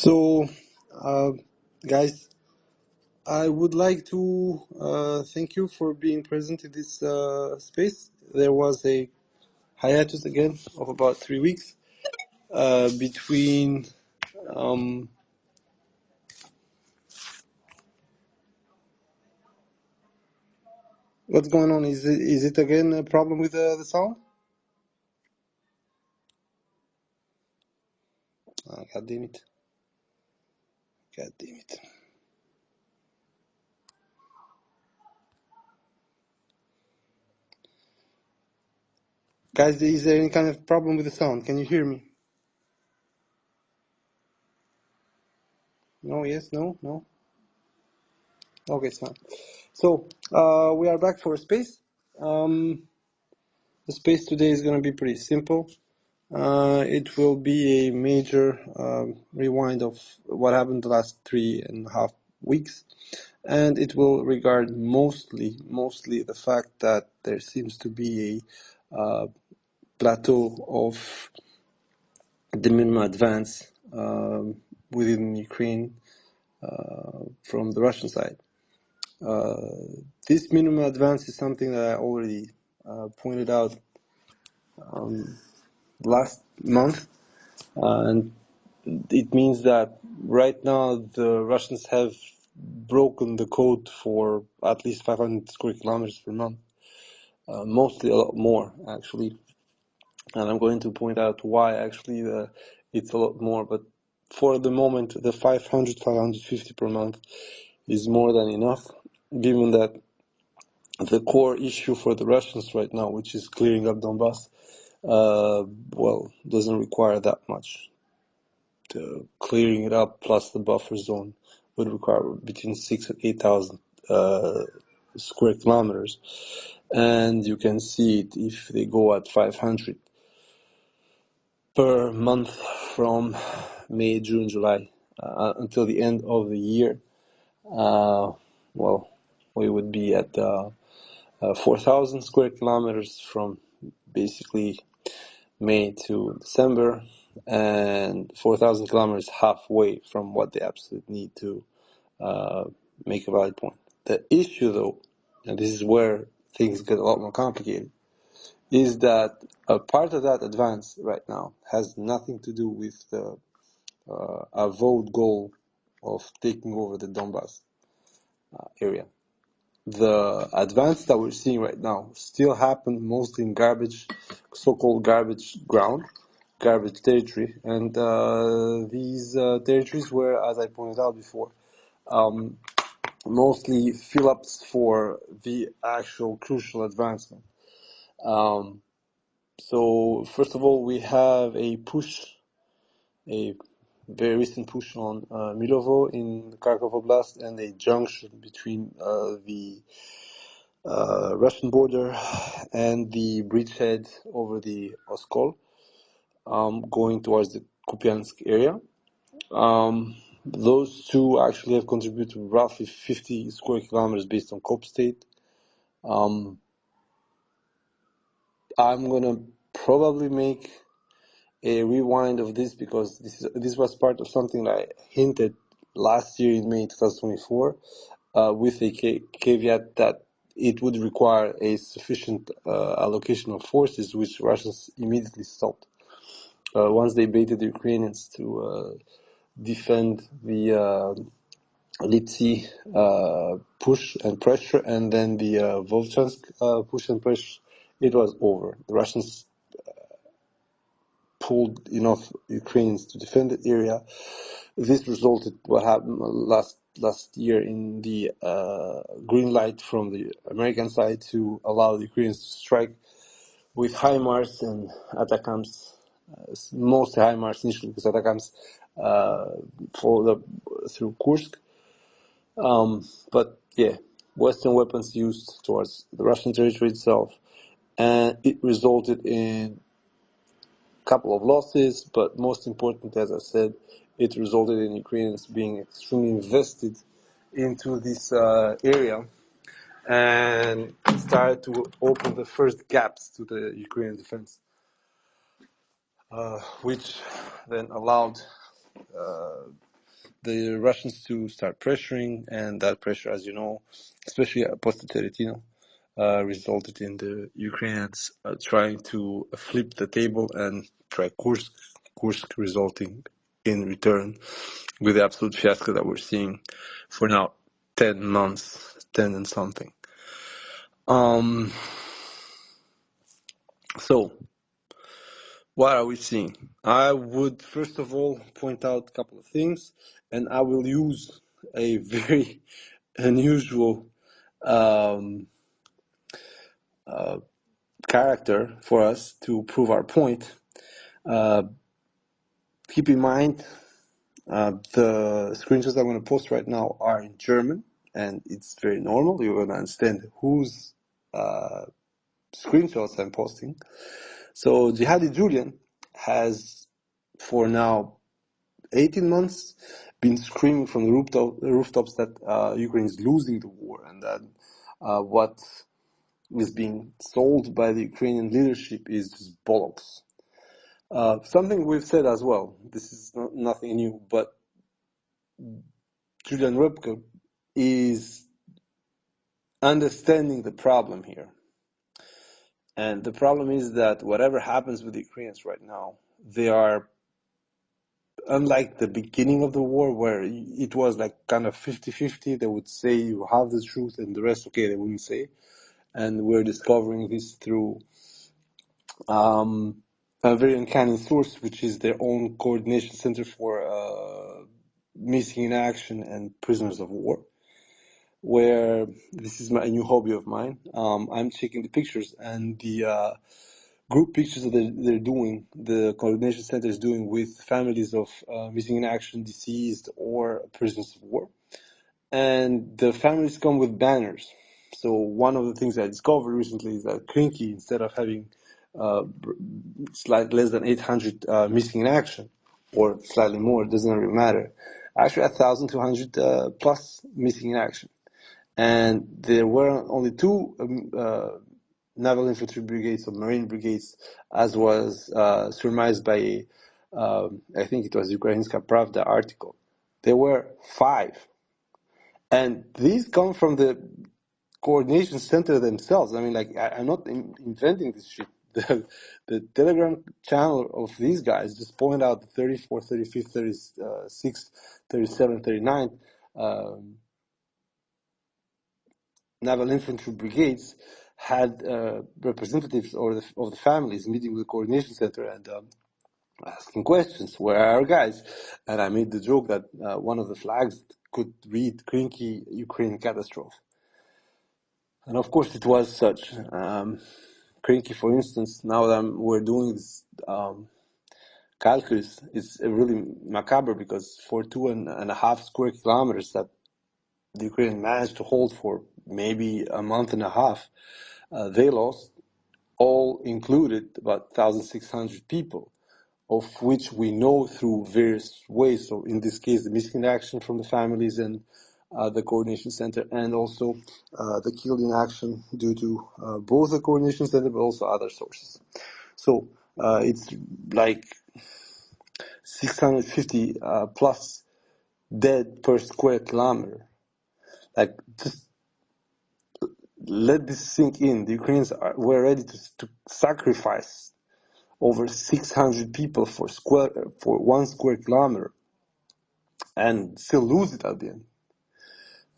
So, guys, I would like to thank you for being present in this space. There was a hiatus again of about 3 weeks between what's going on? Is it again a problem with the sound? Oh, God damn it! God damn it! Guys, is there any kind of problem with the sound? Can you hear me? No, yes, no, no. Okay, it's fine. So, we are back for a space. The space today is going to be pretty simple. It will be a major rewind of what happened the last 3.5 weeks, and it will regard mostly the fact that there seems to be a plateau of the minimum advance within Ukraine from the Russian side. This minimum advance is something that I already pointed out last month, and it means that right now the Russians have broken the code for at least 500 square kilometers per month, mostly a lot more actually, and I'm going to point out why actually it's a lot more, but for the moment the 550 per month is more than enough, given that the core issue for the Russians right now, which is clearing up Donbass, doesn't require that much. Clearing it up plus the buffer zone would require between 6,000 and 8,000 square kilometers, and you can see it if they go at 500 per month from May, June, July until the end of the year. We would be at 4,000 square kilometers from basically May to December, and 4,000 kilometers halfway from what they absolutely need to make a valid point. The issue, though, and this is where things get a lot more complicated, is that a part of that advance right now has nothing to do with the avowed goal of taking over the Donbass area. The advance that we're seeing right now still happen mostly in so-called garbage ground, garbage territory, and these territories were, as I pointed out before, mostly fill-ups for the actual crucial advancement. So first of all, we have a very recent push on Milovo in Kharkov Oblast, and a junction between the Russian border and the bridgehead over the Oskol, going towards the Kupiansk area. Those two actually have contributed roughly 50 square kilometers based on Cope State. I'm gonna probably make a rewind of this because this was part of something that I hinted last year in May 2024, with a caveat that it would require a sufficient allocation of forces, which Russians immediately stopped once they baited the Ukrainians to defend the Lipsy push and pressure, and then the Volchansk push and pressure. It was over. The Russians pulled enough Ukrainians to defend the area. This resulted what happened last year in the green light from the American side to allow the Ukrainians to strike with HIMARS and ATACMS, mostly HIMARS initially, because ATACMS followed up through Kursk. But yeah, Western weapons used towards the Russian territory itself, and it resulted in a couple of losses, but most important, as I said, it resulted in Ukrainians being extremely invested into this area and started to open the first gaps to the Ukrainian defense, which then allowed the Russians to start pressuring, and that pressure, as you know, especially post Attrition, resulted in the Ukrainians trying to flip the table and try Kursk resulting in return with the absolute fiasco that we're seeing for now 10 months, 10 and something. So, what are we seeing? I would first of all point out a couple of things, and I will use a very unusual character for us to prove our point. Keep in mind, the screenshots I'm going to post right now are in German, and it's very normal. You're going to understand whose screenshots I'm posting. So Jihadi Julian has, for now 18 months, been screaming from the rooftops that Ukraine is losing the war, and that what is being sold by the Ukrainian leadership is just bollocks. Something we've said as well, this is nothing new, but Julian Rybka is understanding the problem here. And the problem is that whatever happens with the Ukrainians right now, they are, unlike the beginning of the war, where it was like kind of 50-50, they would say you have the truth and the rest, okay, they wouldn't say. And we're discovering this through a very uncanny source, which is their own coordination center for missing in action and prisoners of war, where this is a new hobby of mine. I'm checking the pictures, and the group pictures that they're doing, the coordination center is doing with families of missing in action, deceased, or prisoners of war. And the families come with banners. So one of the things I discovered recently is that Krinky, instead of having slightly less than 800 missing in action, or slightly more, it doesn't really matter, actually 1,200 plus missing in action. And there were only two naval infantry brigades or marine brigades, as was surmised by, I think it was Ukrainska Pravda article. There were 5. And these come from the coordination center themselves. I mean, like, I'm not inventing this shit. The Telegram channel of these guys just point out the 34, 35, 36, 37, 39 naval infantry brigades had representatives of the families meeting with the coordination center and asking questions, where are our guys? And I made the joke that one of the flags could read Krinky Ukraine catastrophe. And of course it was such. Krinky, for instance, now that we're doing this calculus, it's really macabre, because for 2.5 square kilometers that the Ukraine managed to hold for maybe a month and a half, they lost, all included, about 1,600 people, of which we know through various ways. So in this case, the missing in action from the families and the coordination center, and also the killed in action due to both the coordination center but also other sources. So it's like 650 plus dead per square kilometer. Like, just let this sink in. The Ukrainians were ready to sacrifice over 600 people for 1 square kilometer, and still lose it at the end.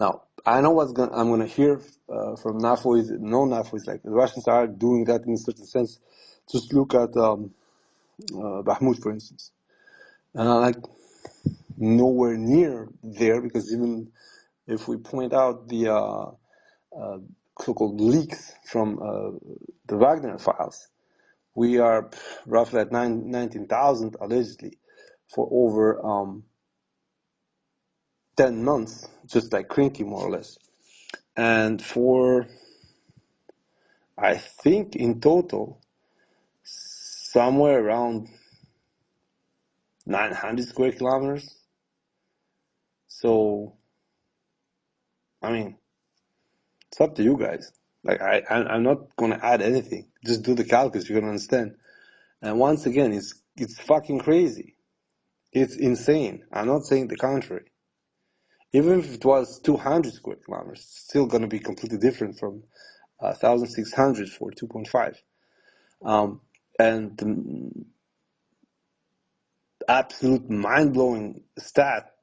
Now, I know I'm gonna hear from NAFOs. No NAFOs, like, the Russians are doing that in a certain sense. Just look at Bahmut, for instance. And I'm like, nowhere near there, because even if we point out the so-called leaks from the Wagner files, we are roughly at 19,000 allegedly for over 10 months, just like Krinky, more or less. And for, I think in total, somewhere around 900 square kilometers. So, I mean, it's up to you guys. Like, I'm not going to add anything. Just do the calculus, you're going to understand. And once again, it's fucking crazy. It's insane. I'm not saying the contrary. Even if it was 200 square kilometers, it's still going to be completely different from 1,600 for 2.5. And the absolute mind-blowing stat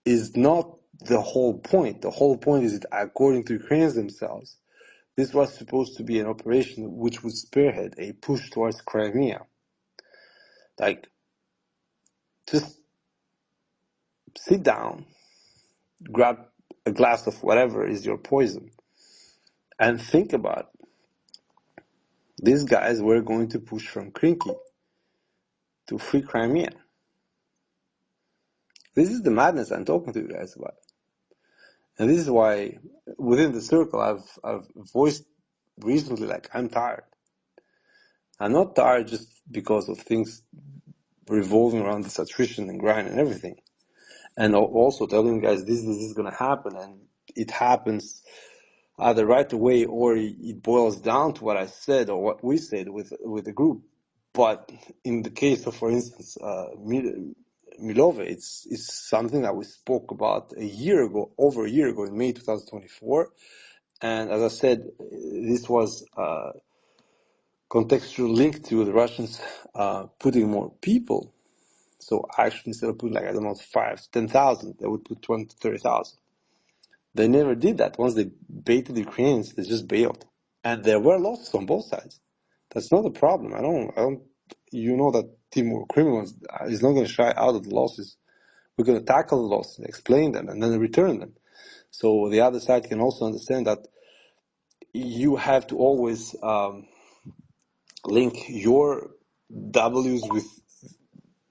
is not the whole point. The whole point is that, according to Ukrainians themselves, this was supposed to be an operation which would spearhead a push towards Crimea. Like, just sit down, grab a glass of whatever is your poison, and think about it. These guys were going to push from Krinky to free Crimea. This is the madness I'm talking to you guys about. And this is why within the circle I've voiced recently, like, I'm tired. I'm not tired just because of things revolving around this attrition and grind and everything. And also telling you guys this is going to happen, and it happens either right away or it boils down to what I said or what we said with the group. But in the case of, for instance, Milove, it's something that we spoke about over a year ago in May 2024. And as I said, this was contextual link to the Russians putting more people. So actually, instead of putting, like, I don't know, 5,000 to 10,000, they would put 20,000 to 30,000. They never did that. Once they baited the Ukrainians, they just bailed. And there were losses on both sides. That's not a problem. I don't, you know that Timur Criminal is not going to shy out of the losses. We're going to tackle the losses, explain them, and then return them. So the other side can also understand that you have to always link your W's with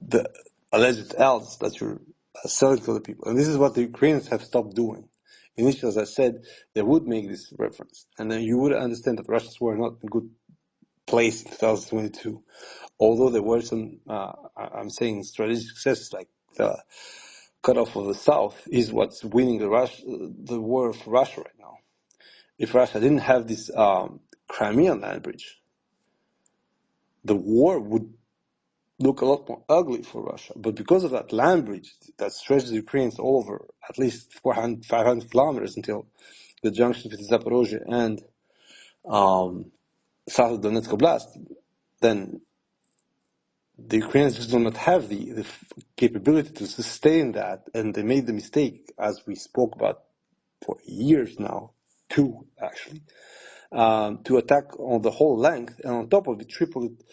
the alleged L's that you're selling to the people. And this is what the Ukrainians have stopped doing. Initially, as I said, they would make this reference. And then you would understand that Russians were not in a good place in 2022. Although there were some, I'm saying, strategic successes, like the cutoff of the south is what's winning the war for Russia right now. If Russia didn't have this Crimean land bridge, the war would look a lot more ugly for Russia. But because of that land bridge that stretches the Ukrainians all over at least 400, 500 kilometers until the junction with Zaporozhye and south of Donetsk Oblast, then the Ukrainians just do not have the capability to sustain that. And they made the mistake, as we spoke about for years now, two actually, to attack on the whole length, and on top of it, triple it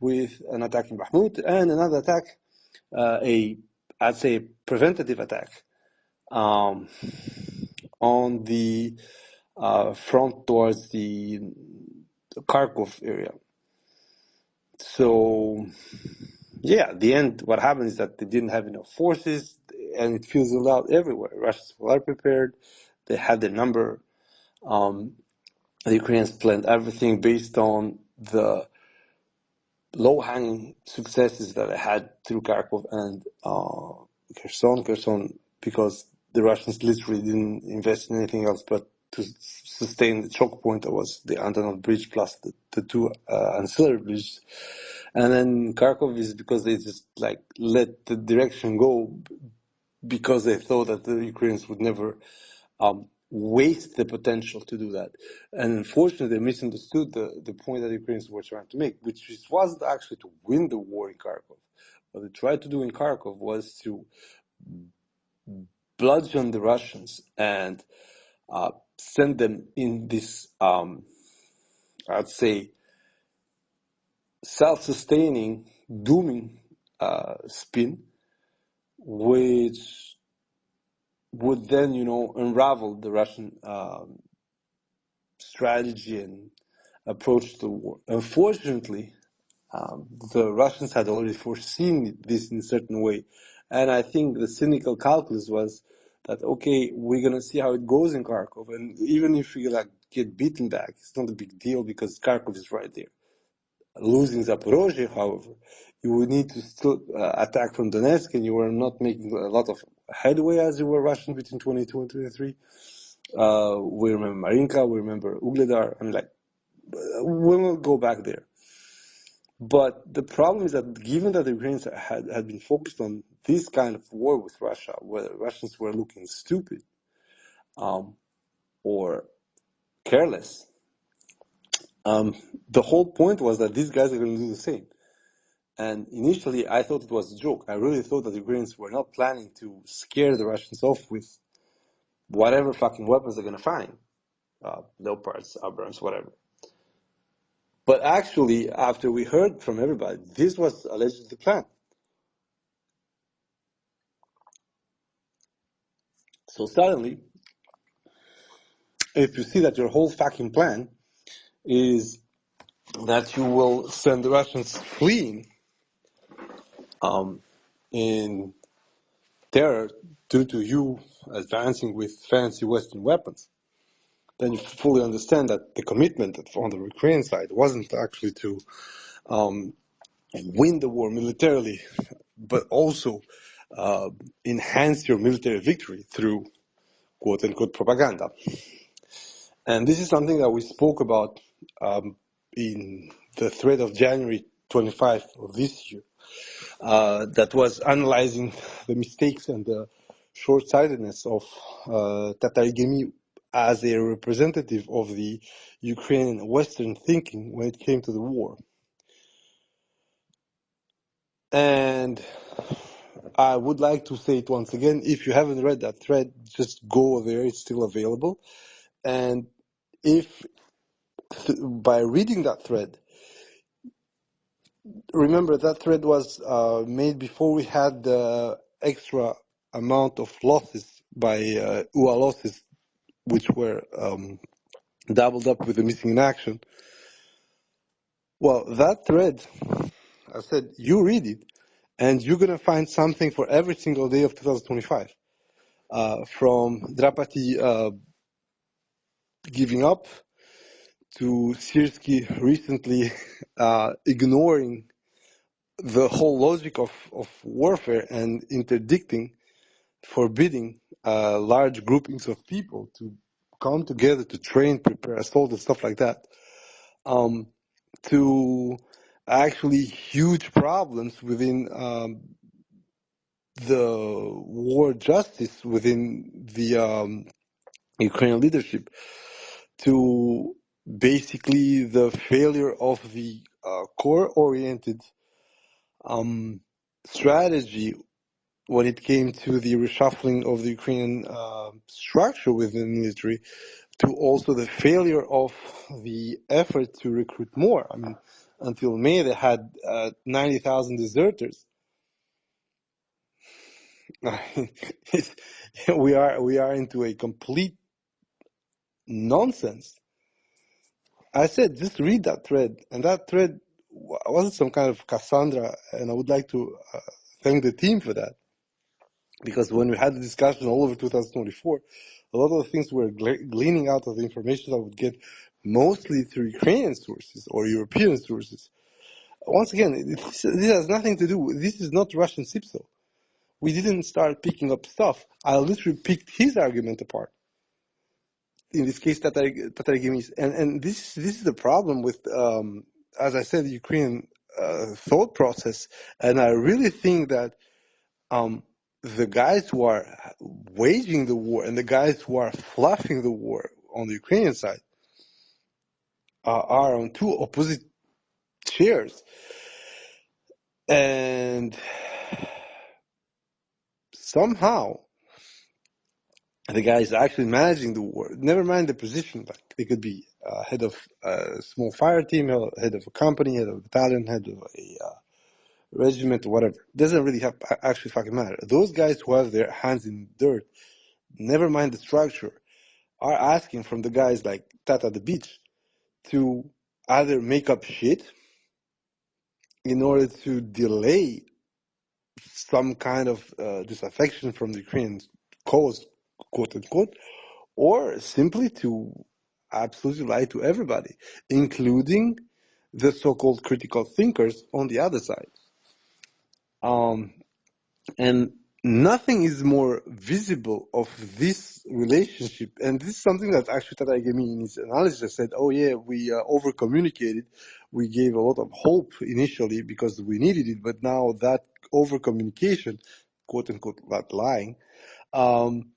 with an attack in Bakhmut and another attack, I'd say, preventative attack on the front towards the Kharkov area. So, yeah, at the end, what happened is that they didn't have enough forces, and it fizzled out everywhere. Russians were prepared; they had the number. The Ukrainians planned everything based on the low-hanging successes that they had through Kharkov and Kherson, because the Russians literally didn't invest in anything else but to sustain the choke point that was the Antonov Bridge plus the two ancillary bridges. And then Kharkov is because they just, like, let the direction go because they thought that the Ukrainians would never waste the potential to do that. And unfortunately, they misunderstood the point that the Ukrainians were trying to make, which wasn't actually to win the war in Kharkov. What they tried to do in Kharkov was to bludgeon the Russians and send them in this, I'd say, self-sustaining, dooming spin, which would then, unravel the Russian strategy and approach to the war. Unfortunately, the Russians had already foreseen this in a certain way. And I think the cynical calculus was that, okay, we're going to see how it goes in Kharkov. And even if we get beaten back, it's not a big deal because Kharkov is right there. Losing Zaporozhye, however, you would need to still attack from Donetsk, and you were not making a lot of headway as you were Russian between 22 and 23. We remember Marinka, we remember Ugledar, and we will go back there. But the problem is that given that the Ukrainians had been focused on this kind of war with Russia, where the Russians were looking stupid or careless, the whole point was that these guys are going to do the same. And initially, I thought it was a joke. I really thought that the Ukrainians were not planning to scare the Russians off with whatever fucking weapons they're going to find. Leopards, Abrams, whatever. But actually, after we heard from everybody, this was allegedly the plan. So suddenly, if you see that your whole fucking plan is that you will send the Russians fleeing in terror due to you advancing with fancy Western weapons, then you fully understand that the commitment on the Ukrainian side wasn't actually to win the war militarily, but also enhance your military victory through quote-unquote propaganda. And this is something that we spoke about in the thread of January 25 of this year, that was analyzing the mistakes and the short-sightedness of Tatarigami as a representative of the Ukrainian Western thinking when it came to the war. And I would like to say it once again, if you haven't read that thread, just go there, it's still available. And if by reading that thread, remember that thread was made before we had the extra amount of losses by UA losses, which were doubled up with the missing in action. Well, that thread, I said, you read it, and you're going to find something for every single day of 2025. From Drapati giving up to Sirski recently ignoring the whole logic of warfare and interdicting, forbidding large groupings of people to come together to train, prepare assault and stuff like that, to actually huge problems within the war justice within the Ukrainian leadership, to basically the failure of the core-oriented strategy when it came to the reshuffling of the Ukrainian structure within the military, to also the failure of the effort to recruit more. I mean, until May, they had 90,000 deserters. we are into a complete nonsense. I said, just read that thread, and that thread wasn't some kind of Cassandra, and I would like to thank the team for that, because when we had the discussion all over 2024, a lot of the things we're gleaning out of the information I would get mostly through Ukrainian sources or European sources. Once again, this has nothing to do, this is not Russian SIPSO. We didn't start picking up stuff. I literally picked his argument apart. In this case, Tatarigami's. And this is the problem with, as I said, the Ukrainian thought process. And I really think that the guys who are waging the war and the guys who are fluffing the war on the Ukrainian side are on two opposite chairs. And somehow the guys actually managing the war, never mind the position, like they could be head of a small fire team, head of a company, head of a battalion, head of a regiment, whatever. Doesn't really have actually fucking matter. Those guys who have their hands in dirt, never mind the structure, are asking from the guys like Tata the Beach to either make up shit in order to delay some kind of disaffection from the Ukrainian cause, quote unquote, or simply to absolutely lie to everybody, including the so-called critical thinkers on the other side. And nothing is more visible of this relationship, and this is something that actually Tata gave me in his analysis. Said, "Oh yeah, we over communicated. We gave a lot of hope initially because we needed it, but now that over communication, quote unquote, not lying, um,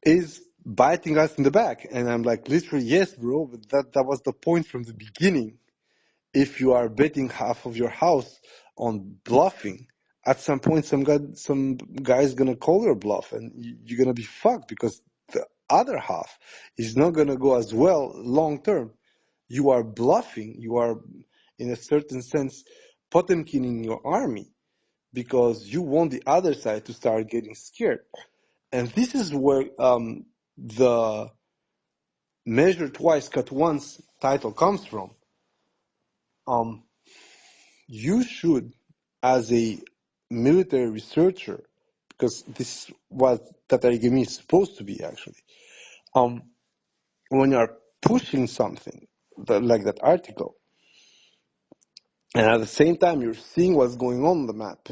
is biting us in the back." And I'm like, literally, yes, bro. But that was the point from the beginning. If you are betting half of your house on bluffing, at some point some guy's gonna call your bluff, and you're gonna be fucked because the other half is not gonna go as well long term. You are bluffing. You are, in a certain sense, Potemkining your army because you want the other side to start getting scared. And this is where the measure twice, cut once title comes from. You should, as a military researcher, because this is what Tatarigami is supposed to be actually, when you are pushing something like that article, and at the same time you're seeing what's going on the map,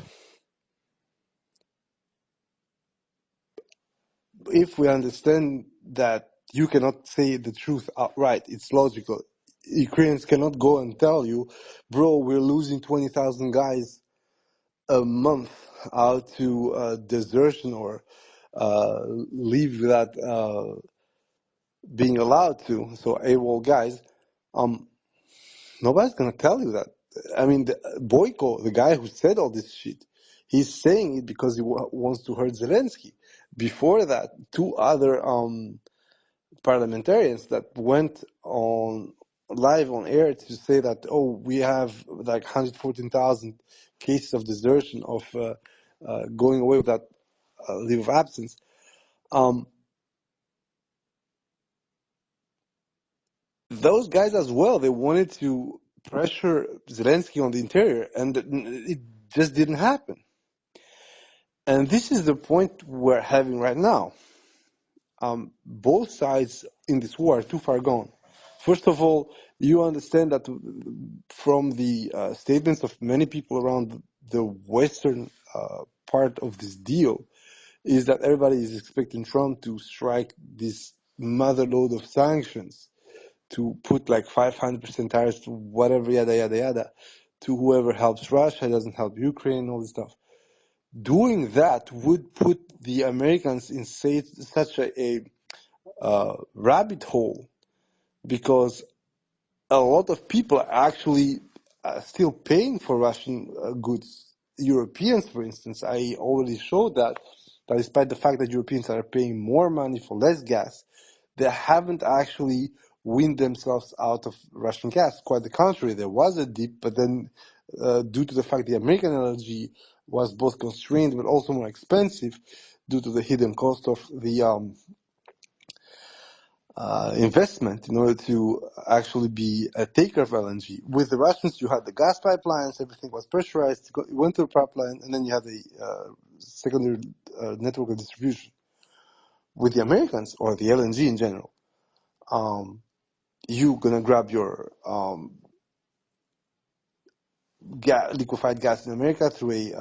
if we understand that you cannot say the truth outright, it's logical. Ukrainians cannot go and tell you, bro, we're losing 20,000 guys a month out to desertion or leave without being allowed to. So AWOL guys, nobody's gonna tell you that. I mean, Boyko, the guy who said all this shit, he's saying it because he wants to hurt Zelensky. Before that, two other parliamentarians that went on live on air to say that, oh, we have like 114,000 cases of desertion, of going away without leave of absence. Those guys as well, they wanted to pressure Zelensky on the interior, and it just didn't happen. And this is the point we're having right now. Both sides in this war are too far gone. First of all, you understand that from the statements of many people around the western part of this deal, is that everybody is expecting Trump to strike this mother load of sanctions, to put like 500% tariffs to whatever, yada, yada, yada, to whoever helps Russia, doesn't help Ukraine, all this stuff. Doing that would put the Americans in such a rabbit hole, because a lot of people are actually still paying for Russian goods. Europeans, for instance, I already showed that despite the fact that Europeans are paying more money for less gas, they haven't actually weaned themselves out of Russian gas. Quite the contrary, there was a dip, but then due to the fact the American energy was both constrained but also more expensive due to the hidden cost of the investment in order to actually be a taker of LNG. With the Russians, you had the gas pipelines, everything was pressurized, you went through a pipeline, and then you had the secondary network of distribution. With the Americans, or the LNG in general, you're going to grab your liquefied gas in America through a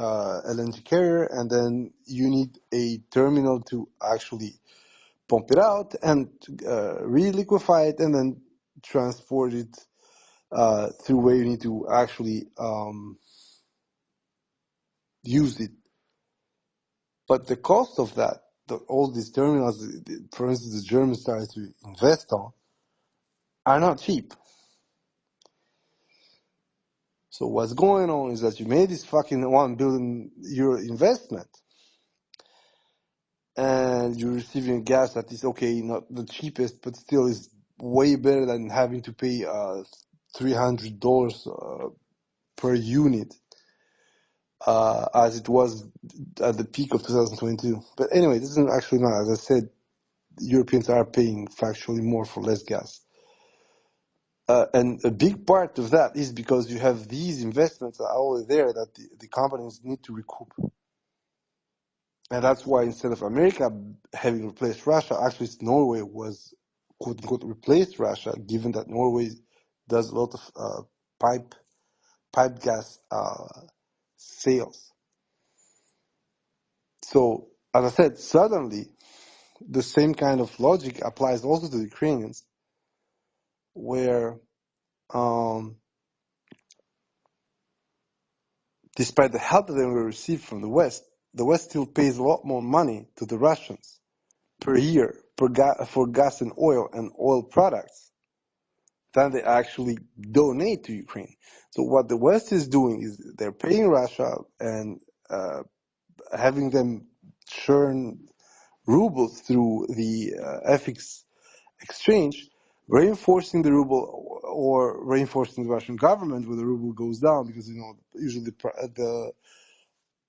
LNG carrier, and then you need a terminal to actually pump it out and re-liquefy it and then transport it through where you need to actually use it. But the cost of that, all these terminals, for instance, the Germans started to invest on, are not cheap. So what's going on is that you made this fucking €1 billion investment, and you're receiving gas that is, okay, not the cheapest, but still is way better than having to pay $300 per unit, as it was at the peak of 2022. But anyway, this isn't actually not. As I said, Europeans are paying factually more for less gas. And a big part of that is because you have these investments that are already there that the companies need to recoup. And that's why instead of America having replaced Russia, actually Norway was, quote unquote, replaced Russia, given that Norway does a lot of pipe gas sales. So, as I said, suddenly the same kind of logic applies also to the Ukrainians, where despite the help that they will receive from the West still pays a lot more money to the Russians per year for gas and oil products than they actually donate to Ukraine. So what the West is doing is they're paying Russia and having them churn rubles through the FX exchange, reinforcing the ruble or reinforcing the Russian government when the ruble goes down, because usually the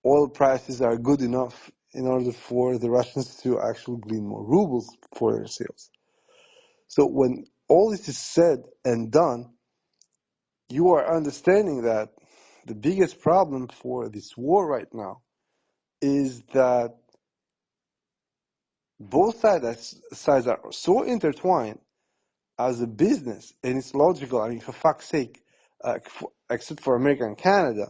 oil prices are good enough in order for the Russians to actually glean more rubles for their sales. So when all this is said and done, you are understanding that the biggest problem for this war right now is that both sides are so intertwined as a business, and it's logical. I mean, for fuck's sake, except for America and Canada,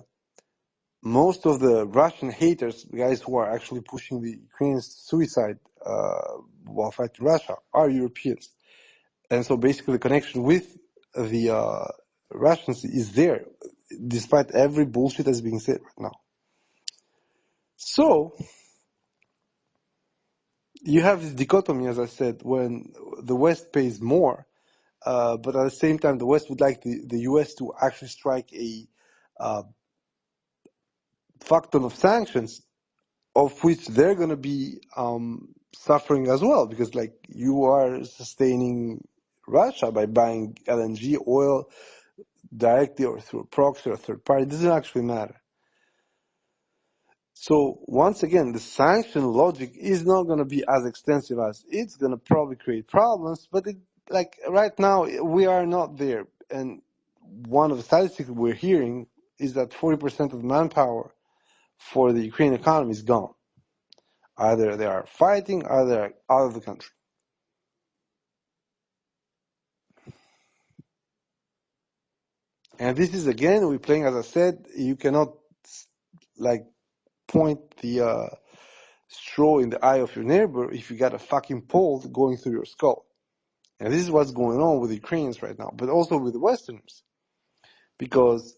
most of the Russian haters, the guys who are actually pushing the Ukrainians to suicide while fighting Russia, are Europeans. And so basically the connection with the Russians is there, despite every bullshit that's being said right now. So you have this dichotomy, as I said, when the West pays more, but at the same time the West would like the US to actually strike a fuck ton of sanctions, of which they're going to be suffering as well, because like you are sustaining Russia by buying LNG oil directly or through a proxy or a third party. It doesn't actually matter. So once again, the sanction logic is not going to be as extensive as it's going to probably create problems, but like right now we are not there. And one of the statistics we're hearing is that 40% of manpower for the Ukrainian economy is gone. Either they are fighting, either they are out of the country. And this is, again, we're playing, as I said, you cannot like point the straw in the eye of your neighbor if you got a fucking pole going through your skull. And this is what's going on with the Ukrainians right now, but also with the Westerners. Because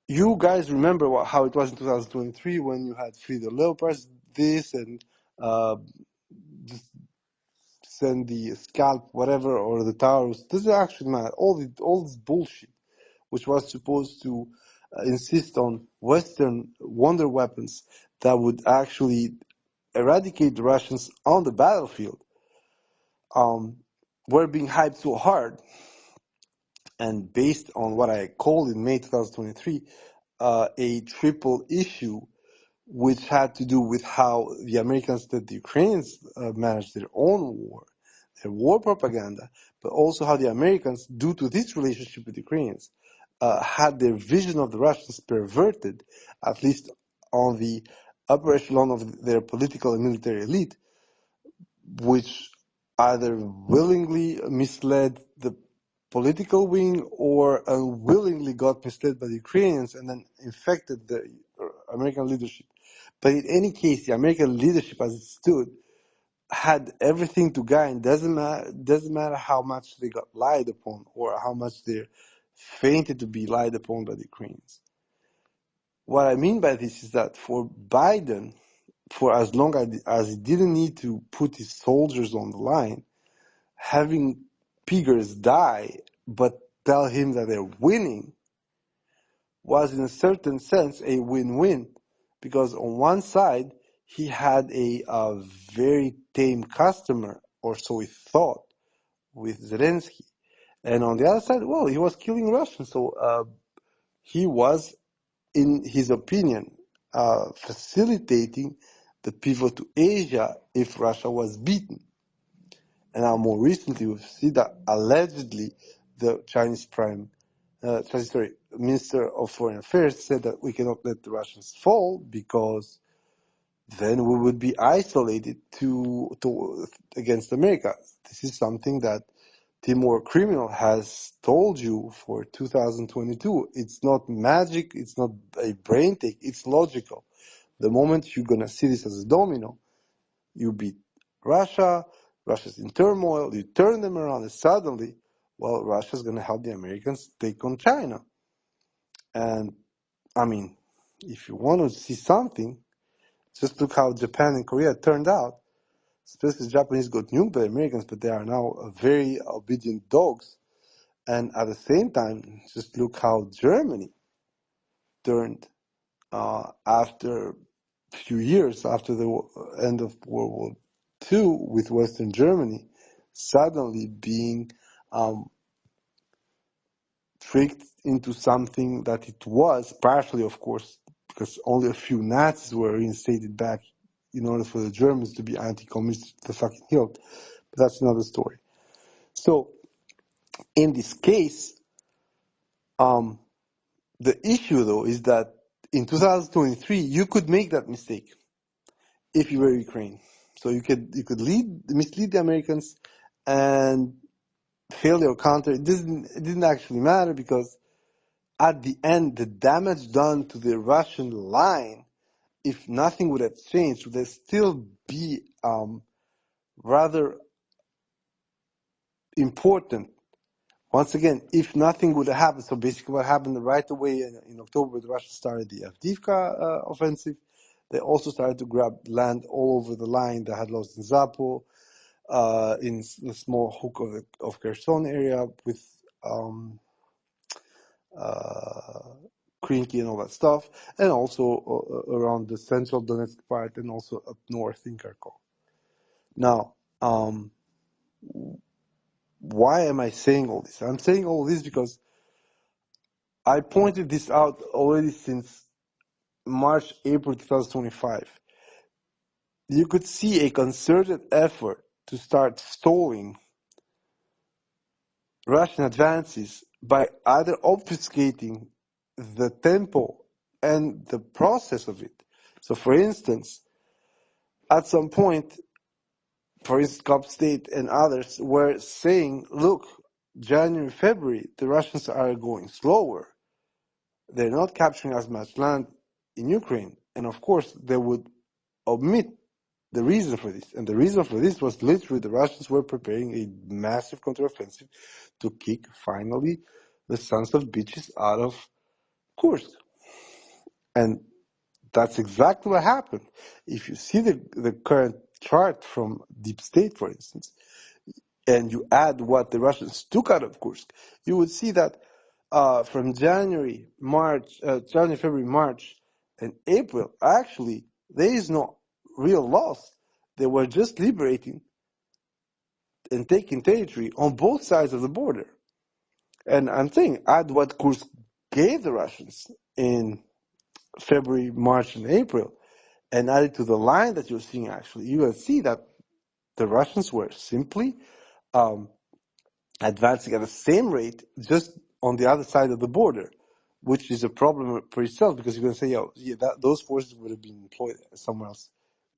you guys remember how it was in 2023 when you had Free the Leopards, this, and just send the scalp, whatever, or the towers. Doesn't actually matter. All this bullshit, which was supposed to insist on Western wonder weapons that would actually eradicate the Russians on the battlefield, were being hyped so hard. And based on what I called in May 2023, a triple issue, which had to do with how the Americans, that the Ukrainians managed their own war, their war propaganda, but also how the Americans, due to this relationship with the Ukrainians, had their vision of the Russians perverted, at least on the upper echelon of their political and military elite, which either willingly misled the political wing or unwillingly got misled by the Ukrainians and then infected the American leadership. But in any case, the American leadership as it stood had everything to gain. Doesn't matter how much they got lied upon or how much they're fainted to be lied upon by the Ukrainians. What I mean by this is that for Biden, for as long as he didn't need to put his soldiers on the line, having piggers die but tell him that they're winning was in a certain sense a win-win, because on one side he had a very tame customer, or so he thought, with Zelensky, and on the other side, well, he was killing Russians, so he was, in his opinion, facilitating the pivot to Asia if Russia was beaten. And now more recently we've seen that allegedly the Chinese Minister of Foreign Affairs said that we cannot let the Russians fall because then we would be isolated against America. This is something that Timur Criminal has told you for 2022. It's not magic, it's not a brain take, it's logical. The moment you're going to see this as a domino, you beat Russia, Russia's in turmoil, you turn them around, and suddenly, well, Russia's going to help the Americans take on China. And, I mean, if you want to see something, just look how Japan and Korea turned out. Especially the Japanese got nuked by the Americans, but they are now very obedient dogs. And at the same time, just look how Germany turned after a few years after the end of World War II, with Western Germany suddenly being tricked into something that it was, partially, of course, because only a few Nazis were reinstated back in order for the Germans to be anti-communist to the fucking hilt. But that's another story. So, in this case, the issue, though, is that in 2023, you could make that mistake if you were Ukraine. So you could mislead the Americans and fail your counter. It didn't actually matter, because at the end, the damage done to the Russian line, if nothing would have changed, would still be rather important. Once again, if nothing would have happened, so basically what happened right away in October, the Russians started the Avdiivka offensive. They also started to grab land all over the line that had lost in Zapo, in the small hook of Kherson area with Krinky and all that stuff, and also around the central Donetsk part, and also up north in Kharkov. Now, why am I saying all this? I'm saying all this because I pointed this out already since March, April 2025. You could see a concerted effort to start stalling Russian advances by either obfuscating the tempo and the process of it. So, for instance, at some point, for instance, Cop State and others were saying, look, January, February, the Russians are going slower. They're not capturing as much land in Ukraine. And of course, they would omit the reason for this. And the reason for this was literally the Russians were preparing a massive counteroffensive to kick, finally, the sons of bitches out of Kursk. And that's exactly what happened. If you see the current chart from Deep State, for instance, and you add what the Russians took out of Kursk, you would see that from January, February, March, and April, actually, there is no real loss. They were just liberating and taking territory on both sides of the border. And I'm saying, add what Kursk gave the Russians in February, March, and April, and add it to the line that you're seeing, actually, you will see that the Russians were simply advancing at the same rate, just on the other side of the border, which is a problem for itself, because you're going to say, those forces would have been employed somewhere else,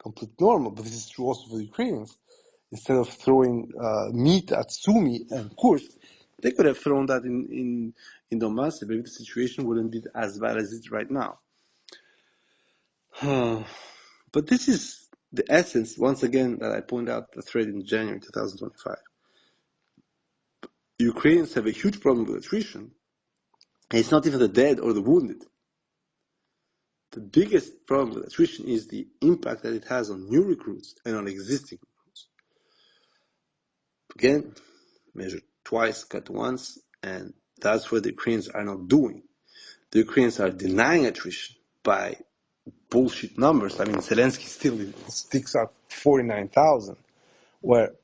completely normal. But this is true also for the Ukrainians. Instead of throwing meat at Sumy and Kursk, they could have thrown that in Donbass. Maybe the situation wouldn't be as bad as it is right now. But this is the essence, once again, that I pointed out the thread in January 2025. Ukrainians have a huge problem with attrition. And it's not even the dead or the wounded. The biggest problem with attrition is the impact that it has on new recruits and on existing recruits. Again, measure twice, cut once, and that's what the Ukrainians are not doing. The Ukrainians are denying attrition by bullshit numbers. I mean, Zelensky still sticks up 49,000, where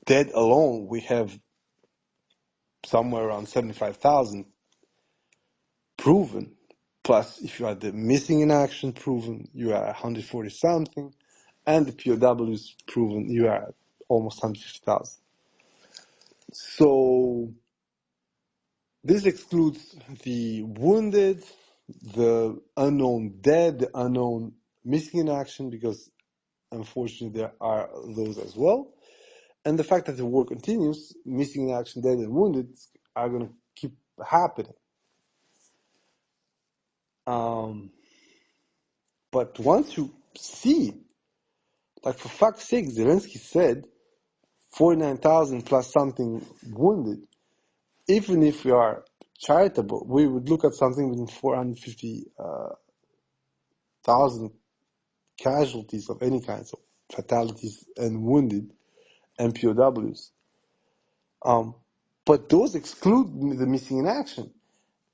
dead alone we have somewhere around 75,000 proven. Plus, if you are the missing in action proven, you are 140 something, and the POWs proven, you are at almost 150,000. So this excludes the wounded, the unknown dead, the unknown missing in action, because unfortunately there are those as well. And the fact that the war continues, missing in action, dead, and wounded are going to keep happening. But once you see, like for fuck's sake, Zelensky said 49,000 plus something wounded. Even if we are charitable, we would look at something within 450,000 casualties of any kind, so fatalities and wounded and POWs. But those exclude the missing in action.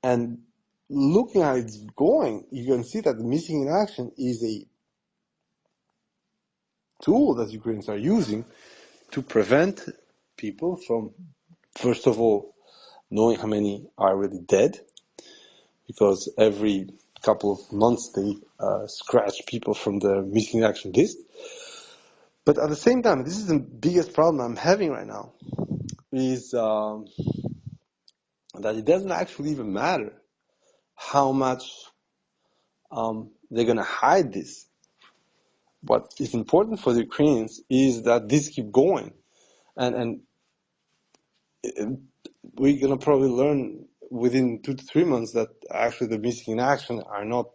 And looking at it's going, you can see that the missing in action is a tool that Ukrainians are using to prevent people from, first of all, knowing how many are already dead, because every couple of months they scratch people from the missing in action list. But at the same time, this is the biggest problem I'm having right now, is that it doesn't actually even matter how much they're going to hide this. What is important for the Ukrainians is that this keep going. And we're going to probably learn within 2 to 3 months that actually the missing in action are not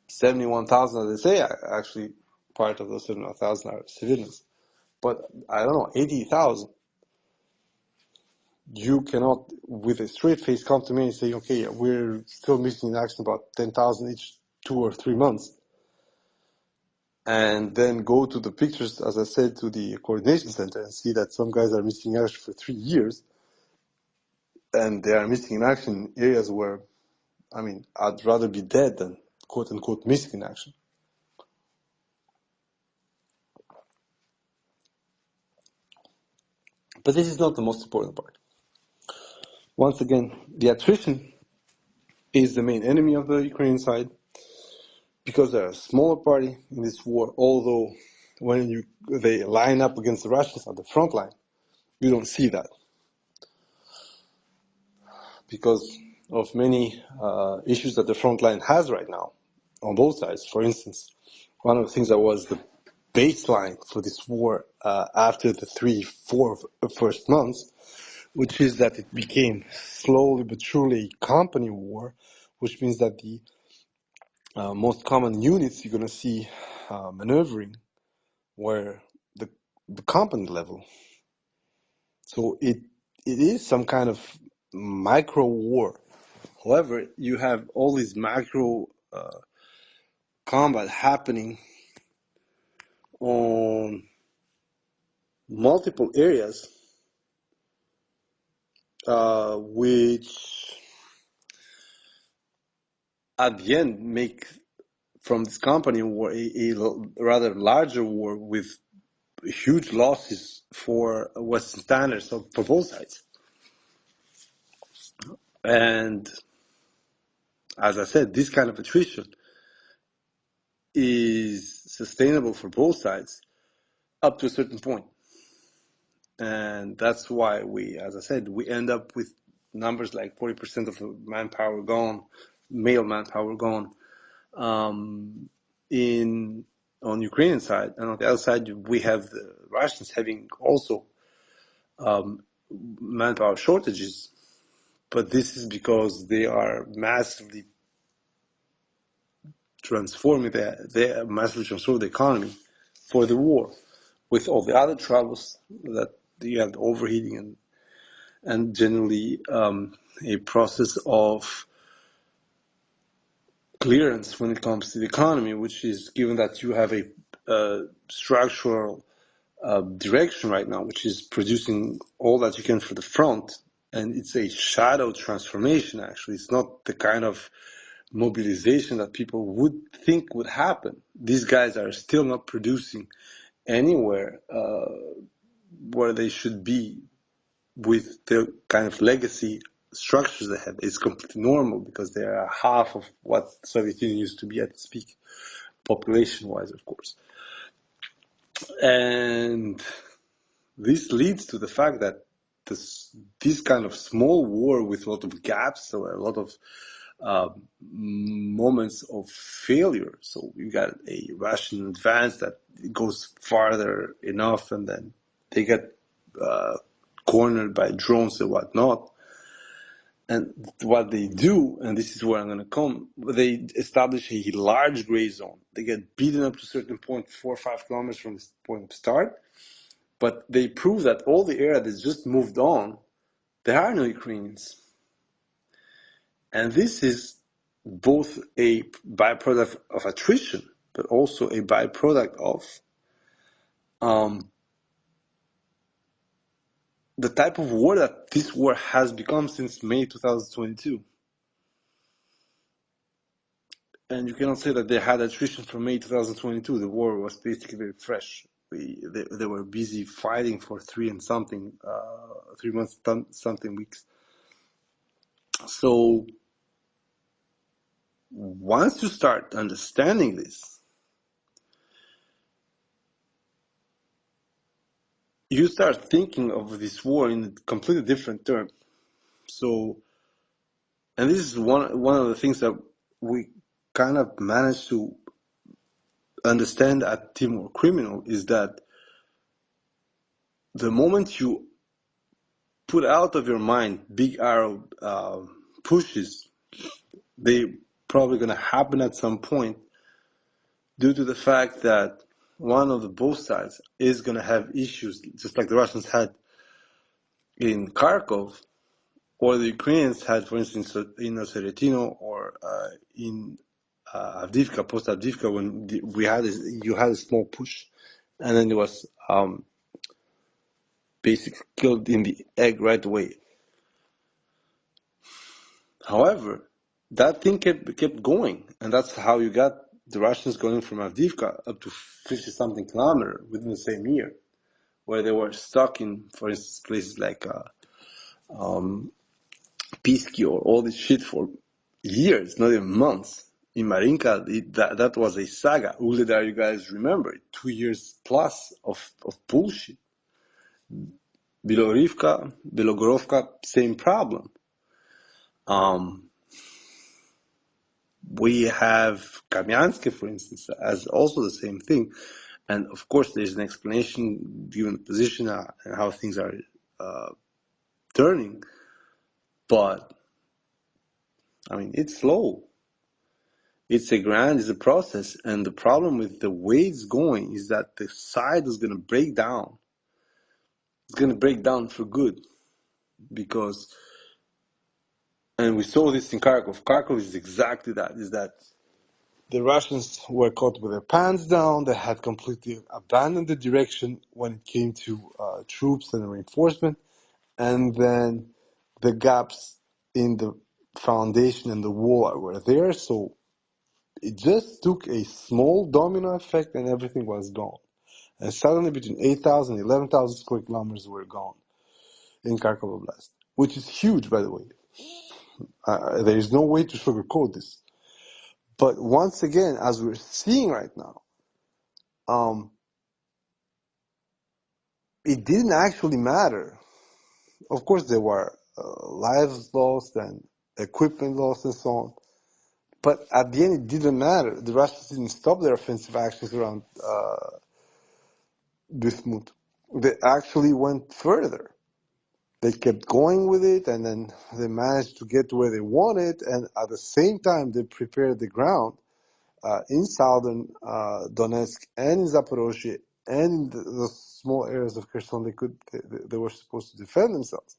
71,000, as they say. Actually, part of those 71,000 are civilians. But I don't know, 80,000. You cannot, with a straight face, come to me and say, okay, we're still missing in action about 10,000 each 2 or 3 months. And then go to the pictures, as I said, to the coordination center and see that some guys are missing in action for 3 years. And they are missing in action in areas where, I mean, I'd rather be dead than quote unquote missing in action. But this is not the most important part. Once again, the attrition is the main enemy of the Ukrainian side, because they're a smaller party in this war, although when they line up against the Russians at the front line, you don't see that. Because of many issues that the front line has right now on both sides. For instance, one of the things that was the baseline for this war after the 3-4 first months, which is that it became slowly but surely a company war, which means that the most common units you're going to see maneuvering were the company level. So it is some kind of micro war. However, you have all these macro combat happening on multiple areas, which at the end make from this company war a rather larger war with huge losses for Western standards, so for both sides. And as I said, this kind of attrition is sustainable for both sides up to a certain point. And that's why we, as I said, we end up with numbers like 40% of the manpower gone, male manpower gone, on Ukrainian side. And on the other side, we have the Russians having also manpower shortages. But this is because they are massively transforming the economy for the war, with all the other troubles that you have, the overheating and generally a process of clearance when it comes to the economy, which is given that you have a structural direction right now, which is producing all that you can for the front, and it's a shadow transformation. Actually, it's not the kind of mobilization that people would think would happen. These guys are still not producing anywhere where they should be with the kind of legacy structures they have. It's completely normal because they are half of what the Soviet Union used to be at its peak, population-wise, of course. And this leads to the fact that this kind of small war with a lot of gaps or a lot of moments of failure. So you got a Russian advance that goes farther enough, and then they get cornered by drones and whatnot. And what they do, and this is where I'm going to come, they establish a large gray zone. They get beaten up to a certain point, 4 or 5 kilometers from the point of start. But they prove that all the area that's just moved on, there are no Ukrainians. And this is both a byproduct of attrition, but also a byproduct of the type of war that this war has become since May 2022. And you cannot say that they had attrition from May 2022. The war was basically very fresh. They were busy fighting for 3 months, something weeks. So once you start understanding this, you start thinking of this war in a completely different term. So, and this is one of the things that we kind of managed to understand at Team War Criminal, is that the moment you put out of your mind big arrow pushes, they probably going to happen at some point, due to the fact that one of the both sides is going to have issues, just like the Russians had in Kharkov, or the Ukrainians had, for instance, in Oseretino or in Avdiivka, post Avdiivka, when you had a small push, and then it was basically killed in the egg right away. However, that thing kept going, and that's how you got the Russians going from Avdiivka up to 50-something kilometers within the same year, where they were stuck in, for instance, places like Pisky or all this shit for years, not even months. In Marinka, that was a saga. Uledar, you guys remember it, 2 years plus of bullshit. Bilorivka, Bilogorovka, same problem. We have Kamyansk, for instance, as also the same thing. And of course, there's an explanation given the position and how things are turning. But, I mean, it's slow. It's a process. And the problem with the way it's going is that the side is going to break down. It's going to break down for good. Because, and we saw this in Kharkov. Kharkov is exactly that, is that the Russians were caught with their pants down. They had completely abandoned the direction when it came to troops and reinforcement. And then the gaps in the foundation and the wall were there. So it just took a small domino effect and everything was gone. And suddenly between 8,000 and 11,000 square kilometers were gone in Kharkov Oblast, which is huge, by the way. There is no way to sugarcoat this. But once again, as we're seeing right now, it didn't actually matter. Of course, there were lives lost and equipment lost and so on. But at the end, it didn't matter. The Russians didn't stop their offensive actions around Bakhmut. They actually went further. They kept going with it, and then they managed to get to where they wanted. And at the same time, they prepared the ground in southern Donetsk and in Zaporozhye and in the small areas of Kherson they were supposed to defend themselves,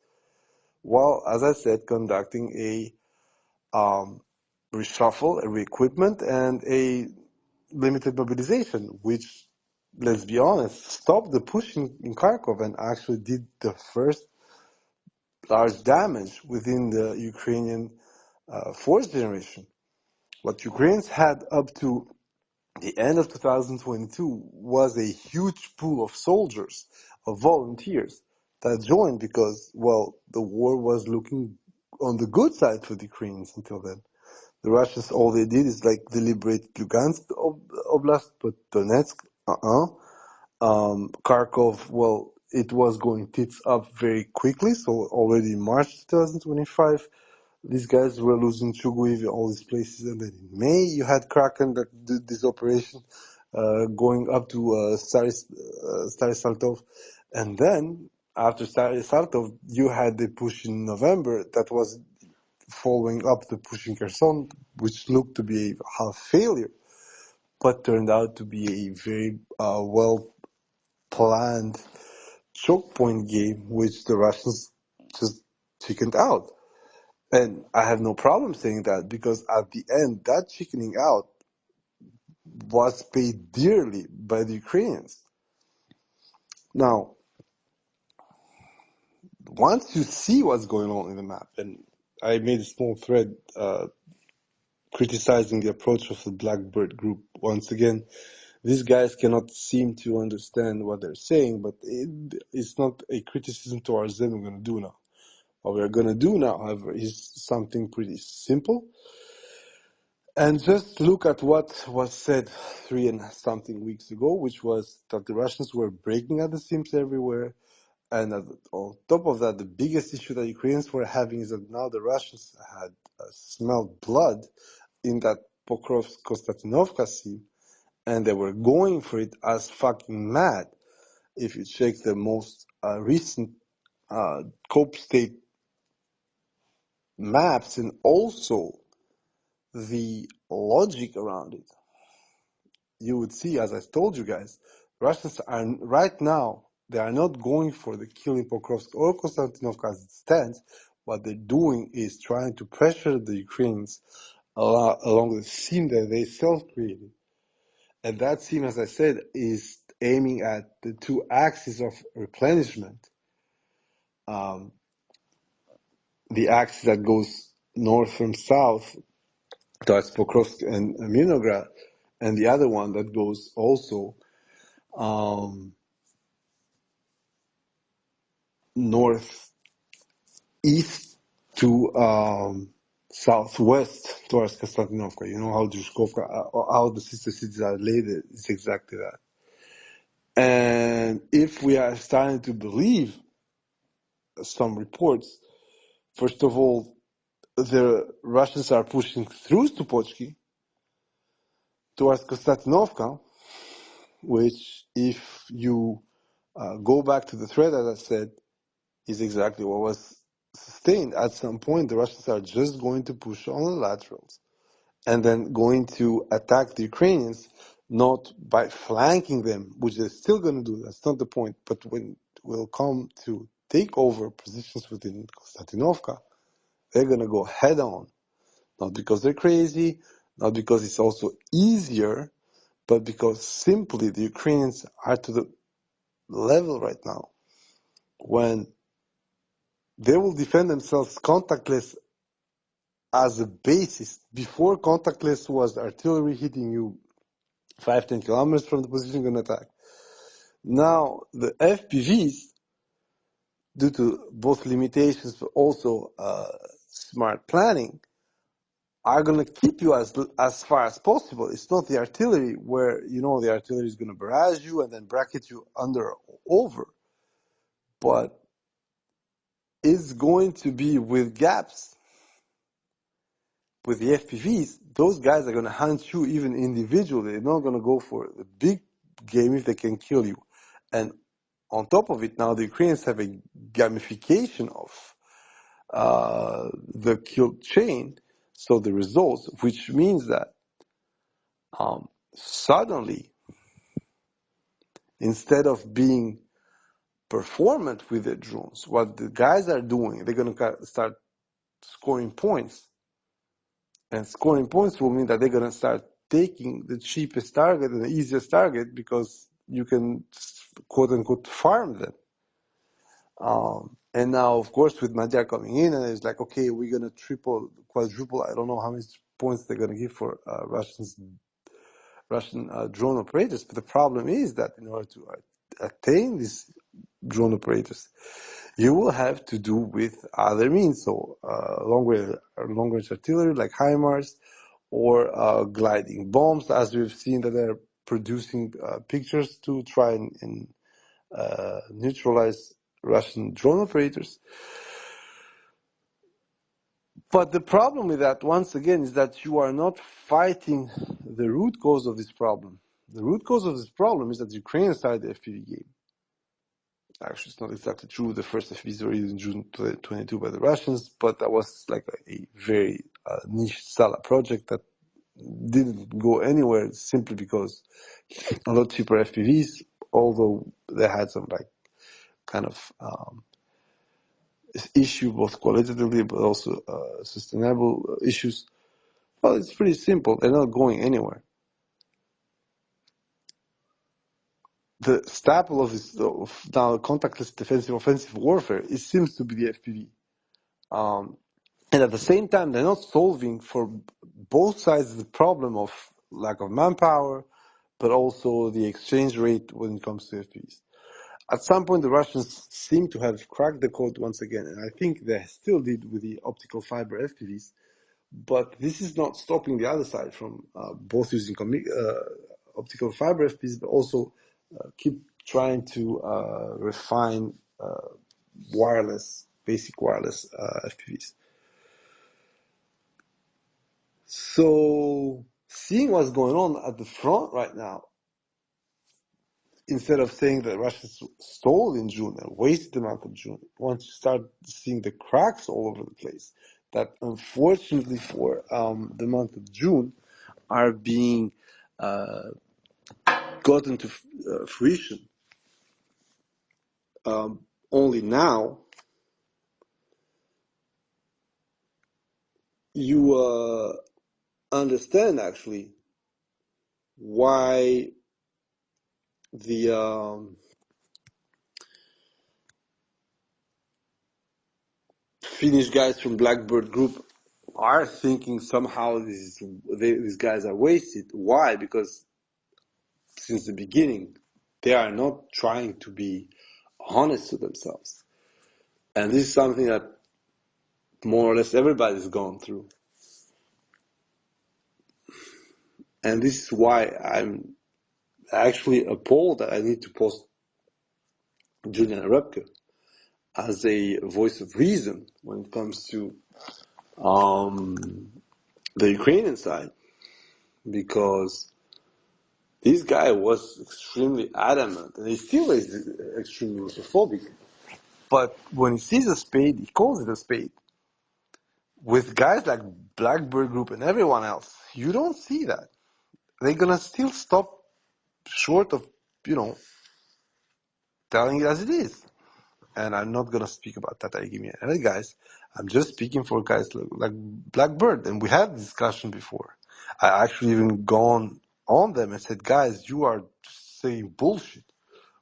while, as I said, conducting a reshuffle, a re-equipment, and a limited mobilization, which, let's be honest, stopped the push in Kharkov and actually did the first large damage within the Ukrainian force generation. What Ukrainians had up to the end of 2022 was a huge pool of soldiers, of volunteers that joined because, well, the war was looking on the good side for the Ukrainians until then. The Russians, all they did is like liberate Lugansk Oblast, but Donetsk, Kharkov, well, it was going tits up very quickly. So already in March 2025, these guys were losing Chuguiv, all these places. And then in May, you had Kraken that did this operation going up to Stary Saltov. And then after Stary Saltov, you had the push in November that was following up the push in Kherson, which looked to be a half failure, but turned out to be a very well-planned choke point game, which the Russians just chickened out. And I have no problem saying that, because at the end, that chickening out was paid dearly by the Ukrainians. Now, once you see what's going on in the map, and I made a small thread criticizing the approach of the Blackbird group. Once again, these guys cannot seem to understand what they're saying, but it's not a criticism towards them we're going to do now. What we're going to do now, however, is something pretty simple. And just look at what was said 3 and something weeks ago, which was that the Russians were breaking at the seams everywhere. And on top of that, the biggest issue that Ukrainians were having is that now the Russians had smelled blood in that Pokrovsk-Konstantinovka seam, and they were going for it as fucking mad. If you check the most recent Cope State maps and also the logic around it, you would see, as I told you guys, Russians are right now, they are not going for the kill in Pokrovsk or Konstantinovka as it stands. What they're doing is trying to pressure the Ukrainians along the seam that they self-created. And that seam, as I said, is aiming at the two axes of replenishment. The axis that goes north from south towards Pokrovsk and Mirnograd, and the other one that goes also northeast to southwest towards Konstantinovka. You know how Zhuzhkovka, how the sister cities are laid, it's exactly that. And if we are starting to believe some reports, first of all, the Russians are pushing through Stupochki towards Konstantinovka, which, if you go back to the thread, as I said, is exactly what was sustained. At some point, the Russians are just going to push on the laterals and then going to attack the Ukrainians, not by flanking them, which they're still going to do. That's not the point. But when it will come to take over positions within Konstantinovka, they're going to go head on. Not because they're crazy, not because it's also easier, but because simply the Ukrainians are to the level right now when they will defend themselves contactless as a basis. Before, contactless was artillery hitting you 5-10 kilometers from the position you're going to attack. Now, the FPVs, due to both limitations but also smart planning, are going to keep you as far as possible. It's not the artillery where, you know, the artillery is going to barrage you and then bracket you under or over. But it's going to be with gaps. With the FPVs, those guys are going to hunt you even individually. They're not going to go for the big game if they can kill you. And on top of it, now the Ukrainians have a gamification of the kill chain, so the results, which means that suddenly, instead of being performant with the drones, what the guys are doing, they're going to start scoring points. And scoring points will mean that they're going to start taking the cheapest target and the easiest target because you can, quote unquote, farm them. And now, of course, with Madjar coming in, and it's like, okay, we're going to triple, quadruple, I don't know how many points they're going to give for Russian drone operators. But the problem is that in order to attain these drone operators, you will have to do with other means. So long-range artillery like HIMARS, or gliding bombs, as we've seen that they're producing pictures to try and neutralize Russian drone operators. But the problem with that, once again, is that you are not fighting the root cause of this problem. The root cause of this problem is that the Ukrainians started the FPV game. Actually, it's not exactly true. The first FPVs were used in June 2022 by the Russians, but that was like a very niche Sala project that didn't go anywhere simply because a lot cheaper FPVs, although they had some like kind of issue both qualitatively but also sustainable issues. Well, it's pretty simple. They're not going anywhere. The staple of this of now contactless defensive offensive warfare, it seems to be the FPV. And at the same time, they're not solving for both sides the problem of lack of manpower, but also the exchange rate when it comes to FPVs. At some point, the Russians seem to have cracked the code once again, and I think they still did with the optical fiber FPVs. But this is not stopping the other side from both using optical fiber FPVs, but also keep trying to refine basic wireless FPVs. So, seeing what's going on at the front right now, instead of saying that Russia stole in June and wasted the month of June, once you start seeing the cracks all over the place, that unfortunately for the month of June are being gotten to fruition only now, you understand actually why the Finnish guys from Blackbird Group are thinking somehow these guys are wasted. Why? Because since the beginning, they are not trying to be honest to themselves. And this is something that more or less everybody's gone through. And this is why I'm actually appalled that I need to post Julian Repke as a voice of reason when it comes to the Ukrainian side, because this guy was extremely adamant, and he still is extremely Russophobic. But when he sees a spade, he calls it a spade. With guys like Blackbird Group and everyone else, you don't see that. They're gonna still stop short of, telling it as it is. And I'm not gonna speak about Tata Egimi and other guys. I'm just speaking for guys like Blackbird, and we had this discussion before. I actually even gone on them and said, guys, you are saying bullshit.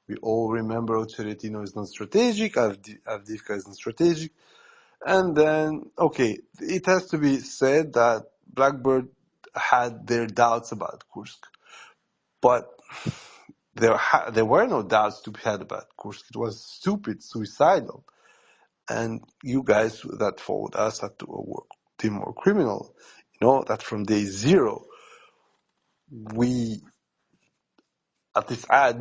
We all remember Oceretino is not strategic, Avdiivka is not strategic. And then, okay, it has to be said that Blackbird had their doubts about Kursk. But there were no doubts to be had about Kursk. It was stupid, suicidal. And you guys that followed us had to work team more criminal. That from day zero, we, at least I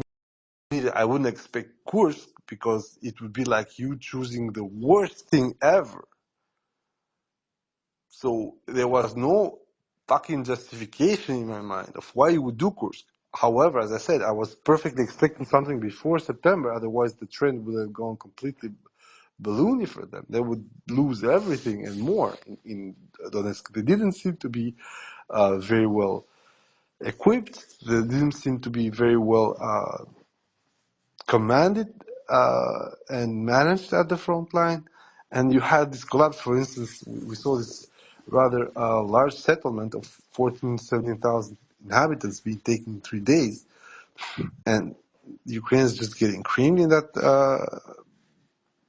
wouldn't expect Kursk, because it would be like you choosing the worst thing ever. So there was no fucking justification in my mind of why you would do Kursk. However, as I said, I was perfectly expecting something before September. Otherwise, the trend would have gone completely balloony for them. They would lose everything and more in Donetsk. They didn't seem to be very well equipped. They didn't seem to be very well commanded and managed at the front line. And you had this collapse. For instance, we saw this rather large settlement of 17,000 inhabitants being taken in 3 days. And Ukrainians just getting creamed in that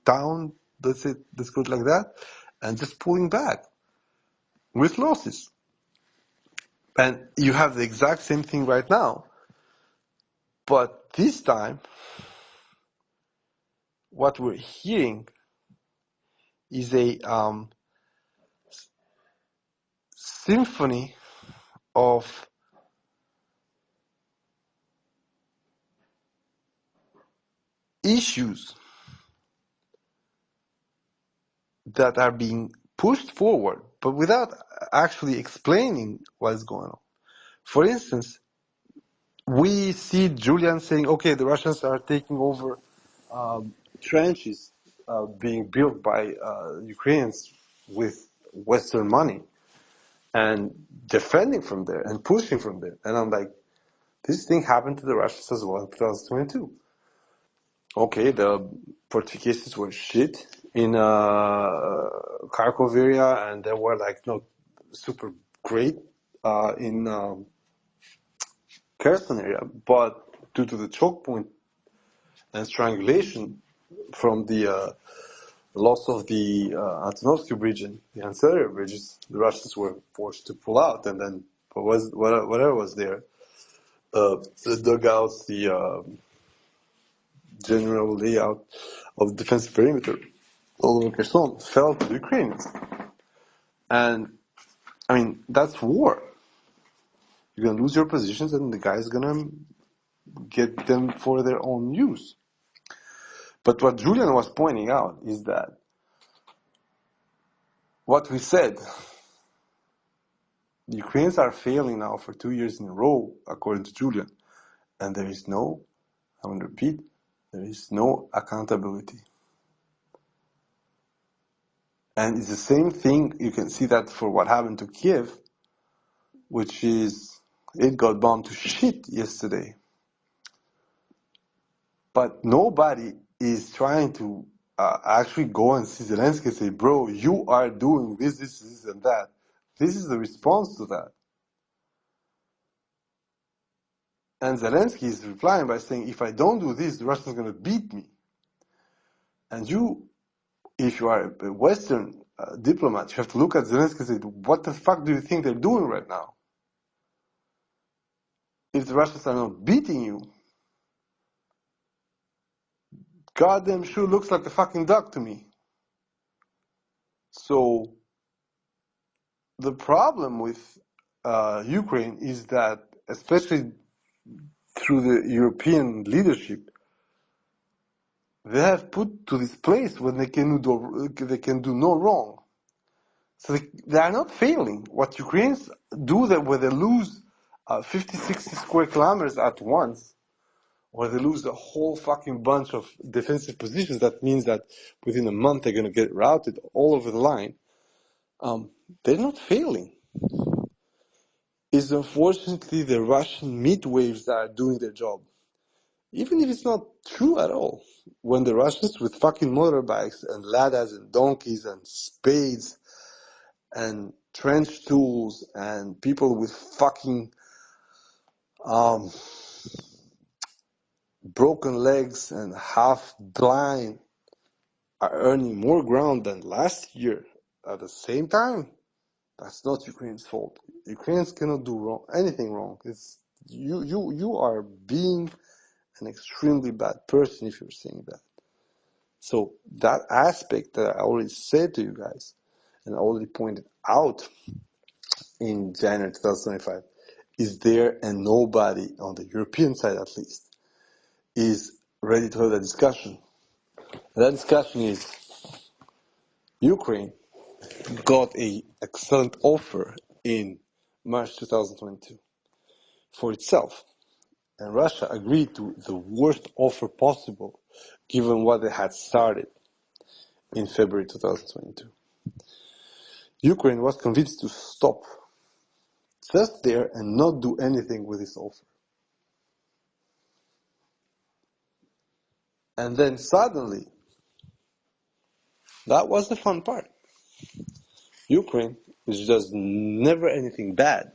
town, let's go like that, and just pulling back with losses. And you have the exact same thing right now. But this time, what we're hearing is a symphony of issues that are being pushed forward, but without actually explaining what's going on. For instance, we see Julian saying, okay, the Russians are taking over trenches being built by Ukrainians with Western money and defending from there and pushing from there. And I'm like, this thing happened to the Russians as well in 2022. Okay, the fortifications were shit in Kharkov area, and they were like not super great in Kherson area, but due to the choke point and strangulation from the loss of the Antonovsky bridge and the ancillary bridges, the Russians were forced to pull out, and then whatever was there, the dugouts, the general layout of the defensive perimeter all over Kherson fell to the Ukrainians. And, I mean, that's war. You're going to lose your positions and the guy's going to get them for their own use. But what Julian was pointing out is that what we said, the Ukrainians are failing now for 2 years in a row, according to Julian. And there is no, I'm going to repeat, there is no accountability. And it's the same thing, you can see that for what happened to Kiev, which is, it got bombed to shit yesterday. But nobody is trying to actually go and see Zelensky and say, bro, you are doing this, and that. This is the response to that. And Zelensky is replying by saying, if I don't do this, the Russians are going to beat me. And you, if you are a Western diplomat, you have to look at Zelensky and say, what the fuck do you think they're doing right now? If the Russians are not beating you, goddamn sure looks like a fucking duck to me. So the problem with Ukraine is that, especially through the European leadership, they have put to this place where they can do no wrong. So they are not failing. What Ukrainians do, that where they lose 50, 60 square kilometers at once, or they lose a whole fucking bunch of defensive positions, that means that within a month they're going to get routed all over the line. They're not failing. It's unfortunately the Russian midwaves that are doing their job. Even if it's not true at all. When the Russians with fucking motorbikes and ladas and donkeys and spades and trench tools and people with fucking broken legs and half blind are earning more ground than last year at the same time, that's not Ukraine's fault. Ukrainians cannot do anything wrong. It's you are being an extremely bad person if you're saying that. So that aspect that I already said to you guys and I already pointed out in January 2025 is there, and nobody on the European side at least is ready to have that discussion. And that discussion is Ukraine got an excellent offer in March 2022 for itself. And Russia agreed to the worst offer possible given what they had started in February 2022. Ukraine was convinced to stop just there and not do anything with this offer. And then suddenly, that was the fun part. Ukraine, which does never anything bad,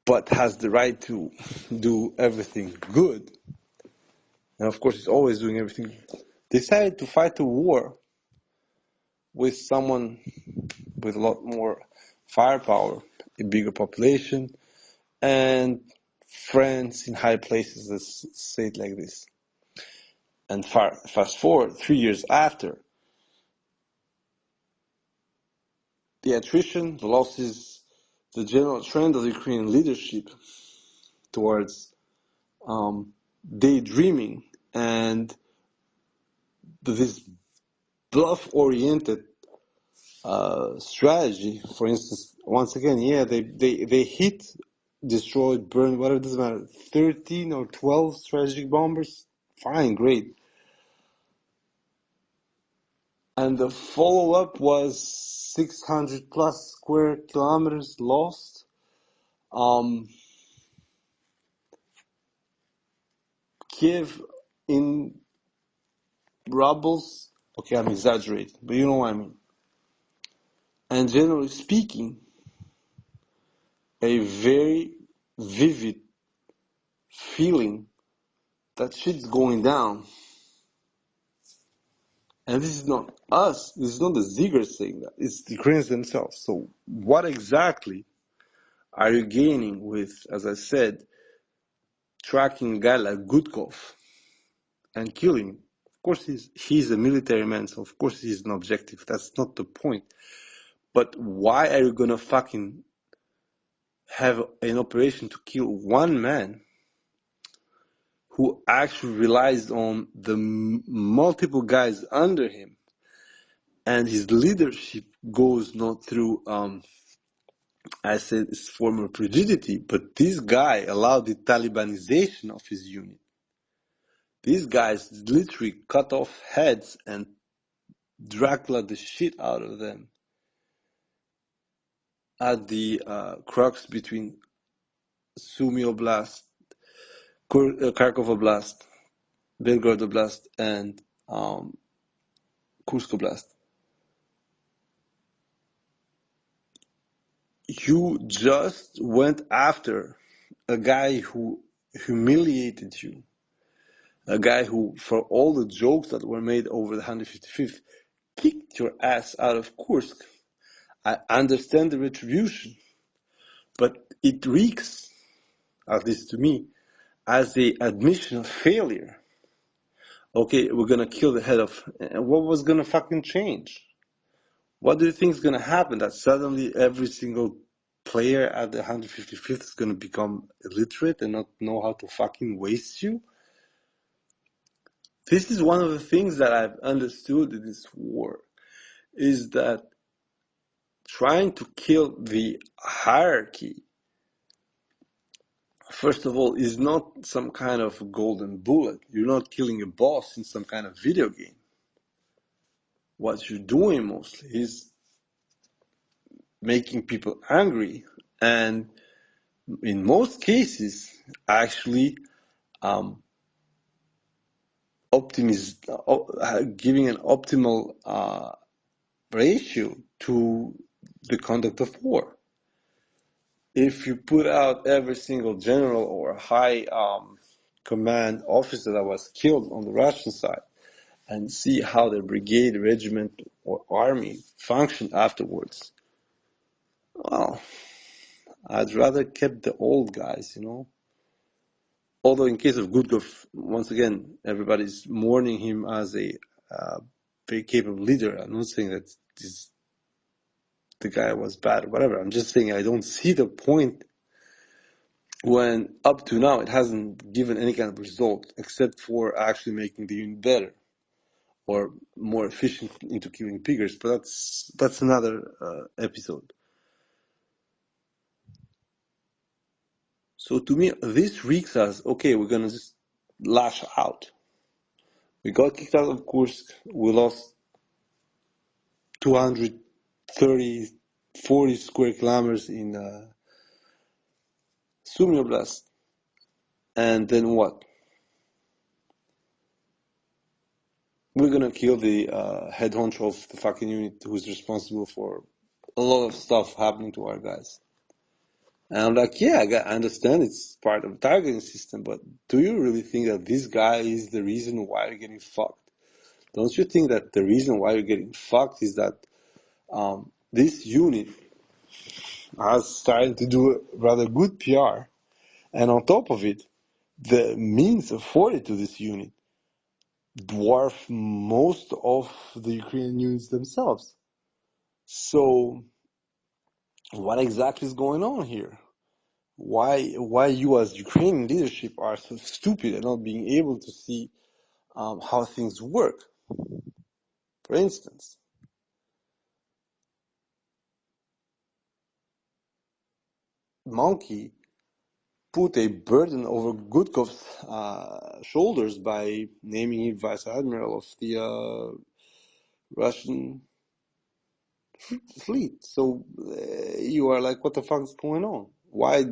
but has the right to do everything good, and of course it's always doing everything, decided to fight a war with someone with a lot more firepower, a bigger population, and friends in high places, let's say it like this. And fast forward 3 years after, the attrition, the losses, the general trend of the Ukrainian leadership towards daydreaming and this bluff-oriented strategy. For instance, once again, they hit, destroyed, burned, whatever, doesn't matter, 13 or 12 strategic bombers, fine, great. And the follow-up was 600 plus square kilometers lost. Kiev in rubbles. Okay, I'm exaggerating, but you know what I mean. And generally speaking, a very vivid feeling that shit's going down. And this is not us, this is not the Ziggers saying that, it's the Ukrainians themselves. So what exactly are you gaining with, as I said, tracking a guy like Gudkov and killing him? Of course he's a military man, so of course he's an objective. That's not the point. But why are you gonna fucking have an operation to kill one man who actually relies on the multiple guys under him, and his leadership goes not through, I said it's former rigidity, but this guy allowed the Talibanization of his unit. These guys literally cut off heads and Dracula the shit out of them at the crux between Sumy Oblast, Kharkov Oblast, Belgorod Oblast, and Kursk Oblast. You just went after a guy who humiliated you, a guy who, for all the jokes that were made over the 155th, kicked your ass out of Kursk. I understand the retribution, but it reeks, at least to me, as a admission of failure. Okay, we're gonna kill the head of... What was gonna fucking change? What do you think is gonna happen? That suddenly every single player at the 155th is gonna become illiterate and not know how to fucking waste you? This is one of the things that I've understood in this war, is that trying to kill the hierarchy, first of all, is not some kind of golden bullet. You're not killing a boss in some kind of video game. What you're doing mostly is making people angry, and in most cases, actually giving an optimal ratio to the conduct of war. If you put out every single general or high command officer that was killed on the Russian side and see how their brigade, regiment, or army functioned afterwards, well, I'd rather kept the old guys, you know. Although in case of Gudkov, once again, everybody's mourning him as a very capable leader. I'm not saying that the guy was bad or whatever. I'm just saying I don't see the point when up to now it hasn't given any kind of result except for actually making the unit better or more efficient into killing piggers. But that's another episode. So to me, this reeks as, okay, we're gonna just lash out. We got kicked out of Kursk. We lost 230, 40 square kilometers in Sumy Oblast. And then what? We're gonna kill the head honcho of the fucking unit who's responsible for a lot of stuff happening to our guys. And I'm like, yeah, I understand it's part of the targeting system, but do you really think that this guy is the reason why you're getting fucked? Don't you think that the reason why you're getting fucked is that this unit has started to do a rather good PR, and on top of it, the means afforded to this unit dwarf most of the Ukrainian units themselves. So, what exactly is going on here? Why you as Ukrainian leadership are so stupid and not being able to see how things work? For instance, Monkey put a burden over Gudkov's shoulders by naming him vice admiral of the Russian fleet. So you are like, what the fuck is going on? Why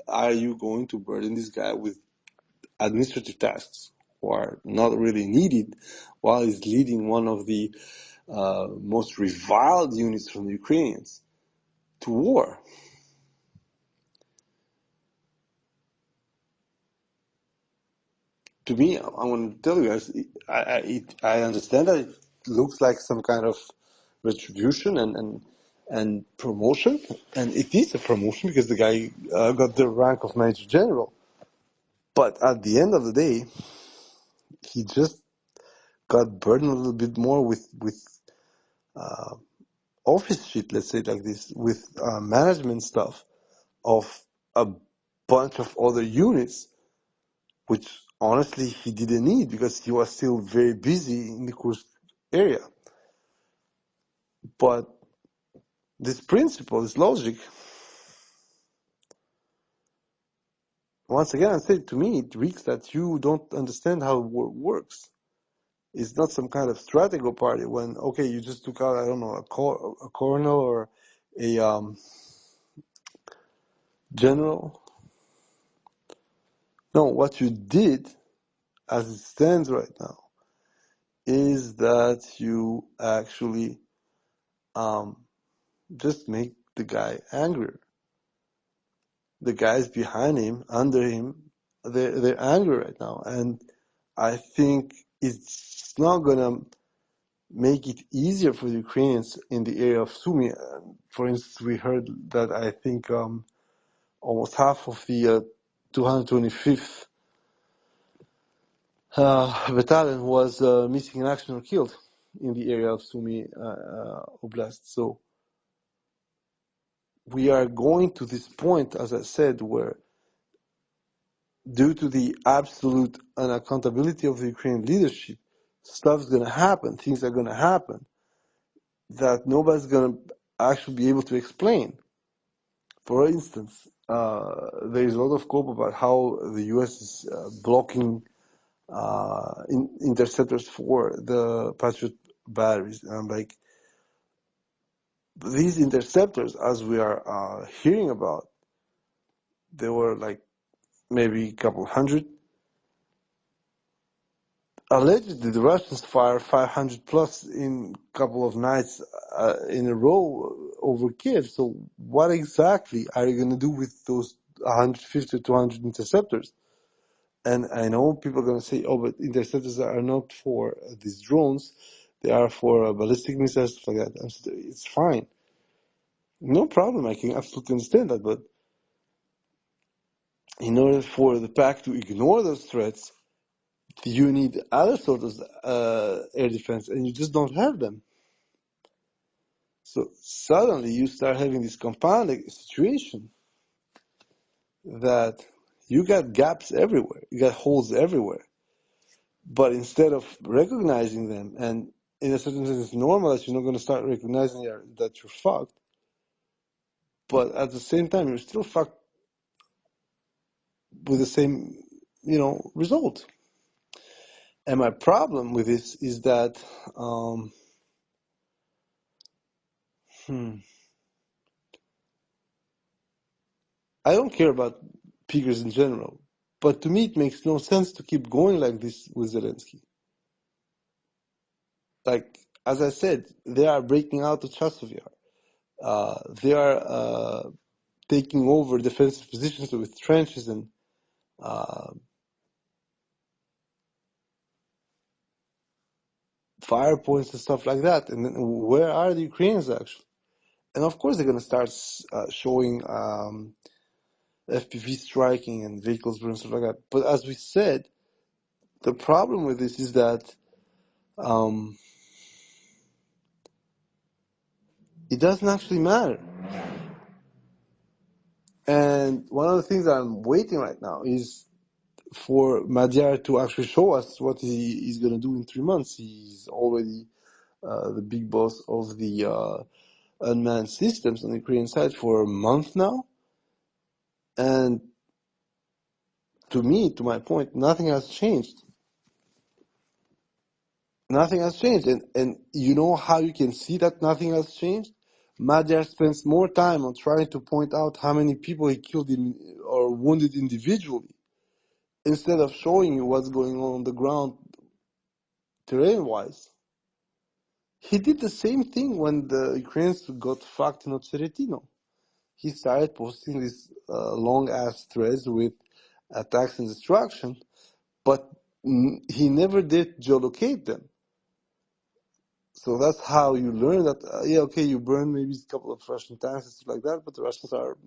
are you going to burden this guy with administrative tasks who are not really needed while he's leading one of the most reviled units from the Ukrainians to war? To me, I want to tell you guys, I understand that it looks like some kind of retribution and promotion, and it is a promotion because the guy got the rank of Major General. But at the end of the day, he just got burdened a little bit more with office shit, let's say it like this, with management stuff of a bunch of other units, which honestly he didn't need because he was still very busy in the Kursk area. But this principle, this logic, once again, I say, to me, it reeks that you don't understand how war works. It's not some kind of stratego party when, okay, you just took out, I don't know, a colonel or a general. No, what you did, as it stands right now, is that you actually just make the guy angrier. The guys behind him, under him, they're angry right now, and I think it's not gonna make it easier for the Ukrainians in the area of Sumy. For instance, we heard that I think almost half of the 225th battalion was missing in action or killed in the area of Sumy Oblast. So we are going to this point, as I said, where due to the absolute unaccountability of the Ukrainian leadership, stuff's going to happen, things are going to happen that nobody's going to actually be able to explain. For instance, there is a lot of hope about how the US is blocking interceptors for the Patriot batteries. And like these interceptors, as we are hearing about, they were like maybe a couple hundred. Allegedly, the Russians fire 500 plus in a couple of nights in a row over Kiev. So what exactly are you going to do with those 150 to 200 interceptors? And I know people are going to say, oh, but interceptors are not for these drones. They are for ballistic missiles, stuff like that. It's fine. No problem. I can absolutely understand that. But in order for the pack to ignore those threats, you need other sorts of air defense, and you just don't have them. So suddenly you start having this compounding situation that you got gaps everywhere, you got holes everywhere. But instead of recognizing them, and in a certain sense it's normal that you're not going to start recognizing that you're fucked, but at the same time you're still fucked with the same, result. And my problem with this is that I don't care about figures in general, but to me it makes no sense to keep going like this with Zelensky. Like, as I said, they are breaking out of Chasiv Yar. They are taking over defensive positions with trenches and fire points and stuff like that. And then where are the Ukrainians actually? And of course they're going to start showing FPV striking and vehicles and stuff like that. But as we said, the problem with this is that it doesn't actually matter. And one of the things I'm waiting right now is for Madjar to actually show us what he's going to do in 3 months. He's already the big boss of the unmanned systems on the Ukrainian side for a month now. And to me, to my point, nothing has changed. Nothing has changed. And you know how you can see that nothing has changed? Madjar spends more time on trying to point out how many people he killed or wounded individually instead of showing you what's going on the ground terrain-wise. He did the same thing when the Ukrainians got fucked in Attrition. He started posting these long-ass threads with attacks and destruction, but he never did geolocate them. So that's how you learn that, yeah, okay, you burn maybe a couple of Russian tanks and stuff like that, but the Russians are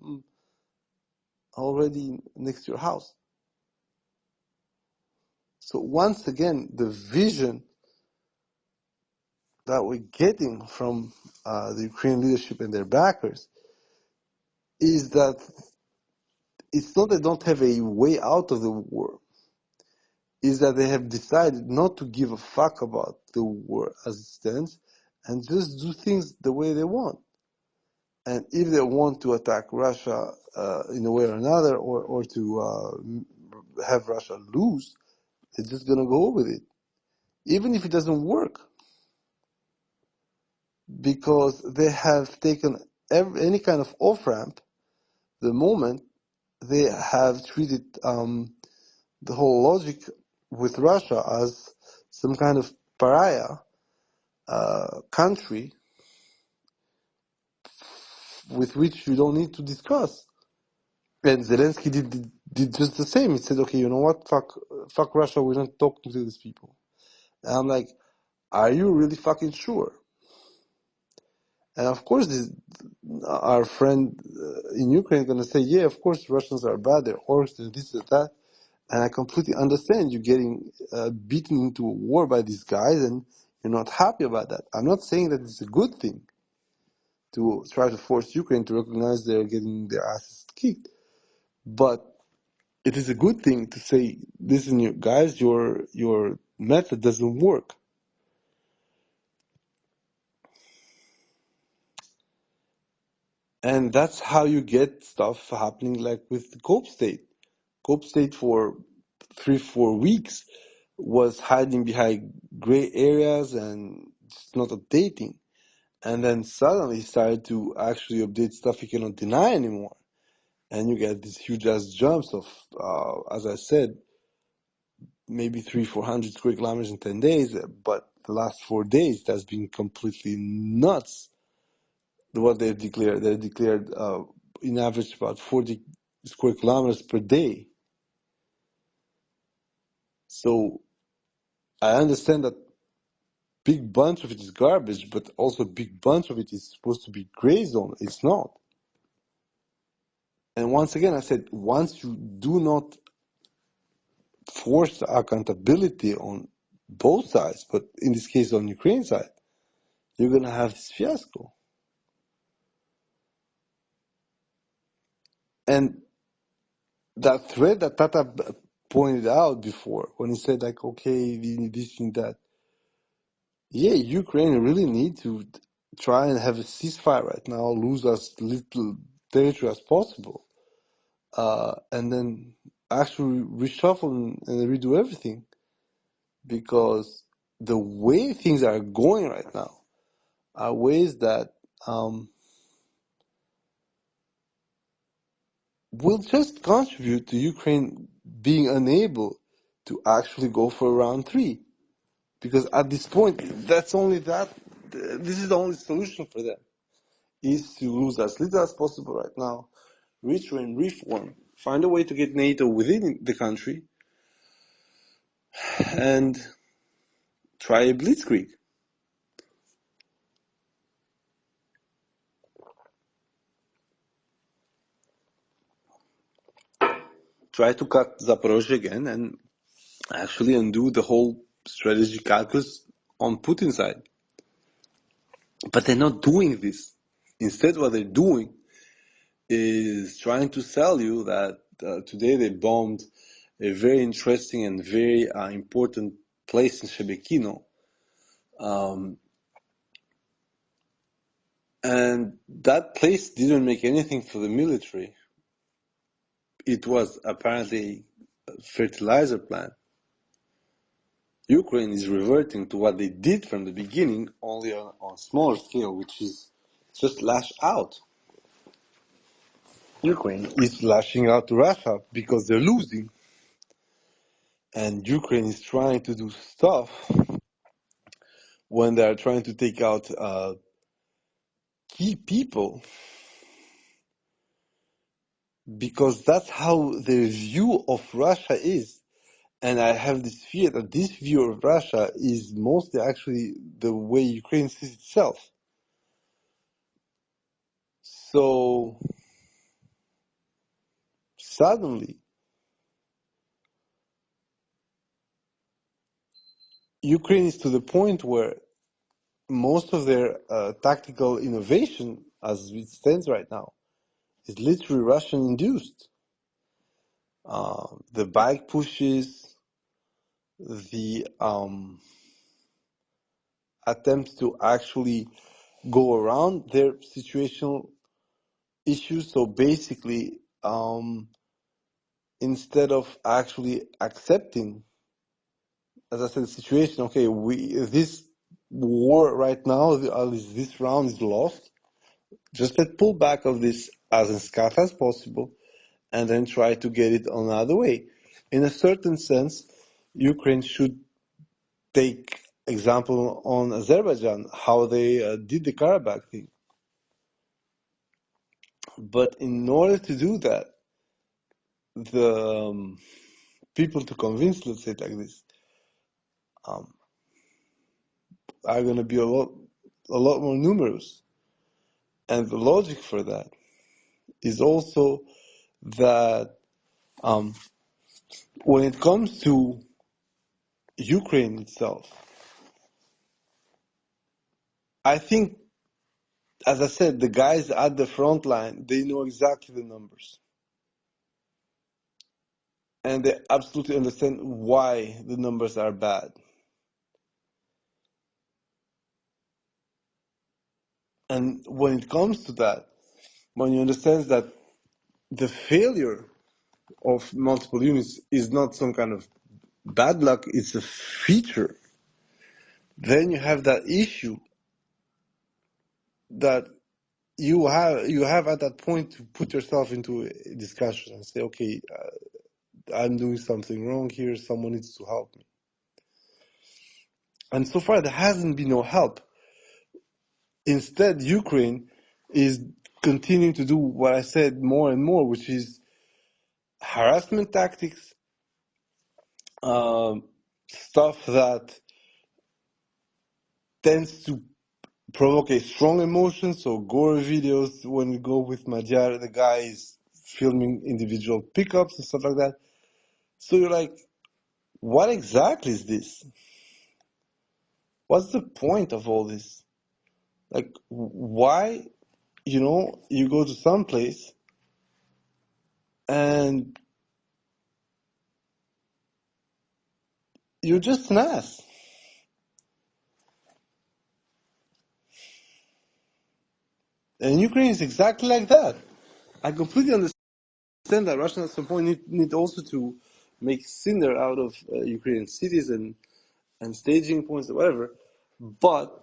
already next to your house. So once again, the vision that we're getting from the Ukrainian leadership and their backers is that it's not they don't have a way out of the war, is that they have decided not to give a fuck about the war as it stands and just do things the way they want. And if they want to attack Russia in a way or another, or to have Russia lose, they're just going to go with it, even if it doesn't work, because they have taken any kind of off-ramp the moment they have treated the whole logic with Russia as some kind of pariah country with which you don't need to discuss. And Zelensky did just the same. He said, okay, you know what? Fuck Russia. We're not talking to these people. And I'm like, are you really fucking sure? And of course, our friend in Ukraine is going to say, yeah, of course, Russians are bad. They're orcs, they're this, they're that. And I completely understand you getting beaten into a war by these guys and you're not happy about that. I'm not saying that it's a good thing to try to force Ukraine to recognize they're getting their asses kicked. But it is a good thing to say, listen, you guys, your method doesn't work. And that's how you get stuff happening like with Cope State. Cope State for 3-4 weeks was hiding behind gray areas and just not updating. And then suddenly he started to actually update stuff you cannot deny anymore. And you get these huge ass jumps of, as I said, maybe 300-400 square kilometers in 10 days. But the last 4 days, that's been completely nuts. What they've declared. They declared in average about 40 square kilometers per day. So I understand that big bunch of it is garbage, but also a big bunch of it is supposed to be gray zone. It's not. And once again, I said, once you do not force accountability on both sides, but in this case on Ukraine side, you're going to have this fiasco. And that thread that Tata pointed out before, when he said like, okay, we need this and that, yeah, Ukraine really need to try and have a ceasefire right now, lose as little territory as possible, and then actually reshuffle and redo everything, because the way things are going right now are ways that will just contribute to Ukraine being unable to actually go for round 3. Because at this point, this is the only solution for them, is to lose as little as possible right now, retrain, reform, find a way to get NATO within the country, and try a blitzkrieg. Try to cut Zaporozhye again and actually undo the whole strategy calculus on Putin's side. But they're not doing this. Instead, what they're doing is trying to sell you that today they bombed a very interesting and very important place in Shebekino. And that place didn't make anything for the military. It was apparently a fertilizer plant. Ukraine is reverting to what they did from the beginning, only on a smaller scale, which is just lash out. Ukraine is lashing out to Russia because they're losing. And Ukraine is trying to do stuff when they're trying to take out key people, because that's how their view of Russia is. And I have this fear that this view of Russia is mostly actually the way Ukraine sees itself. So suddenly, Ukraine is to the point where most of their tactical innovation, as it stands right now, is literally Russian induced. The bike pushes, the attempts to actually go around their situational issues. So basically, instead of actually accepting, as I said, the situation, okay, this war right now, at least this round is lost. Just let's pull back of this as scaf as possible, and then try to get it another way. In a certain sense, Ukraine should take example on Azerbaijan, how they did the Karabakh thing. But in order to do that, the people to convince, let's say it like this, are going to be a lot more numerous. And the logic for that is also that when it comes to Ukraine itself, I think, as I said, the guys at the front line, they know exactly the numbers. And they absolutely understand why the numbers are bad. And when it comes to that, when you understand that the failure of multiple units is not some kind of bad luck, it's a feature, then you have that issue that you have at that point to put yourself into a discussion and say, okay, I'm doing something wrong here, someone needs to help me. And so far there hasn't been no help. Instead, Ukraine is continuing to do what I said more and more, which is harassment tactics, stuff that tends to provoke a strong emotion. So gore videos, when we go with Magyar, the guy is filming individual pickups and stuff like that. So you're like, what exactly is this? What's the point of all this? Like, why, you go to some place and you're just an ass. And Ukraine is exactly like that. I completely understand that Russia at some point need also to make cinder out of Ukrainian cities and staging points or whatever. But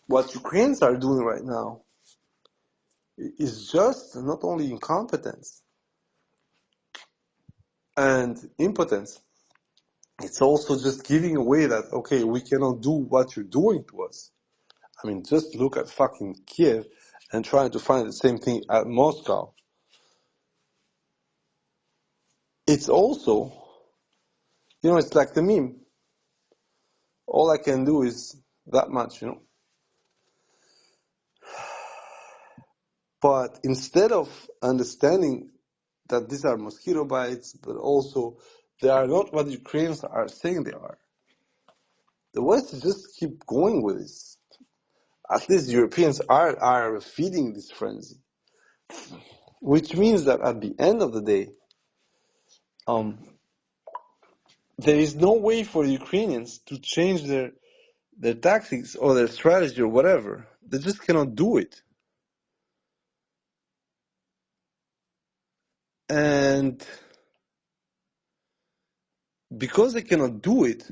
what Ukrainians are doing right now is just not only incompetence and impotence, it's also just giving away that, okay, we cannot do what you're doing to us. I mean, just look at fucking Kiev and trying to find the same thing at Moscow. It's also, it's like the meme. All I can do is that much, But instead of understanding that these are mosquito bites, but also they are not what the Ukrainians are saying they are, the West just keep going with this. At least Europeans are feeding this frenzy, which means that at the end of the day, there is no way for the Ukrainians to change their tactics or their strategy or whatever. They just cannot do it. And because they cannot do it,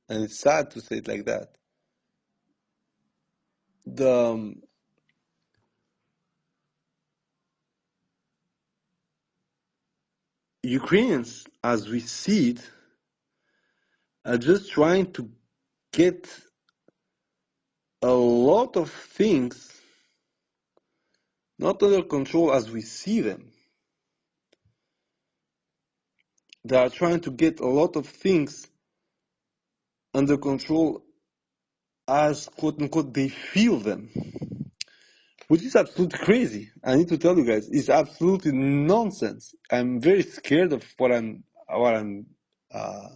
and it's sad to say it like that. The Ukrainians, as we see it, are just trying to get a lot of things not under control as we see them. They are trying to get a lot of things under control as, quote unquote, they feel them, which is absolutely crazy. I need to tell you guys, it's absolutely nonsense. I'm very scared of what I'm uh,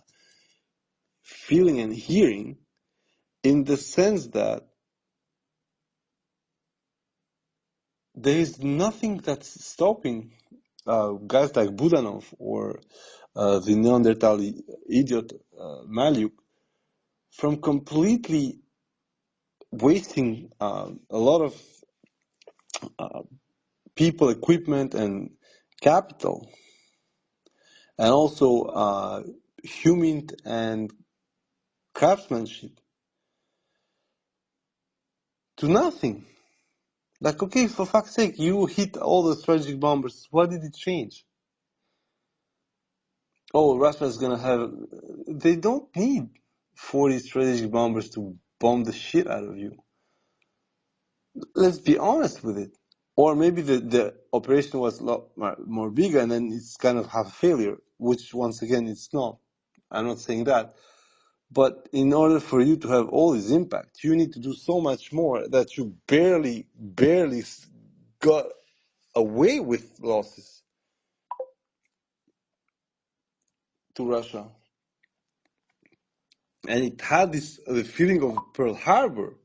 feeling and hearing, in the sense that there is nothing that's stopping guys like Budanov or the Neanderthal idiot Maliuk from completely wasting a lot of people, equipment, and capital, and also human and craftsmanship to nothing. Like, okay, for fuck's sake, you hit all the strategic bombers. What did it change? Oh, Russia's gonna have. They don't need 40 strategic bombers to bomb the shit out of you. Let's be honest with it. Or maybe the operation was a lot more bigger and then it's kind of half a failure, which once again it's not. I'm not saying that. But in order for you to have all this impact, you need to do so much more that you barely got away with losses to Russia. And it had the feeling of Pearl Harbor.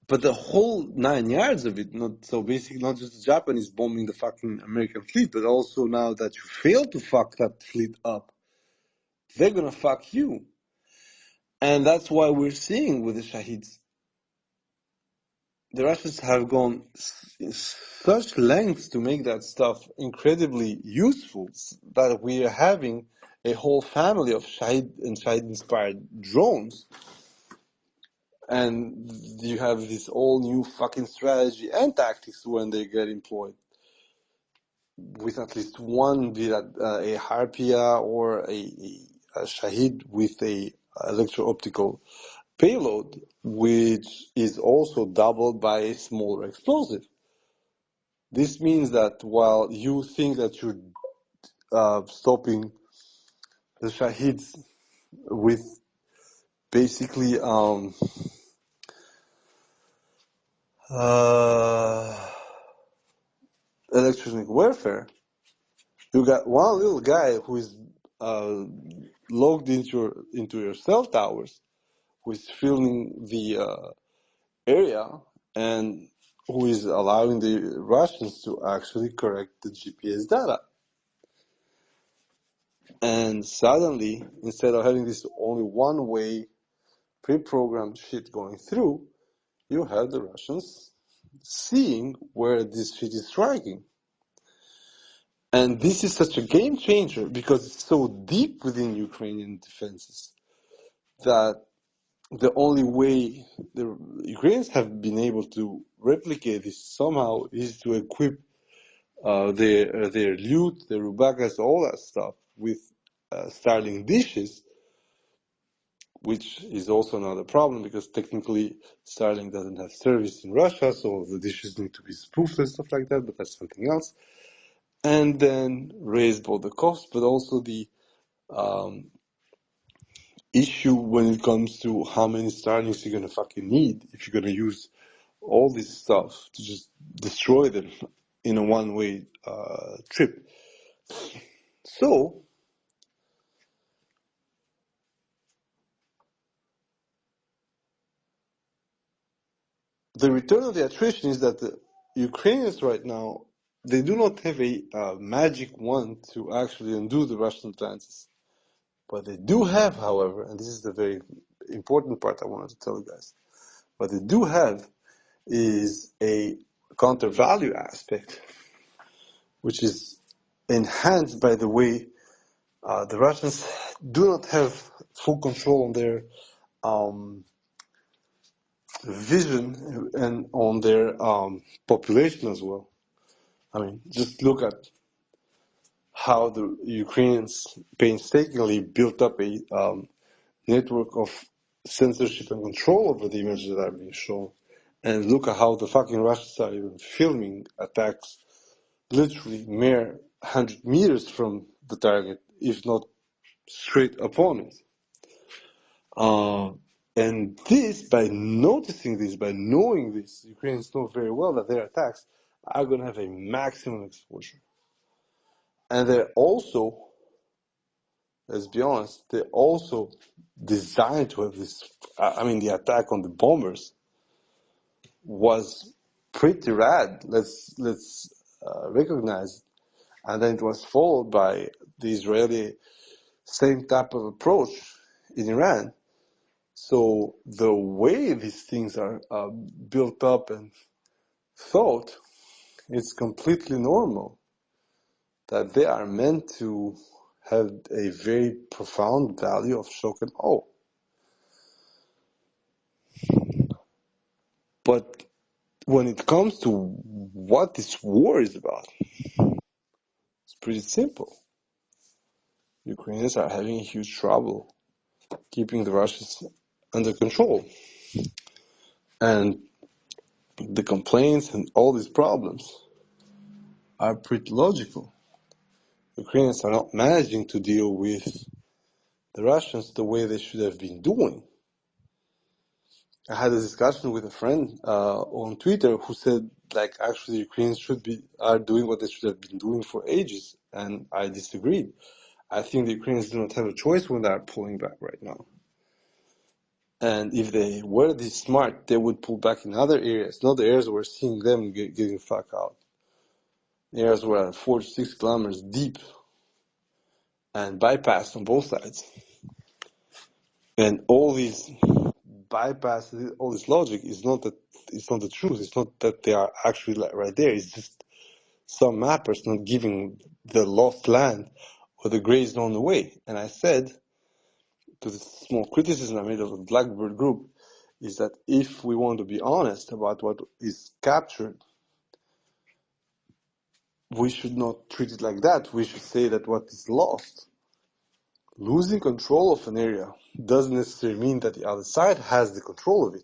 But the whole 9 yards of it, so basically not just the Japanese bombing the fucking American fleet, but also now that you fail to fuck that fleet up, they're gonna fuck you. And that's why we're seeing with the Shahids, the Russians have gone such lengths to make that stuff incredibly useful that we are having a whole family of Shahid and Shahid-inspired drones. And you have this all new fucking strategy and tactics when they get employed, with at least one, be that a Harpia or a Shahid with a electro-optical payload, which is also doubled by a smaller explosive. This means that while you think that you're stopping the Shahids with basically electronic warfare, you got one little guy who is logged into your cell towers, who is filling the area, and who is allowing the Russians to actually correct the GPS data. And suddenly, instead of having this only one-way pre-programmed shit going through, you have the Russians seeing where this shit is striking. And this is such a game changer because it's so deep within Ukrainian defenses that the only way the Ukrainians have been able to replicate this somehow is to equip their loot, their rubakas, all that stuff with Starlink dishes, which is also another problem because technically Starlink doesn't have service in Russia, so the dishes need to be spoofed and stuff like that, but that's something else. And then raise both the cost, but also the issue when it comes to how many Starlinks you're gonna fucking need if you're gonna use all this stuff to just destroy them in a one-way trip. So the return of the attrition is that the Ukrainians right now, they do not have a magic wand to actually undo the Russian advances. What they do have, however, and this is the very important part I wanted to tell you guys, what they do have is a counter-value aspect, which is enhanced by the way The Russians do not have full control on their vision and on their population as well. I mean, just look at how the Ukrainians painstakingly built up a network of censorship and control over the images that are being shown. And look at how the fucking Russians are even filming attacks literally mere 100 meters from the target, if not straight upon it. And this, by noticing this, by knowing this, Ukrainians know very well that their attacks are going to have a maximum exposure. And they're also, let's be honest, they're also designed to have this. I mean, the attack on the bombers was pretty rad. Let's recognize it. And then it was followed by the Israeli same type of approach in Iran. So the way these things are built up and thought, it's completely normal that they are meant to have a very profound value of shock and awe. But when it comes to what this war is about, it's pretty simple. Ukrainians are having huge trouble keeping the Russians under control. And the complaints and all these problems are pretty logical. Ukrainians are not managing to deal with the Russians the way they should have been doing. I had a discussion with a friend on Twitter who said, like, actually Ukrainians are doing what they should have been doing for ages, and I disagreed. I think the Ukrainians do not have a choice when they are pulling back right now. And if they were this smart, they would pull back in other areas, not the areas where we're seeing them getting fuck out. Areas where are 4 to 6 kilometers deep and bypassed on both sides. And all these bypass, all this logic is not that it's not the truth. It's not that they are actually like right there. It's just some mappers not giving the lost land or the gray zone away. And I said, to the small criticism I made of the Blackbird group, is that if we want to be honest about what is captured, we should not treat it like that. We should say that what is lost, losing control of an area doesn't necessarily mean that the other side has the control of it.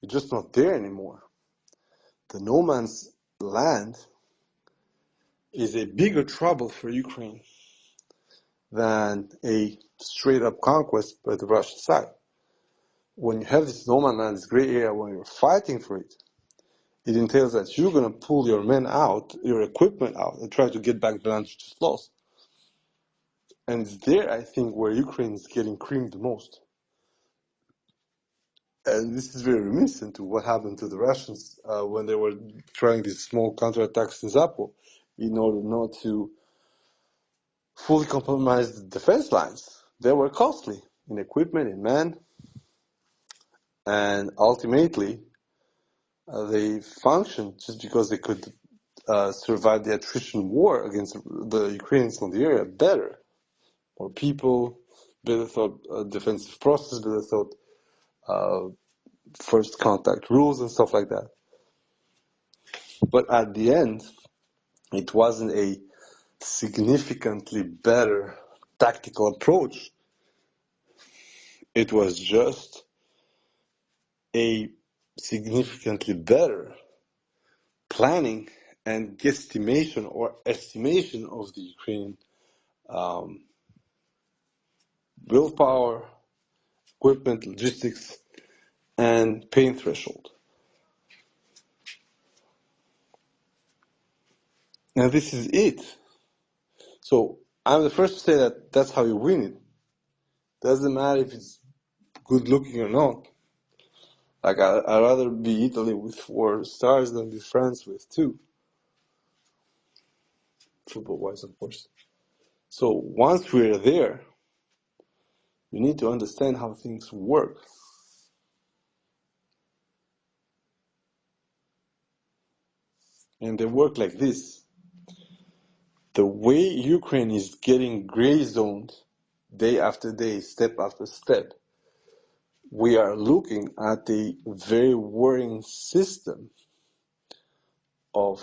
It's just not there anymore. The no man's land is a bigger trouble for Ukraine than a straight up conquest by the Russian side. When you have this no man's land, this gray area, when you're fighting for it, it entails that you're going to pull your men out, your equipment out, and try to get back the land you just lost. And it's there, I think, where Ukraine is getting creamed the most. And this is very reminiscent to what happened to the Russians when they were trying these small counterattacks in Zapo in order not to fully compromise the defense lines. They were costly in equipment, in men, and ultimately they functioned just because they could survive the attrition war against the Ukrainians on the area better. More people, better thought defensive process, better thought first contact rules and stuff like that. But at the end, it wasn't a significantly better tactical approach. It was just a significantly better planning and guesstimation or estimation of the Ukrainian willpower, equipment, logistics, and pain threshold. And this is it. So I'm the first to say that that's how you win it. Doesn't matter if it's good looking or not. Like, I'd rather be Italy with 4 stars than be France with 2. Football-wise, of course. So once we're there, you need to understand how things work. And they work like this. the way Ukraine is getting gray zoned day after day, step after step, we are looking at a very worrying system of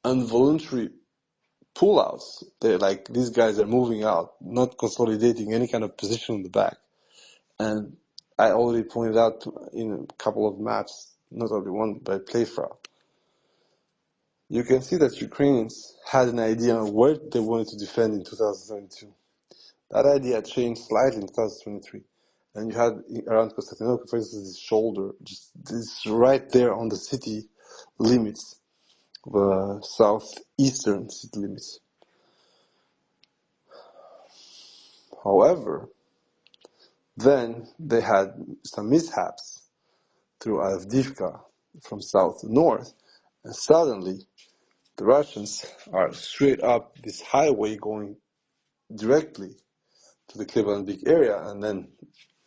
involuntary pullouts. They're like, these guys are moving out, not consolidating any kind of position in the back. And I already pointed out in a couple of maps, not only one, but Playfrau. You can see that Ukrainians had an idea of where they wanted to defend in 2022. That idea changed slightly in 2023. And you had around Constantinople, for instance, this shoulder, just this right there on the city limits, the southeastern city limits. However, then they had some mishaps through Avdiivka from south to north, and suddenly the Russians are straight up this highway going directly to the Klebandik area and then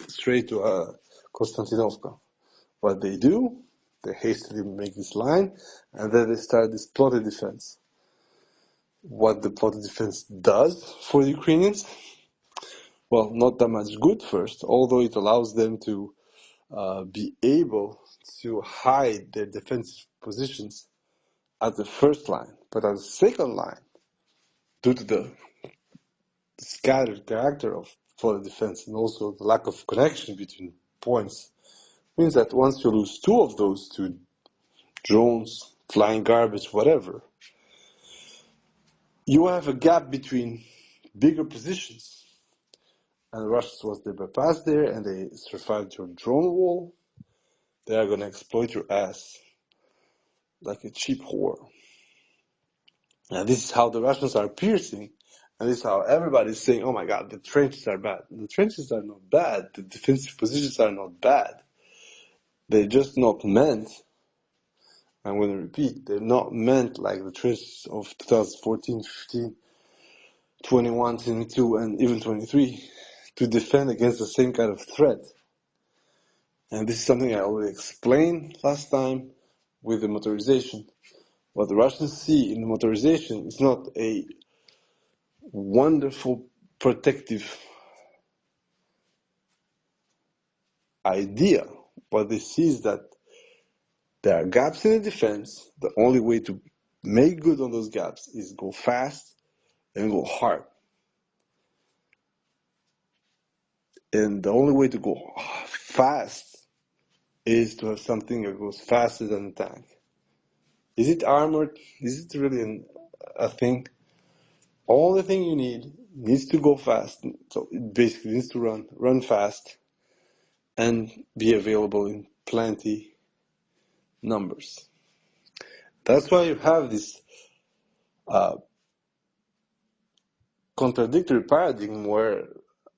straight to Konstantinovka. What they do, they hastily make this line and then they start this plotted defense. What the plotted defense does for the Ukrainians? Well, not that much good first, although it allows them to be able to hide their defensive positions at the first line. But at the second line, due to the scattered character of for the defense and also the lack of connection between points, means that once you lose two of those two, drones, flying garbage, whatever, you have a gap between bigger positions. And the Russians, once they bypass there and they survive your drone wall, they are going to exploit your ass like a cheap whore. And this is how the Russians are piercing. And this is how everybody's saying, oh my God, the trenches are bad. The trenches are not bad. The defensive positions are not bad. They're just not meant, I'm going to repeat, they're not meant like the trenches of 2014, 15, 21, 22, and even 23 to defend against the same kind of threat. And this is something I already explained last time with the motorization. What the Russians see in the motorization is not a wonderful protective idea. What they see is that there are gaps in the defense. The only way to make good on those gaps is go fast and go hard. And the only way to go fast is to have something that goes faster than a tank. Is it armored? Is it really a thing? Only thing you need needs to go fast. So it basically needs to run fast, and be available in plenty numbers. That's why you have this contradictory paradigm where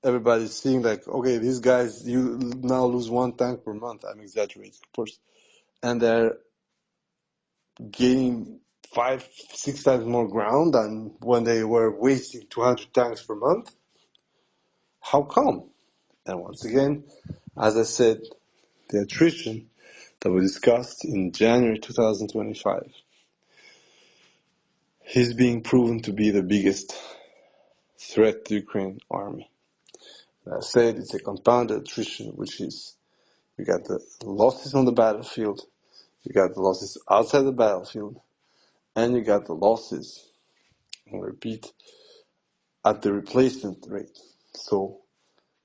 everybody's seeing like, okay, these guys, you now lose one tank per month. I'm exaggerating, of course. And they're gaining 5-6 times more ground than when they were wasting 200 tanks per month. How come? And once again, as I said, the attrition that we discussed in January 2025 is being proven to be the biggest threat to the Ukraine army. As I said, it's a compounded attrition, which is you got the losses on the battlefield, you got the losses outside the battlefield, and you got the losses, I'll repeat, at the replacement rate. So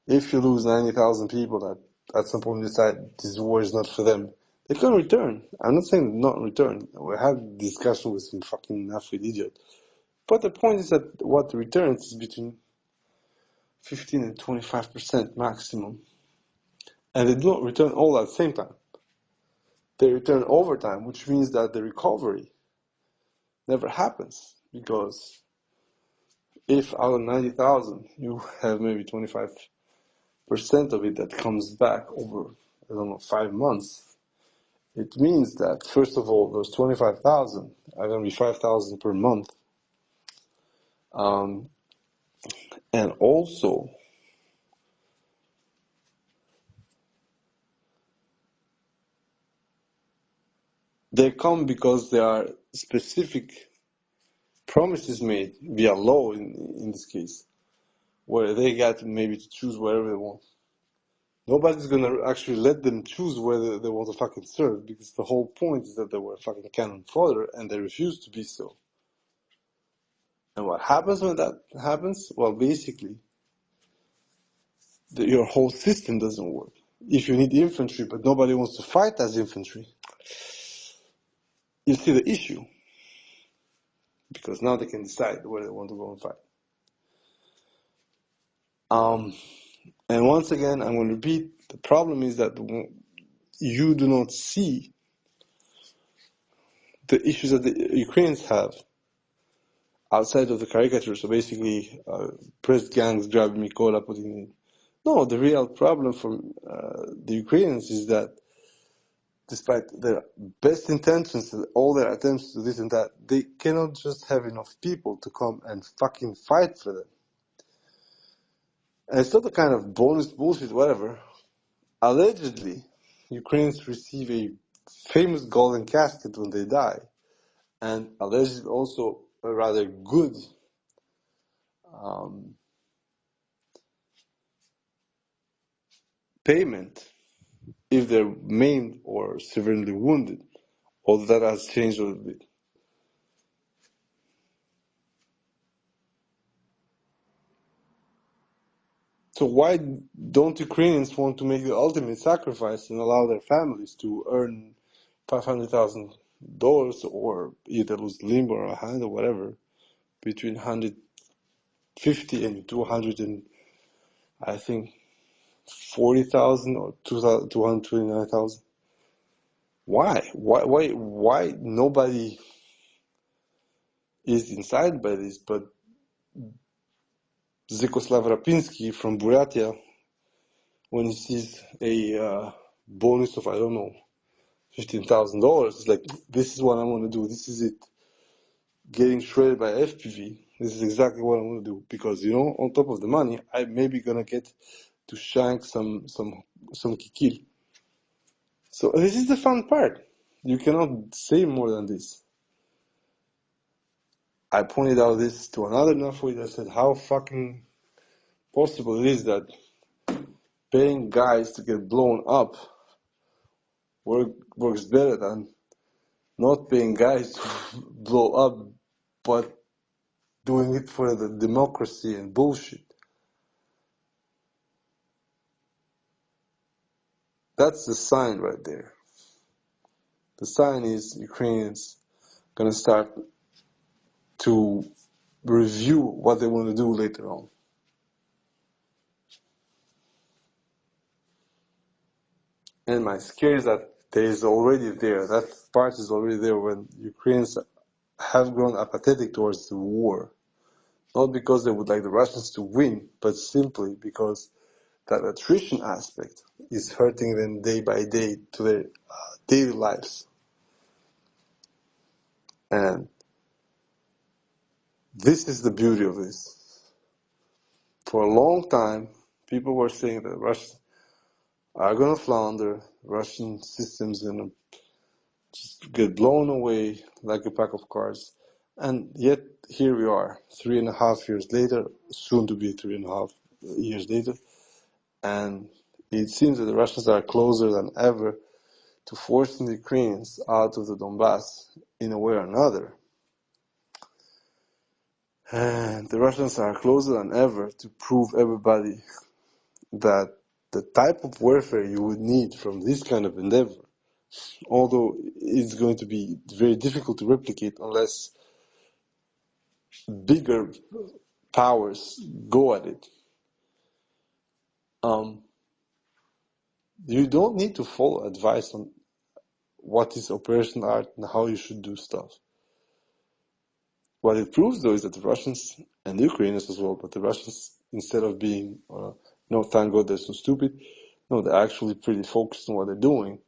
if you lose 90,000 people that at some point decide this war is not for them, they can return. I'm not saying not return. We had discussion with some fucking Nafrid idiot. But the point is that what returns is between 15 and 25% maximum. And they do not return all at the same time. They return over time, which means that the recovery never happens. Because if out of 90,000, you have maybe 25% of it that comes back over, 5 months, it means that, first of all, those 25,000 are going to be 5,000 per month. And also, they come because they are specific promises made via law in this case, where they got maybe to choose wherever they want. Nobody's gonna actually let them choose whether they want to fucking serve, because the whole point is that they were fucking cannon fodder and they refused to be so. And what happens when that happens? Well, basically, your whole system doesn't work. If you need infantry but nobody wants to fight as infantry, you see the issue. Because now they can decide where they want to go and fight. And once again, I'm going to repeat, the problem is that you do not see the issues that the Ukrainians have outside of the caricature. So basically, press gangs grabbing Mikola, putting it. No, the real problem from the Ukrainians is that despite their best intentions, all their attempts to this and that, they cannot just have enough people to come and fucking fight for them. And it's not the kind of bonus bullshit, whatever. Allegedly, Ukrainians receive a famous golden casket when they die, and allegedly also a rather good payment if they're maimed or severely wounded, although that has changed a little bit. So why don't Ukrainians want to make the ultimate sacrifice and allow their families to earn $500,000 or either lose a limb or a hand or whatever between 150 and 200 and I think 40,000 or 229,000? Why nobody is inside by this? But Zikoslav Rapinsky from Buryatia, when he sees a bonus of, I don't know, $15,000, it's like, this is what I want to do. This is it. Getting shredded by FPV. This is exactly what I want to do. Because, on top of the money, I'm maybe going to get to shank some kikil. So this is the fun part. You cannot say more than this. I pointed out this to another Nafwit. I said how fucking possible it is that paying guys to get blown up works better than not paying guys to blow up, but doing it for the democracy and bullshit. That's the sign right there. The sign is Ukrainians gonna start to review what they want to do later on. And my scare is that there is already there. That part is already there when Ukrainians have grown apathetic towards the war. Not because they would like the Russians to win, but simply because that attrition aspect is hurting them day by day to their daily lives. And this is the beauty of this. For a long time, people were saying that Russians are going to flounder, Russian systems going to just get blown away like a pack of cards. And yet, here we are, 3.5 years later, soon to be 3.5 years later, and it seems that the Russians are closer than ever to forcing the Ukrainians out of the Donbass in a way or another. And the Russians are closer than ever to prove everybody that the type of warfare you would need from this kind of endeavor, although it's going to be very difficult to replicate unless bigger powers go at it, you don't need to follow advice on what is operation art and how you should do stuff. What it proves, though, is that the Russians, and the Ukrainians as well, but the Russians, instead of being, no, thank God they're so stupid, no, they're actually pretty focused on what they're doing.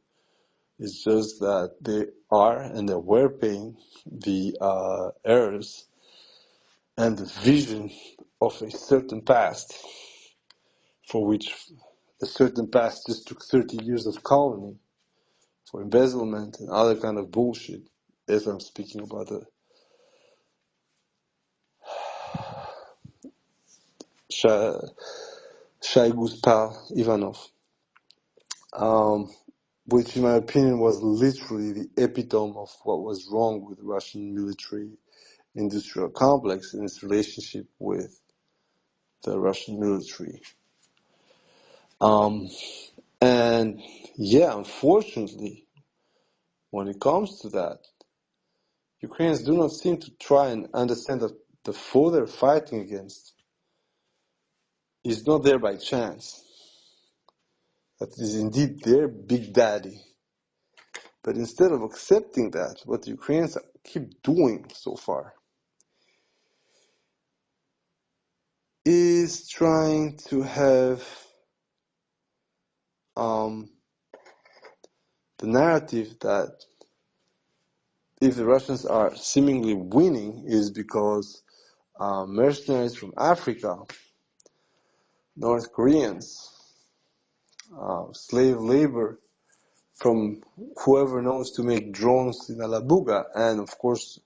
It's just that they are, and they were paying the errors and the vision of a certain past, for which a certain past just took 30 years of colony for embezzlement and other kind of bullshit, as I'm speaking about Shoigu's pal Ivanov, which in my opinion was literally the epitome of what was wrong with the Russian military industrial complex in its relationship with the Russian military. And yeah, unfortunately, when it comes to that, Ukrainians do not seem to try and understand that the foe they're fighting against is not there by chance. That is indeed their big daddy. But instead of accepting that, what the Ukrainians keep doing so far is trying to have the narrative that if the Russians are seemingly winning is because mercenaries from Africa, North Koreans, slave labor from whoever knows to make drones in Alabuga, and of course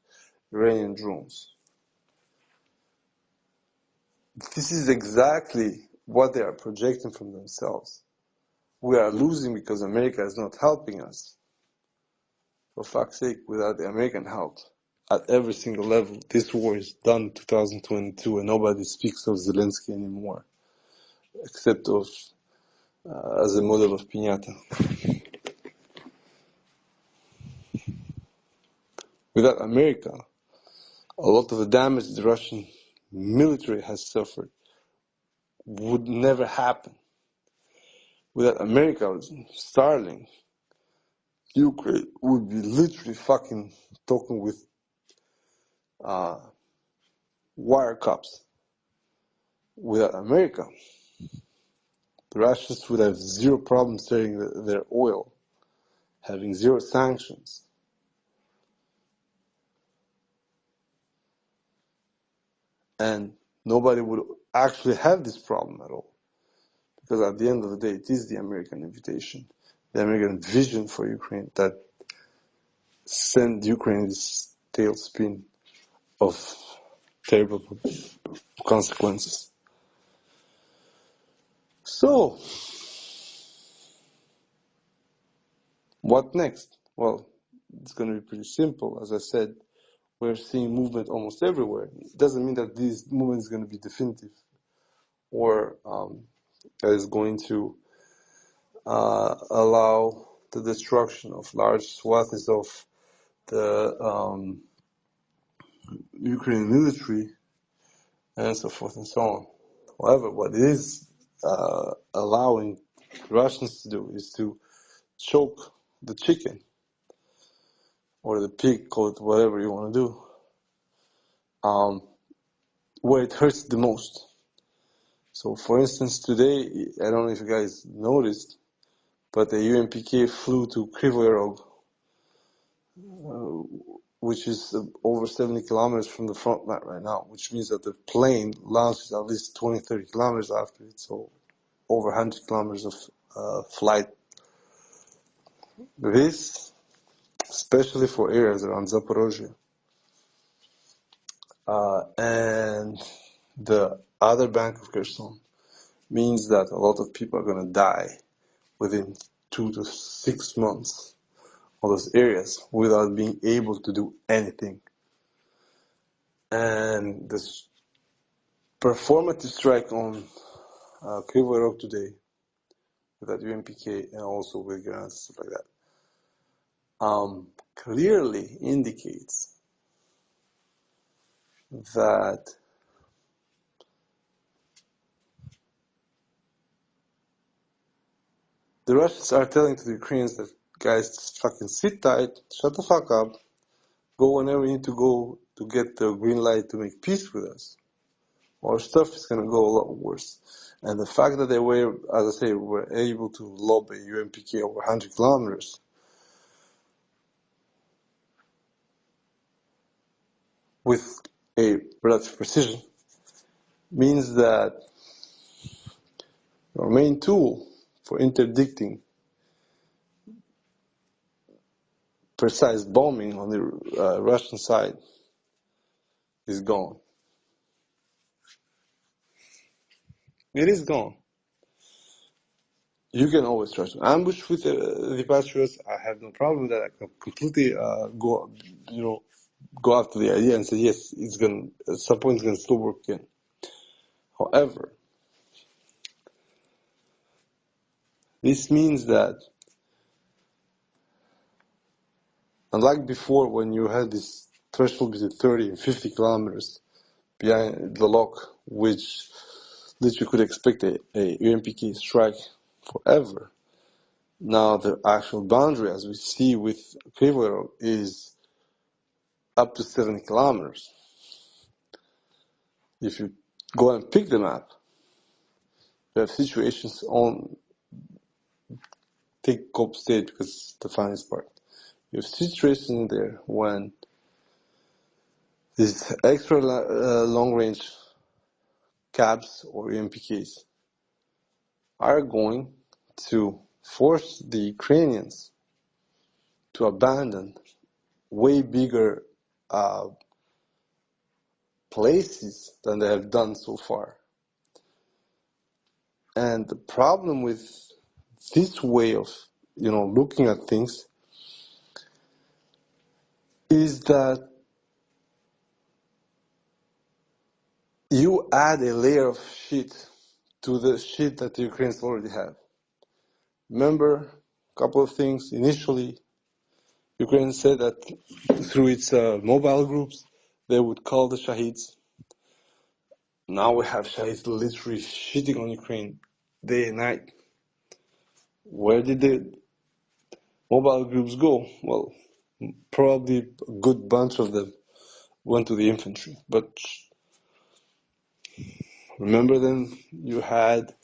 Iranian drones. This is exactly what they are projecting from themselves. We are losing because America is not helping us. For fuck's sake, without the American help, at every single level, this war is done in 2022 and nobody speaks of Zelensky anymore, except of as a model of piñata. Without America, a lot of the damage the Russian military has suffered would never happen. Without America, Starlink, Ukraine would be literally fucking talking with wire cups. Without America, the Russians would have zero problem selling their oil, having zero sanctions. And nobody would actually have this problem at all. Because at the end of the day, it is the American invitation, the American vision for Ukraine that sent Ukraine this tailspin of terrible consequences. So, what next? Well, it's going to be pretty simple. As I said, we're seeing movement almost everywhere. It doesn't mean that this movement is going to be definitive or that is going to allow the destruction of large swaths of the Ukrainian military and so forth and so on. However, what it is allowing Russians to do is to choke the chicken or the pig, call it whatever you want to do, where it hurts the most. So, for instance, today, I don't know if you guys noticed, but the UNPK flew to Kryvyi Rog, which is over 70 kilometers from the front line right now, which means that the plane launches at least 20, 30 kilometers after it, so over 100 kilometers of flight. This, especially for areas around Zaporozhye, and the other bank of Kherson, means that a lot of people are going to die within 2 to 6 months of those areas without being able to do anything. And this performative strike on Kryvyi Rog today with that UNPK and also with grants and stuff like that clearly indicates that the Russians are telling to the Ukrainians that, guys, just fucking sit tight, shut the fuck up, go whenever you need to go to get the green light to make peace with us. Our stuff is going to go a lot worse. And the fact that they were, as I say, were able to lob a UNPK over 100 kilometers with a relative precision means that our main tool for interdicting precise bombing on the Russian side is gone. It is gone. You can always try to ambush with the Patriots. I have no problem with that. I can completely go, go after the idea and say yes, it's gonna at some point it's gonna still work again. However, this means that unlike before, when you had this threshold between 30 and 50 kilometers behind the lock, which literally could expect a UMPK strike forever. Now the actual boundary, as we see with Krivoy, is up to 70 kilometers. If you go and pick the map, you have situations on, take Cope State because it's the finest part. You have situations in there when these extra long range cabs or MPKs are going to force the Ukrainians to abandon way bigger places than they have done so far. And the problem with this way of, looking at things is that you add a layer of shit to the shit that the Ukrainians already have. Remember a couple of things. Initially, Ukraine said that through its mobile groups, they would call the Shahids. Now we have Shahids literally shitting on Ukraine day and night. Where did the mobile groups go? Well, probably a good bunch of them went to the infantry. But remember then you had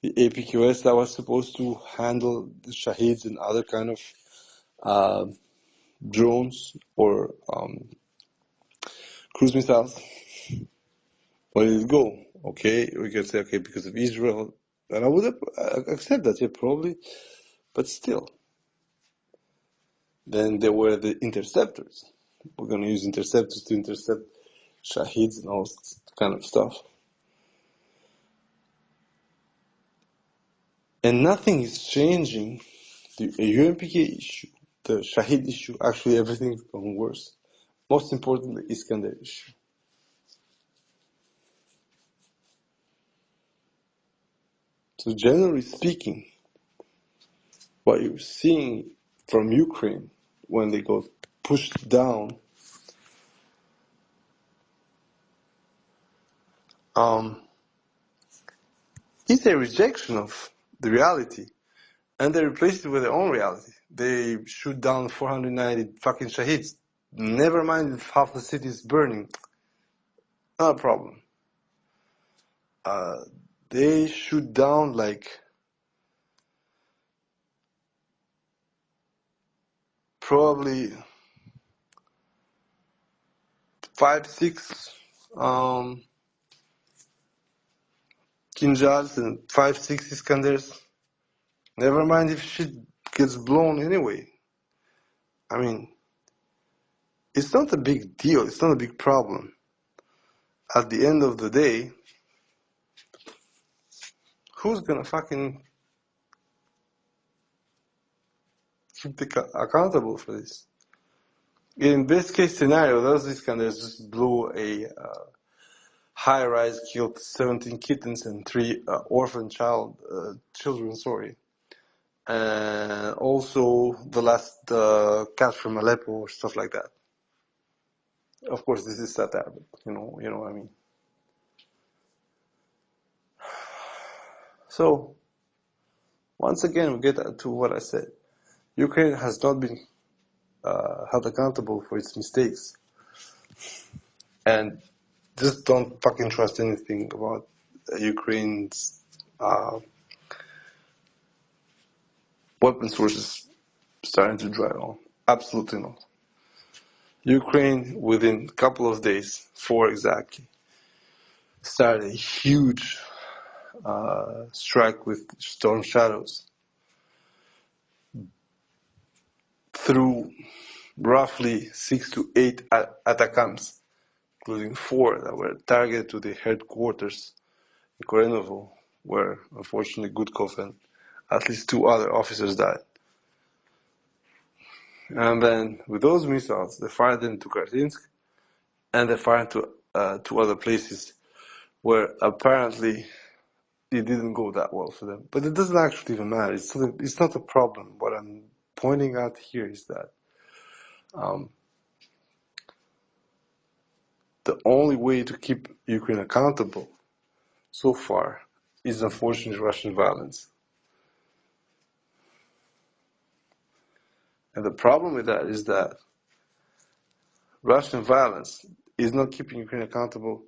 the APQS that was supposed to handle the Shahids and other kind of drones or cruise missiles. Where did it go? Okay, we can say, okay, because of Israel. And I would accept that, yeah, probably. But still. Then there were the interceptors. We're going to use interceptors to intercept Shahids and all this kind of stuff. And nothing is changing. The UMPK issue, the Shahid issue, actually everything is going worse. Most importantly, Iskander issue. So generally speaking, what you're seeing from Ukraine when they go pushed down is a rejection of the reality, and they replace it with their own reality. They shoot down 490 fucking Shahids. Never mind if half the city is burning. Not a problem. They shoot down like probably 5-6 Kinjals and 5-6 Iskanders. Never mind if shit gets blown anyway. I mean, it's not a big deal. It's not a big problem. At the end of the day, who's gonna fucking keep accountable for this? In best case scenario, those Iskanders just blew a high-rise, killed 17 kittens and 3 orphan children. And also the last cat from Aleppo or stuff like that. Of course, this is satire, but you know what I mean. So, once again, we get to what I said. Ukraine has not been held accountable for its mistakes. And just don't fucking trust anything about Ukraine's weapon sources starting to dry on. Absolutely not. Ukraine, within a couple of days, 4 exactly, started a huge strike with storm shadows through roughly 6 to 8 atacams, including 4 that were targeted to the headquarters in Korenovo, where unfortunately Gudkov and at least 2 other officers died. And then with those missiles, they fired into Kartinsk, and they fired to 2 other places where apparently it didn't go that well for them. But it doesn't actually even matter. It's not a problem. What I'm pointing out here is that the only way to keep Ukraine accountable so far is unfortunately Russian violence. And the problem with that is that Russian violence is not keeping Ukraine accountable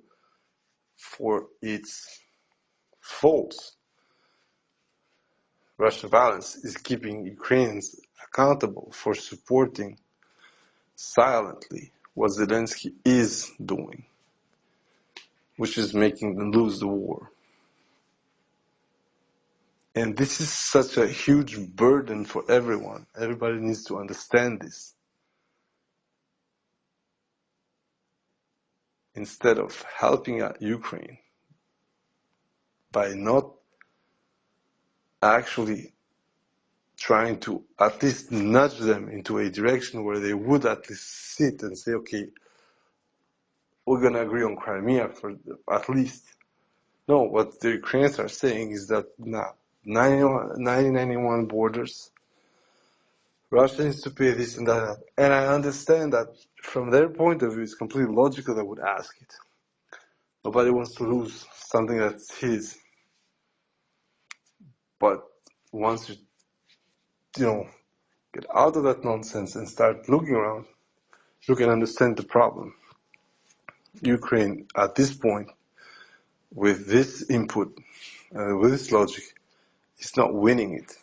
for its faults. Russian violence is keeping Ukrainians accountable for supporting silently what Zelensky is doing, which is making them lose the war. And this is such a huge burden for everyone. Everybody needs to understand this. Instead of helping out Ukraine by not actually trying to at least nudge them into a direction where they would at least sit and say, okay, we're going to agree on Crimea for at least. No, what the Ukrainians are saying is that now, 1991 borders, Russia needs to pay this and that. And I understand that from their point of view, it's completely logical they would ask it. Nobody wants to lose something that's his. But once you get out of that nonsense and start looking around, you can understand the problem. Ukraine, at this point, with this input, with this logic, is not winning it.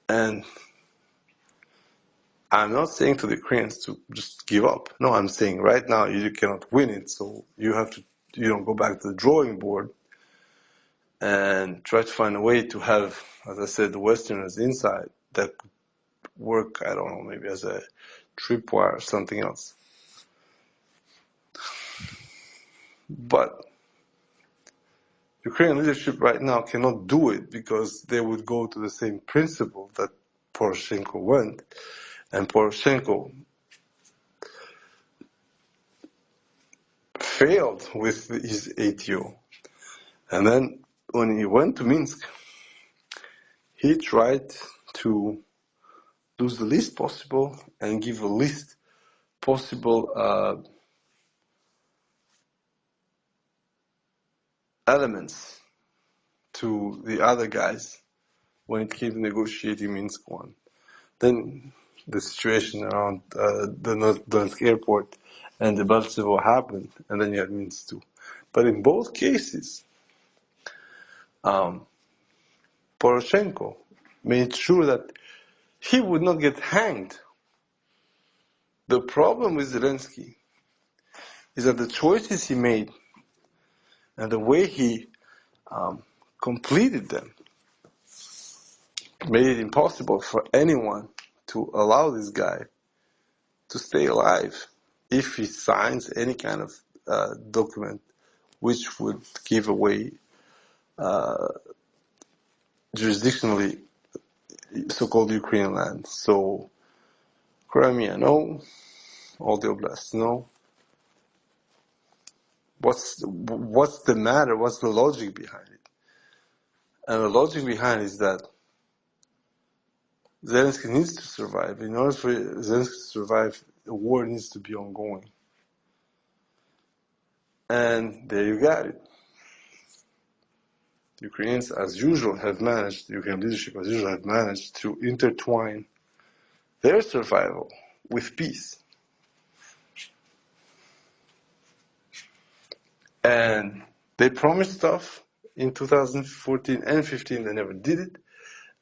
And I'm not saying to the Ukrainians to just give up. No, I'm saying right now you cannot win it, so you have to, go back to the drawing board and try to find a way to have, as I said, the Westerners inside that could work, I don't know, maybe as a tripwire or something else. But Ukrainian leadership right now cannot do it because they would go to the same principle that Poroshenko went. And Poroshenko failed with his ATO. And then when he went to Minsk, he tried to lose the least possible and give the least possible elements to the other guys when it came to negotiating Minsk 1. Then the situation around the North Donetsk airport and the Baltsevo happened, and then you had Minsk 2. But in both cases, Poroshenko made sure that he would not get hanged. The problem with Zelensky is that the choices he made and the way he completed them made it impossible for anyone to allow this guy to stay alive if he signs any kind of document which would give away jurisdictionally so-called Ukrainian land. So Crimea, no. All the oblasts, no. What's the matter? What's the logic behind it? And the logic behind it is that Zelensky needs to survive. In order for Zelensky to survive, the war needs to be ongoing. And there you got it. The Ukrainians, as usual, the Ukrainian leadership, as usual, have managed to intertwine their survival with peace. And they promised stuff in 2014 and 15, they never did it.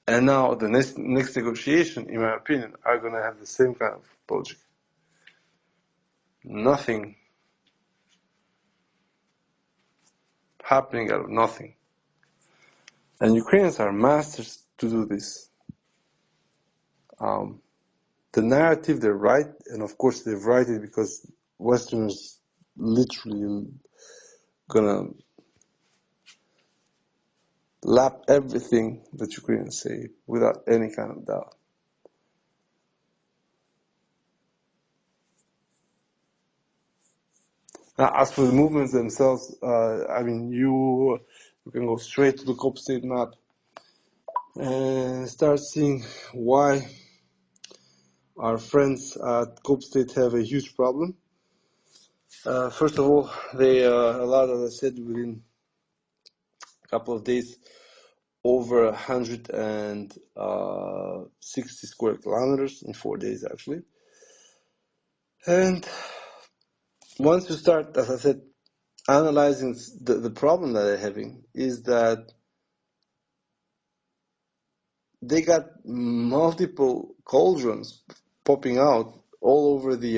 And now the next negotiation, in my opinion, are going to have the same kind of logic. Nothing happening out of nothing. And Ukrainians are masters to do this. The narrative, they're right, and of course they've right it because Westerners literally gonna lap everything that Ukrainians say without any kind of doubt. Now, as for the movements themselves, I mean, you can go straight to the Cope State map and start seeing why our friends at Cope State have a huge problem. First of all, they allowed, as I said, within a couple of days, over 160 square kilometers in 4 days, actually. And once you start, as I said, analyzing the problem that they're having, is that they got multiple cauldrons popping out all over the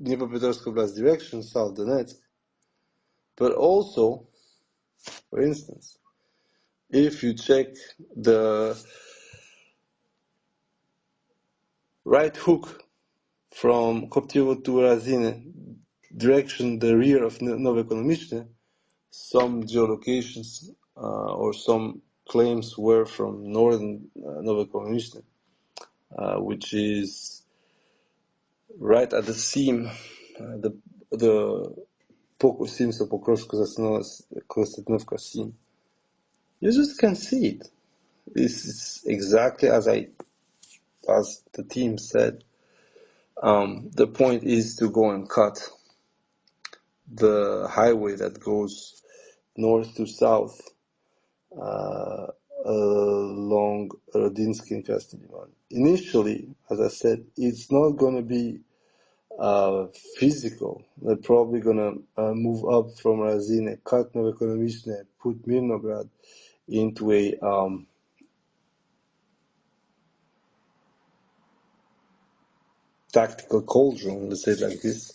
Dnipropetrovsk Oblast direction, South Donetsk. But also, for instance, if you check the right hook from Koptivo to Razine direction, the rear of Novoekonomichne, some geolocations or some claims were from northern Novoekonomichne, which is right at the seam, the seams of Pokrovsk seam. You just can see it. It's exactly as the team said. The point is to go and cut the highway that goes north to south along Rodinsky and Krasny Liman. Initially, as I said, it's not going to be physical. They're probably going to move up from Razine, cut Novoekonomichne, put Mirnograd into a tactical cauldron, let's say it like this,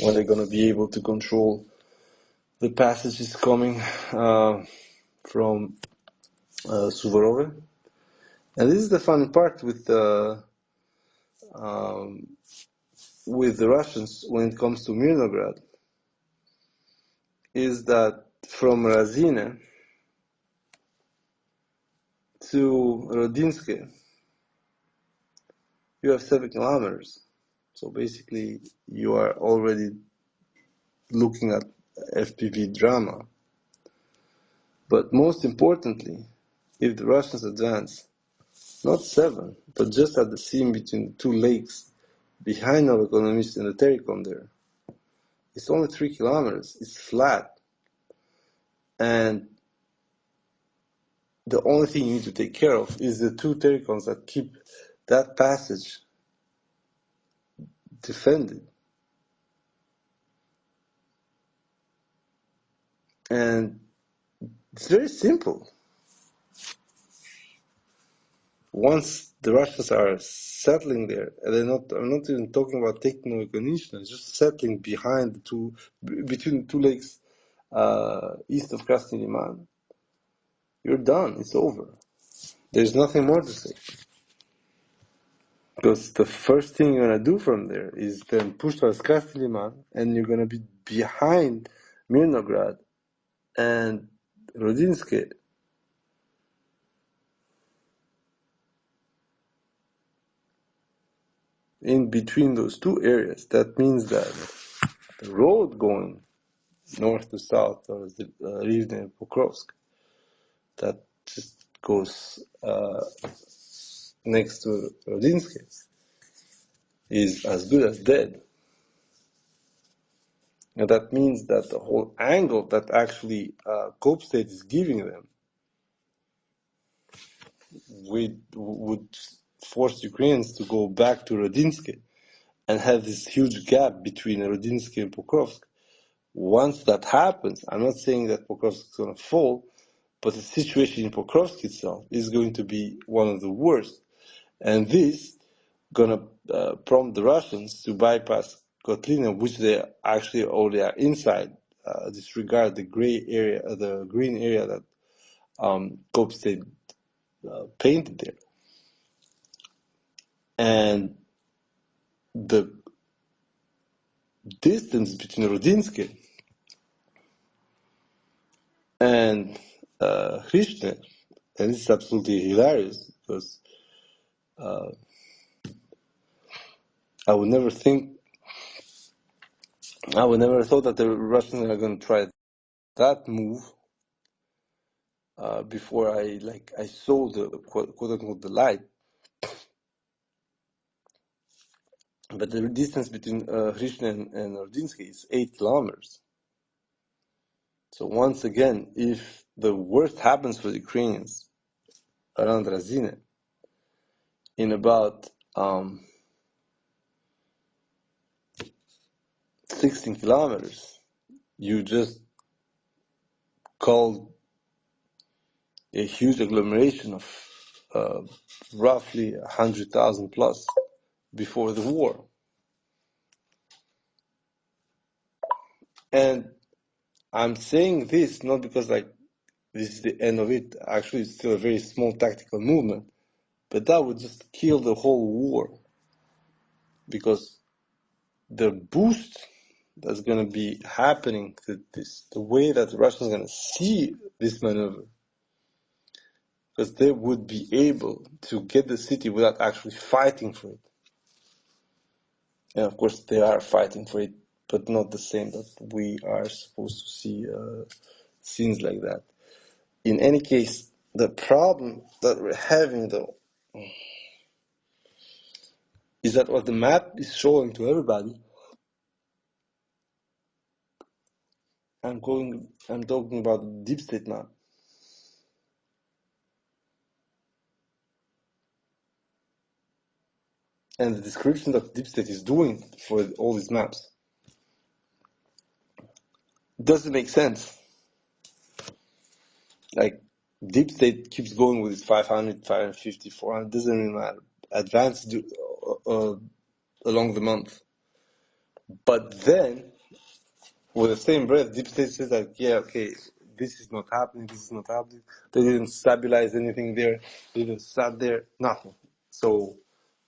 when they're going to be able to control the passages coming from Suvorove. And this is the funny part with the Russians when it comes to Mirnograd, is that from Razine to Rodinsky, you have 7 kilometers. So basically, you are already looking at FPV drama. But most importantly, if the Russians advance, not 7, but just at the seam between the two lakes, behind Novoekonomichne and the Tericom there, it's only 3 kilometers. It's flat. And the only thing you need to take care of is the 2 Tericoms that keep that passage defended. And it's very simple. Once the Russians are settling there, and I'm not even talking about taking Novoekonomichne, just settling behind between the 2 lakes east of Krasny Liman, you're done. It's over. There's nothing more to say. Because the first thing you're going to do from there is then push towards Krasny Liman, and you're going to be behind Mirnograd and Rodinsky. In between those 2 areas, that means that the road going north to south towards the Rivne and Pokrovsk, that just goes next to Rodinsky, is as good as dead. And that means that the whole angle that actually Cope State is giving them would force Ukrainians to go back to Rodinsky and have this huge gap between Rodinsky and Pokrovsk. Once that happens, I'm not saying that Pokrovsk is going to fall, but the situation in Pokrovsk itself is going to be one of the worst. And this going to prompt the Russians to bypass Kotlina, which they actually already are inside. Disregard the gray area, the green area that Cope State painted there. And the distance between Rodinsky and Krishna, and this is absolutely hilarious because I would never thought that the Russians are going to try that move before I saw the quote unquote the light. But the distance between Krishna and Ordinsky is 8 kilometers. So once again, if the worst happens for the Ukrainians around Razine, in about 16 kilometers, you just called a huge agglomeration of roughly 100,000 plus before the war. And I'm saying this not because this is the end of it. Actually, it's still a very small tactical movement, but that would just kill the whole war, because the boost that's going to be happening to this, the way that the Russians are going to see this maneuver, because they would be able to get the city without actually fighting for it. And of course, they are fighting for it, but not the same that we are supposed to see scenes like that. In any case, the problem that we're having, though, is that what the map is showing to everybody, I'm talking about the deep state map. And the description that deep state is doing for all these maps doesn't make sense. Like, deep state keeps going with its 500, 550, 400, doesn't really matter. Advance along the month. But then, with the same breath, deep state says that, yeah, okay, this is not happening, this is not happening. They didn't stabilize anything there. They didn't sat there, nothing. So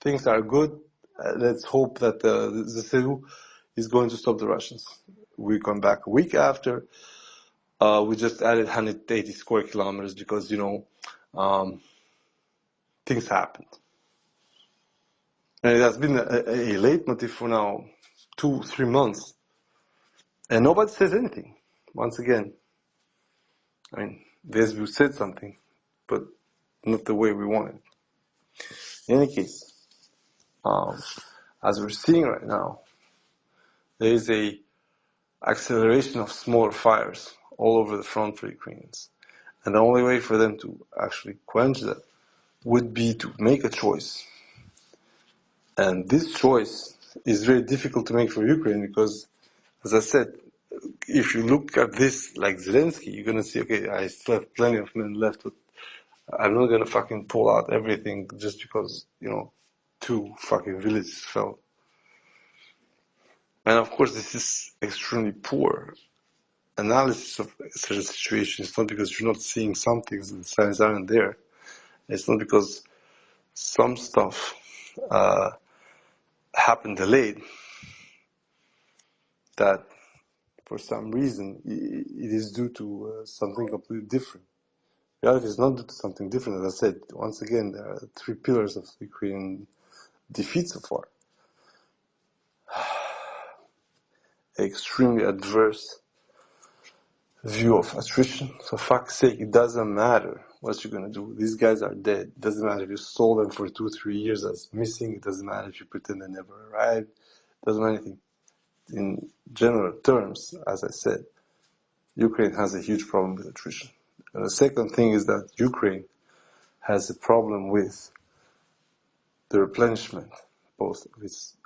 things are good. Let's hope that the CEU is going to stop the Russians. We come back a week after. We just added 180 square kilometers because, things happened. And it has been a leitmotif for now 2-3 months. And nobody says anything. Once again, I mean, the SBU said something, but not the way we wanted. In any case, as we're seeing right now, there is a acceleration of smaller fires all over the front for Ukrainians. And the only way for them to actually quench that would be to make a choice. And this choice is very difficult to make for Ukraine because, as I said, if you look at this like Zelensky, you're going to see, okay, I still have plenty of men left, but I'm not going to fucking pull out everything just because, 2 fucking villages fell. And of course, this is extremely poor analysis of such a situation. It's not because you're not seeing some things and the signs aren't there. It's not because some stuff happened delayed that for some reason it is due to something completely different. Reality is not due to something different. As I said, once again, there are 3 pillars of Ukrainian defeat so far. Extremely adverse view of attrition. For fuck's sake, it doesn't matter what you're gonna do. These guys are dead. It doesn't matter if you stole them for 2-3 years as missing. It doesn't matter if you pretend they never arrived. It doesn't matter anything. In general terms, as I said, Ukraine has a huge problem with attrition. And the second thing is that Ukraine has a problem with the replenishment, both of its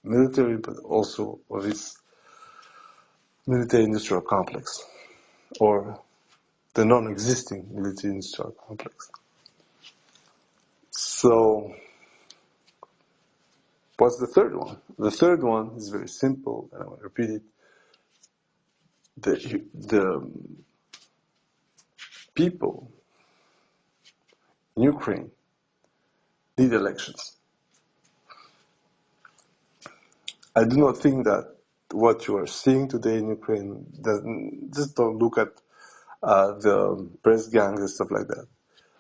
military, but also of its military-industrial complex, or the non-existing military-industrial complex. So, what's the third one? The third one is very simple, and I want to repeat it. The people in Ukraine need elections. I do not think that what you are seeing today in Ukraine doesn't, just don't look at the press gangs and stuff like that.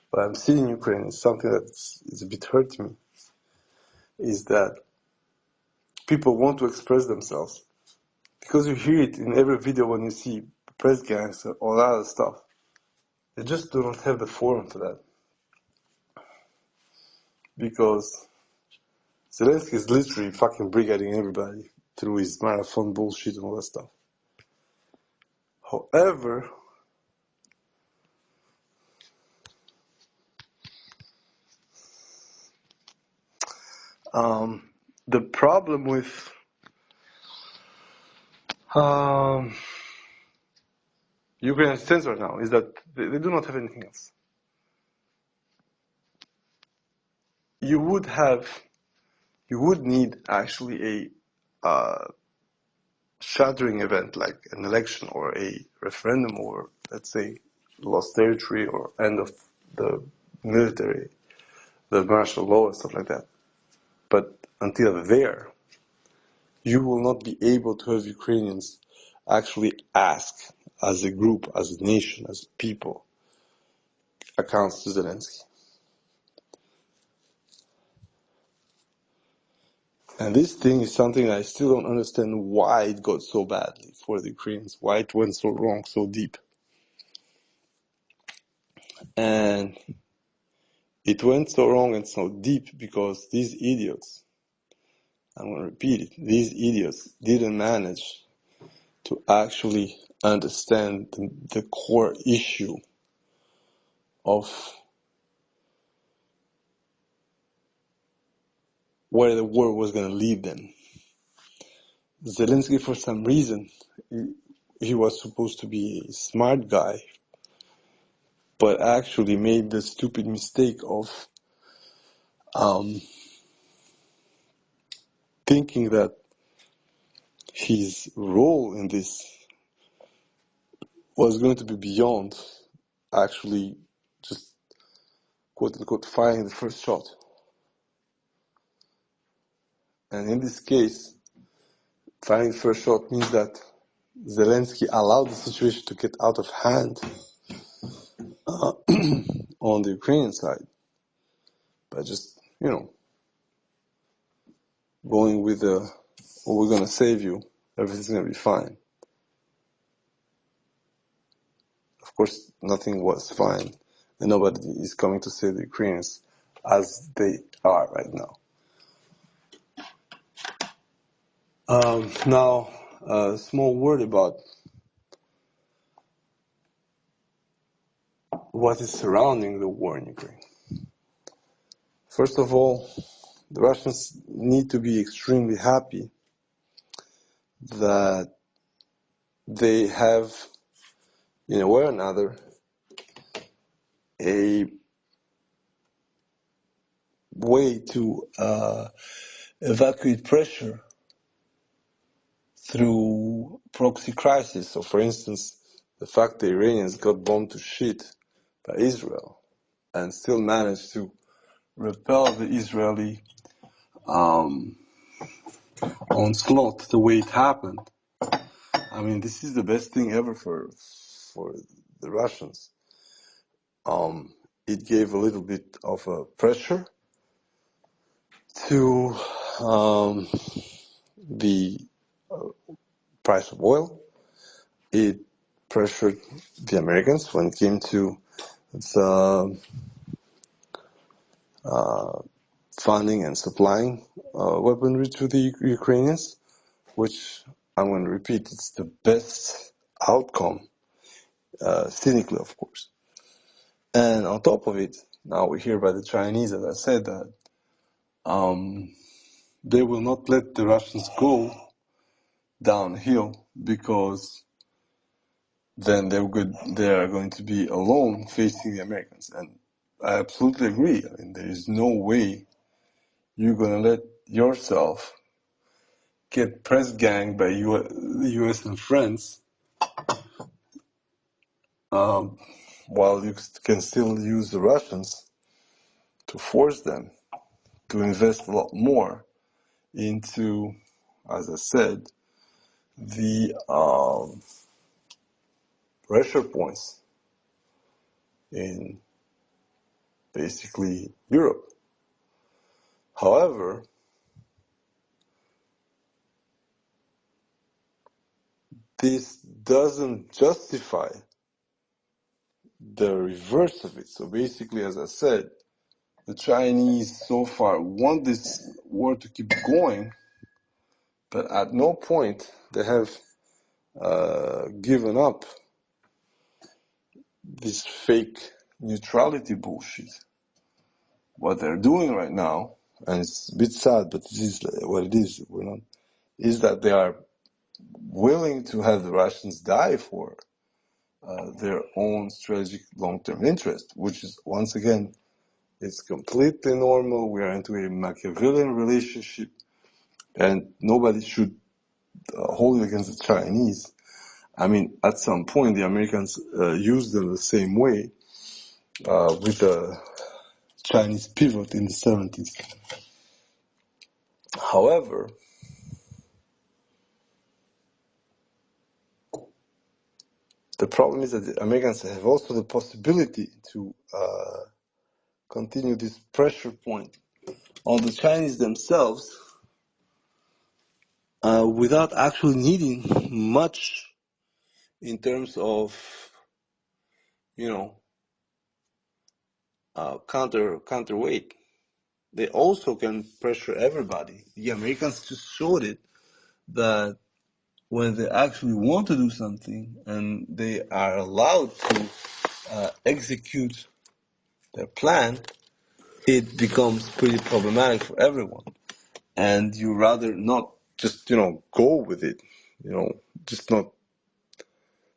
What I'm seeing in Ukraine is something is a bit hurting me, is that people want to express themselves. Because you hear it in every video when you see press gangs and all that other stuff. They just do not have the forum for that. Because Zelensky is literally fucking brigading everybody through his marathon bullshit and all that stuff. However, the problem with Ukrainian stance right now is that they do not have anything else. You would need actually a shattering event like an election or a referendum or, let's say, lost territory or end of the military, the martial law and stuff like that. But until there, you will not be able to have Ukrainians actually ask as a group, as a nation, as a people, accounts to Zelensky. And this thing is something I still don't understand why it got so badly for the Ukrainians, why it went so wrong, so deep. And it went so wrong and so deep because these idiots, I'm going to repeat it, these idiots didn't manage to actually understand the core issue of where the war was going to lead them. Zelensky, for some reason, he was supposed to be a smart guy, but actually made the stupid mistake of thinking that his role in this was going to be beyond actually just quote-unquote firing the first shot. And in this case, firing the first shot means that Zelensky allowed the situation to get out of hand on the Ukrainian side by just, going with we're going to save you, everything's going to be fine. Of course, nothing was fine, and nobody is coming to save the Ukrainians as they are right now. Now, a small word about what is surrounding the war in Ukraine. First of all, the Russians need to be extremely happy that they have, in a way or another, a way to evacuate pressure through proxy crisis. So, for instance, the fact the Iranians got bombed to shit by Israel and still managed to repel the Israeli onslaught the way it happened. I mean, this is the best thing ever for the Russians. It gave a little bit of a pressure to the price of oil. It pressured the Americans when it came to the funding and supplying weaponry to the Ukrainians, which I'm going to repeat, it's the best outcome, cynically, of course. And on top of it, now we hear by the Chinese, as I said, that they will not let the Russians go downhill because then they are going to be alone facing the Americans. And I absolutely agree. I mean, there is no way you're going to let yourself get press ganged by the US and France while you can still use the Russians to force them to invest a lot more into, as I said, the pressure points in basically Europe. However, this doesn't justify the reverse of it. So basically, as I said, the Chinese so far want this war to keep going, but at no point they have given up this fake neutrality bullshit. What they're doing right now, and it's a bit sad, but this is what it is, is that they are willing to have the Russians die for their own strategic long-term interest, which is, once again, it's completely normal. We are into a Machiavellian relationship, and nobody should hold it against the Chinese. I mean, at some point, the Americans used them the same way with the Chinese pivot in the 70s. However, the problem is that the Americans have also the possibility to continue this pressure point on the Chinese themselves without actually needing much in terms of, counterweight. They also can pressure everybody. The Americans just showed it that when they actually want to do something and they are allowed to execute their plan, it becomes pretty problematic for everyone. And you rather not just, go with it, just not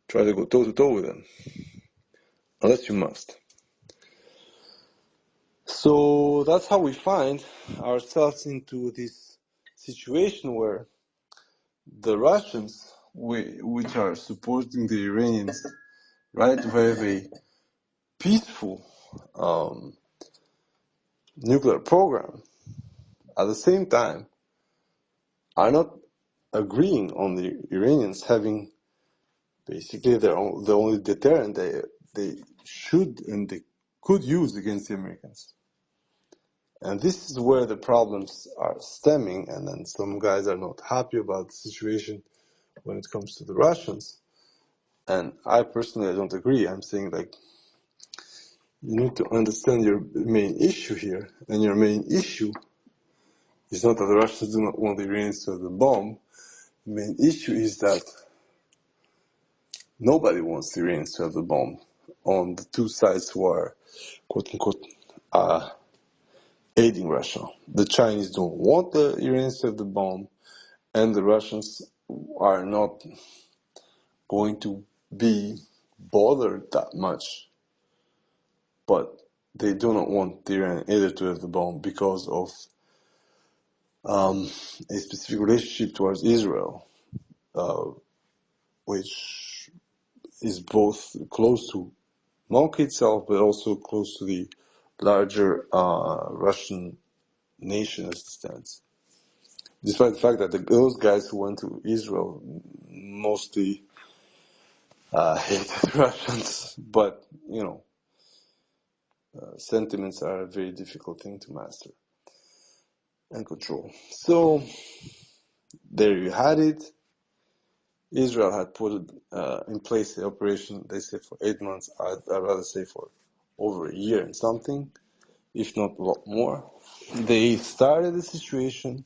try to go toe to toe with them, unless you must. So that's how we find ourselves into this situation where the Russians, which are supporting the Iranians, right, to have a peaceful nuclear program, at the same time, are not agreeing on the Iranians having basically the only deterrent they should and they could use against the Americans. And this is where the problems are stemming, and then some guys are not happy about the situation when it comes to the Russians. And I personally don't agree. I'm saying, you need to understand your main issue here, and your main issue is not that the Russians do not want the Iranians to have the bomb. The main issue is that nobody wants the Iranians to have the bomb on the two sides who are, quote-unquote, aiding Russia. The Chinese don't want the Iranians to have the bomb, and the Russians are not going to be bothered that much. But they do not want the Iran either to have the bomb because of a specific relationship towards Israel, which is both close to Moscow itself, but also close to the larger Russian nation as it stands. Despite the fact that those guys who went to Israel mostly hated the Russians, but, sentiments are a very difficult thing to master and control. So, there you had it. Israel had put in place the operation, they say, for 8 months. I'd rather say for over a year and something, if not a lot more. They started the situation.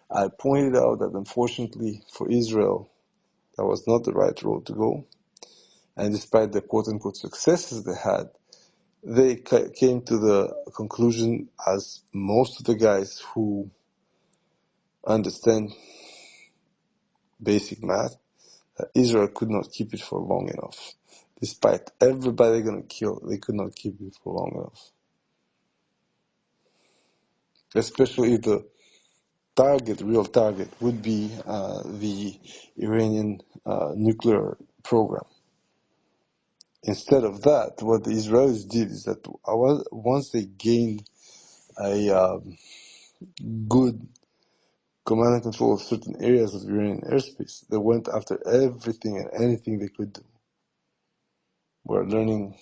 I pointed out that unfortunately for Israel, that was not the right road to go. And despite the quote-unquote successes they had, they came to the conclusion, as most of the guys who understand basic math, that Israel could not keep it for long enough. Despite everybody going to kill, they could not keep it for long enough. Especially if the real target, would be the Iranian nuclear program. Instead of that, what the Israelis did is that once they gained a good command and control of certain areas of Iranian airspace, they went after everything and anything they could do. We're learning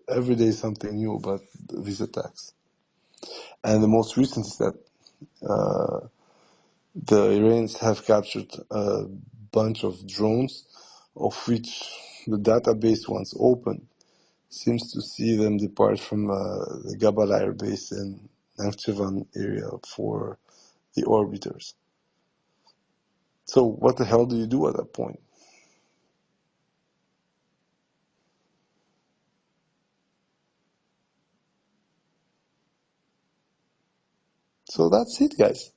every day something new about these attacks. And the most recent is that the Iranians have captured a bunch of drones, of which the database, once open, seems to see them depart from the Gabal Air Base in Nakhchivan area for the orbiters. So what the hell do you do at that point? So that's it, guys.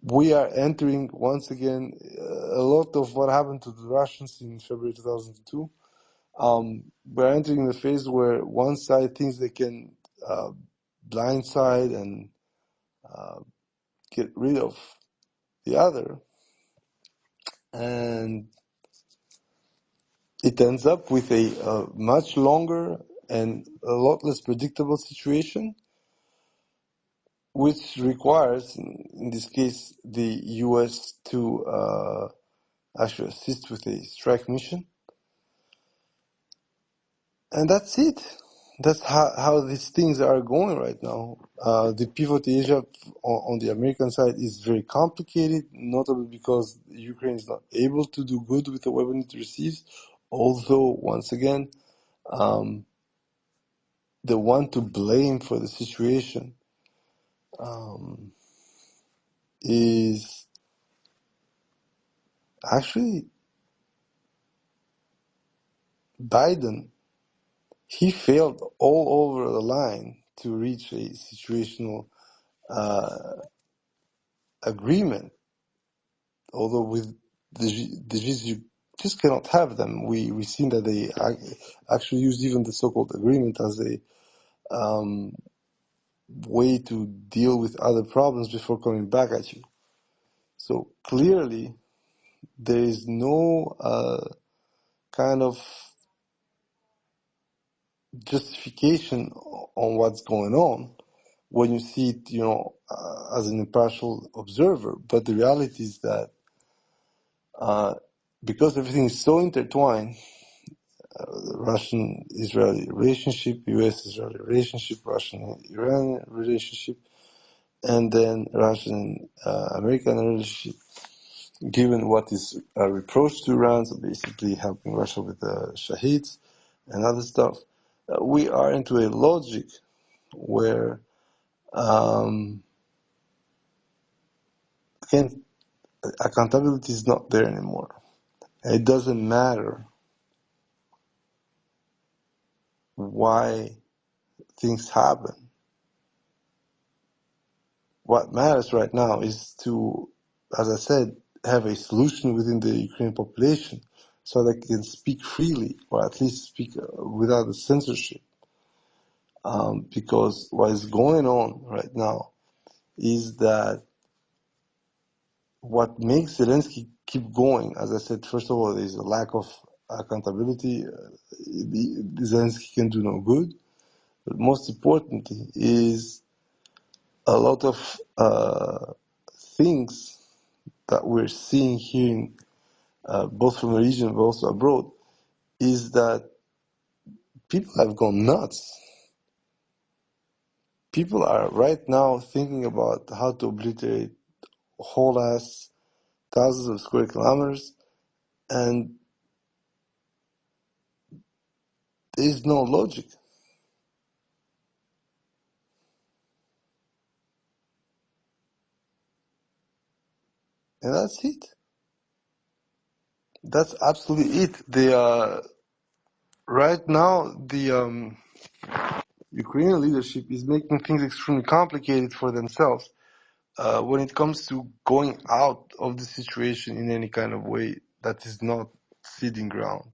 We are entering, once again, a lot of what happened to the Russians in February 2002. We're entering the phase where one side thinks they can blindside and get rid of the other, and it ends up with a much longer and a lot less predictable situation, which requires, in this case, the US to actually assist with a strike mission. And that's it. That's how these things are going right now. The pivot to Asia on the American side is very complicated, notably because Ukraine is not able to do good with the weapon it receives. Although, once again, the one to blame for the situation is actually Biden. He failed all over the line to reach a situational agreement. Although with the G's, you just cannot have them. We've seen that they actually used even the so-called agreement as a way to deal with other problems before coming back at you. So clearly, there is no kind of justification on what's going on when you see it, as an impartial observer. But the reality is that because everything is so intertwined, the Russian-Israeli relationship, US-Israeli relationship, Russian-Iranian relationship, and then Russian-American relationship, given what is a reproach to Iran, so basically helping Russia with the Shaheeds and other stuff, we are into a logic where, again, accountability is not there anymore. It doesn't matter why things happen. What matters right now is to, as I said, have a solution within the Ukrainian population so they can speak freely, or at least speak without the censorship. Because what is going on right now is that what makes Zelensky keep going, as I said, first of all, there's a lack of accountability. Zelensky can do no good. But most importantly is a lot of things that we're seeing here, both from the region but also abroad, is that people have gone nuts. People are right now thinking about how to obliterate whole ass thousands of square kilometers, and there is no logic. And that's it. That's absolutely it. Right now, the Ukrainian leadership is making things extremely complicated for themselves when it comes to going out of the situation in any kind of way that is not ceding ground.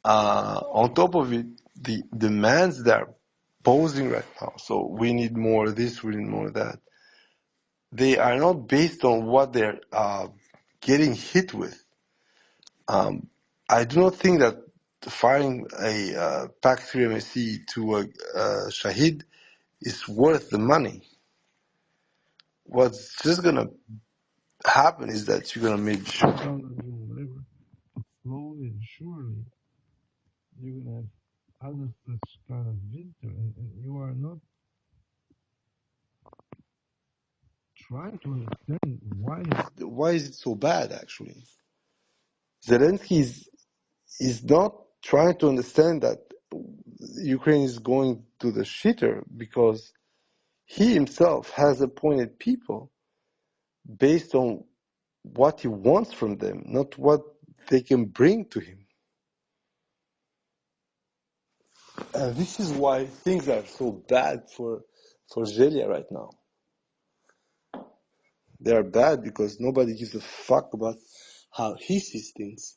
On top of it, the demands that are posing right now, so we need more of this, we need more of that, they are not based on what they're getting hit with. I do not think that firing a PAC-3 MSE to a Shahid is worth the money. What's just going to happen is that you're going to maybe shut down, whatever. surely you're gonna have other such kind of winter, and you are not trying to understand why is it so bad actually. Zelensky is not trying to understand that Ukraine is going to the shitter because he himself has appointed people based on what he wants from them, not what they can bring to him. And this is why things are so bad for Zelia right now. They are bad because nobody gives a fuck about how he sees things.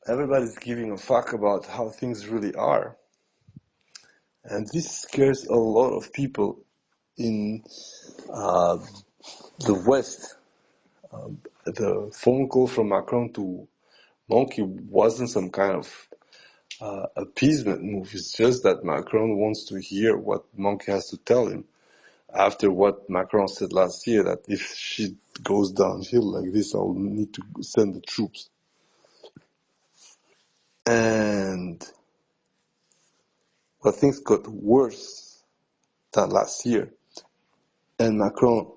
Everybody's giving a fuck about how things really are. And this scares a lot of people in the West. The phone call from Macron to Monkey wasn't some kind of appeasement move. It's just that Macron wants to hear what Monkey has to tell him after what Macron said last year, that if shit goes downhill like this, I'll need to send the troops. And but things got worse than last year. And Macron,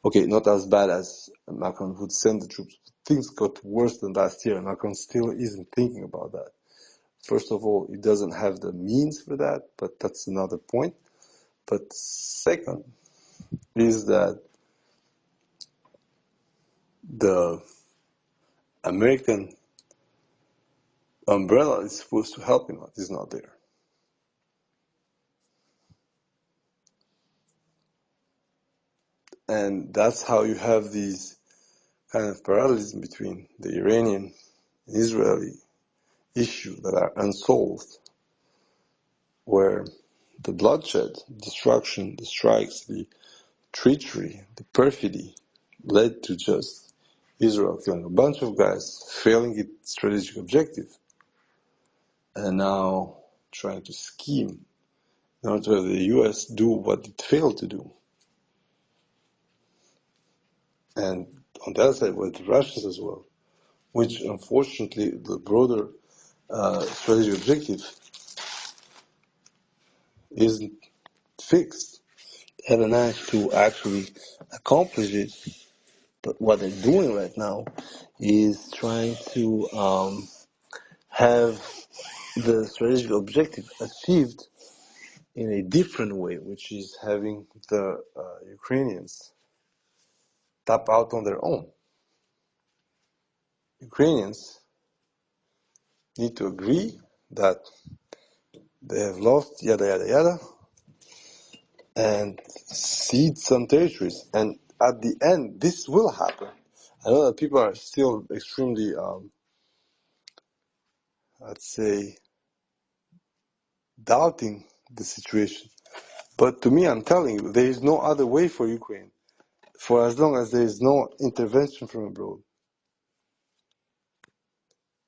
okay, not as bad as Macron would send the troops. Things got worse than last year, and Macron still isn't thinking about that. First of all, he doesn't have the means for that, but that's another point. But second is that the American umbrella is supposed to help him out, is not there. And that's how you have these kind of parallelism between the Iranian and Israeli issue that are unsolved, where the bloodshed, destruction, the strikes, the treachery, the perfidy led to just Israel killing a bunch of guys, failing its strategic objective, and now trying to scheme in order to have the US do what it failed to do. And on the other side were the Russians as well, which unfortunately the broader strategic objective isn't fixed. They haven't managed to actually accomplish it. But what they're doing right now is trying to have the strategic objective achieved in a different way, which is having the Ukrainians tap out on their own. Ukrainians need to agree that they have lost yada yada yada and cede some territories. And at the end, this will happen. I know that people are still extremely, I'd say, doubting the situation. But to me, I'm telling you, there is no other way for Ukraine, for as long as there is no intervention from abroad.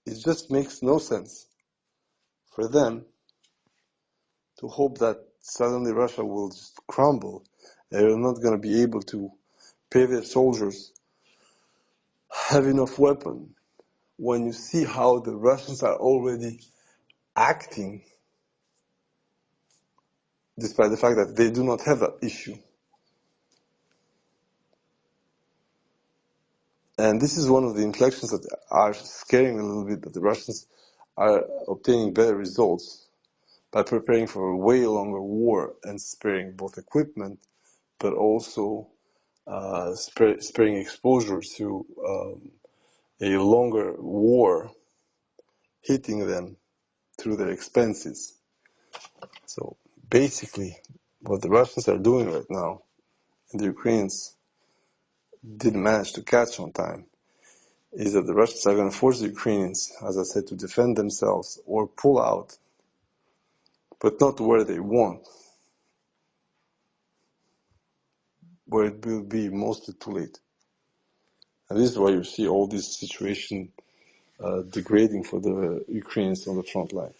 It just makes no sense for them to hope that suddenly Russia will just crumble. They're not going to be able to pay their soldiers, have enough weapons. When you see how the Russians are already acting, despite the fact that they do not have that issue. And this is one of the inflections that are scaring a little bit, that the Russians are obtaining better results by preparing for a way longer war and sparing both equipment, but also sparing exposure to a longer war hitting them through their expenses. So basically, what the Russians are doing right now, and the Ukrainians didn't manage to catch on time, is that the Russians are going to force the Ukrainians, as I said, to defend themselves or pull out, but not where they want, where it will be mostly too late. And this is why you see all this situation degrading for the Ukrainians on the front line.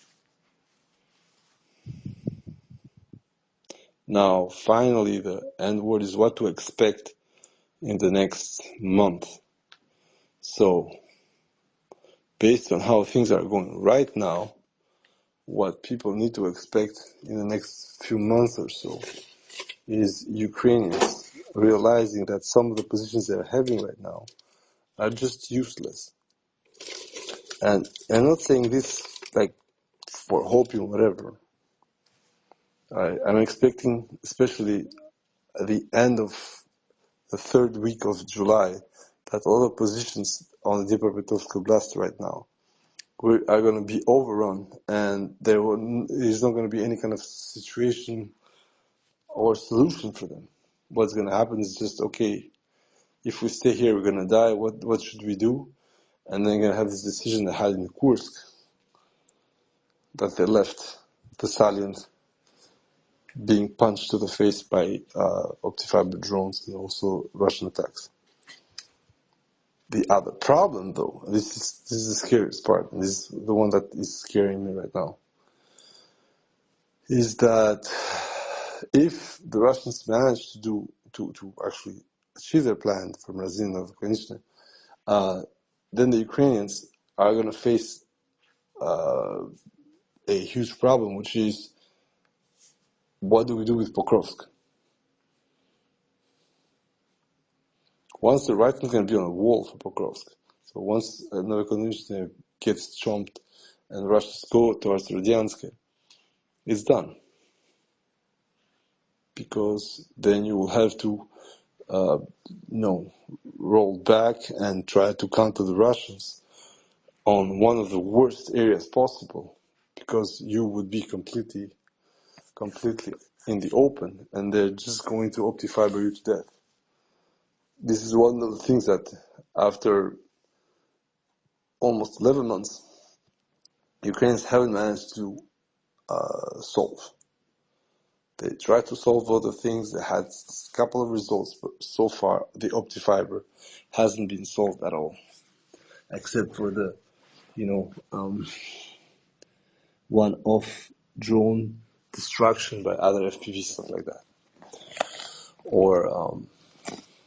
Now, finally, the end word is what to expect in the next month. So, based on how things are going right now, what people need to expect in the next few months or so is Ukrainians realizing that some of the positions they're having right now are just useless. And I'm not saying this like for hoping whatever. I'm expecting, especially at the end of the third week of July, that all the positions on the Dnipropetrovsk Oblast right now are going to be overrun, and there is not going to be any kind of situation or solution for them. What's going to happen is just, okay, if we stay here, we're going to die. What should we do? And then you're going to have this decision they had in Kursk, that they left the salient being punched to the face by optifiber drones and also Russian attacks. The other problem, though, this is the scariest part, and this is the one that is scaring me right now, is that if the Russians manage to actually achieve their plan from Razin of Konechny, then the Ukrainians are going to face a huge problem, which is, what do we do with Pokrovsk? Once the writing is going to be on the wall for Pokrovsk. So once Novokonechny gets chomped and Russians go towards Rodiansk, it's done. Because then you will have to roll back and try to counter the Russians on one of the worst areas possible, because you would be completely in the open, and they're just going to optifiber you to death. This is one of the things that after almost 11 months, Ukrainians haven't managed to solve. They tried to solve other things. They had a couple of results, but so far the optifiber hasn't been solved at all, except for the, one-off drone destruction by other FPV, stuff like that, or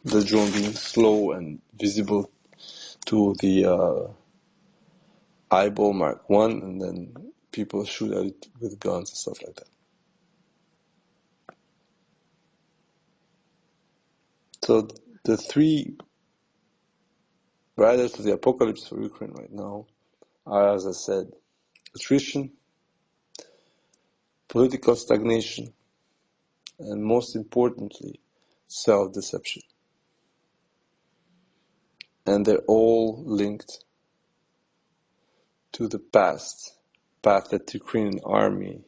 the drone being slow and visible to the eyeball Mark 1, and then people shoot at it with guns and stuff like that. So the three riders of the apocalypse for Ukraine right now are, as I said, attrition, political stagnation, and most importantly, self-deception. And they're all linked to the path that the Ukrainian army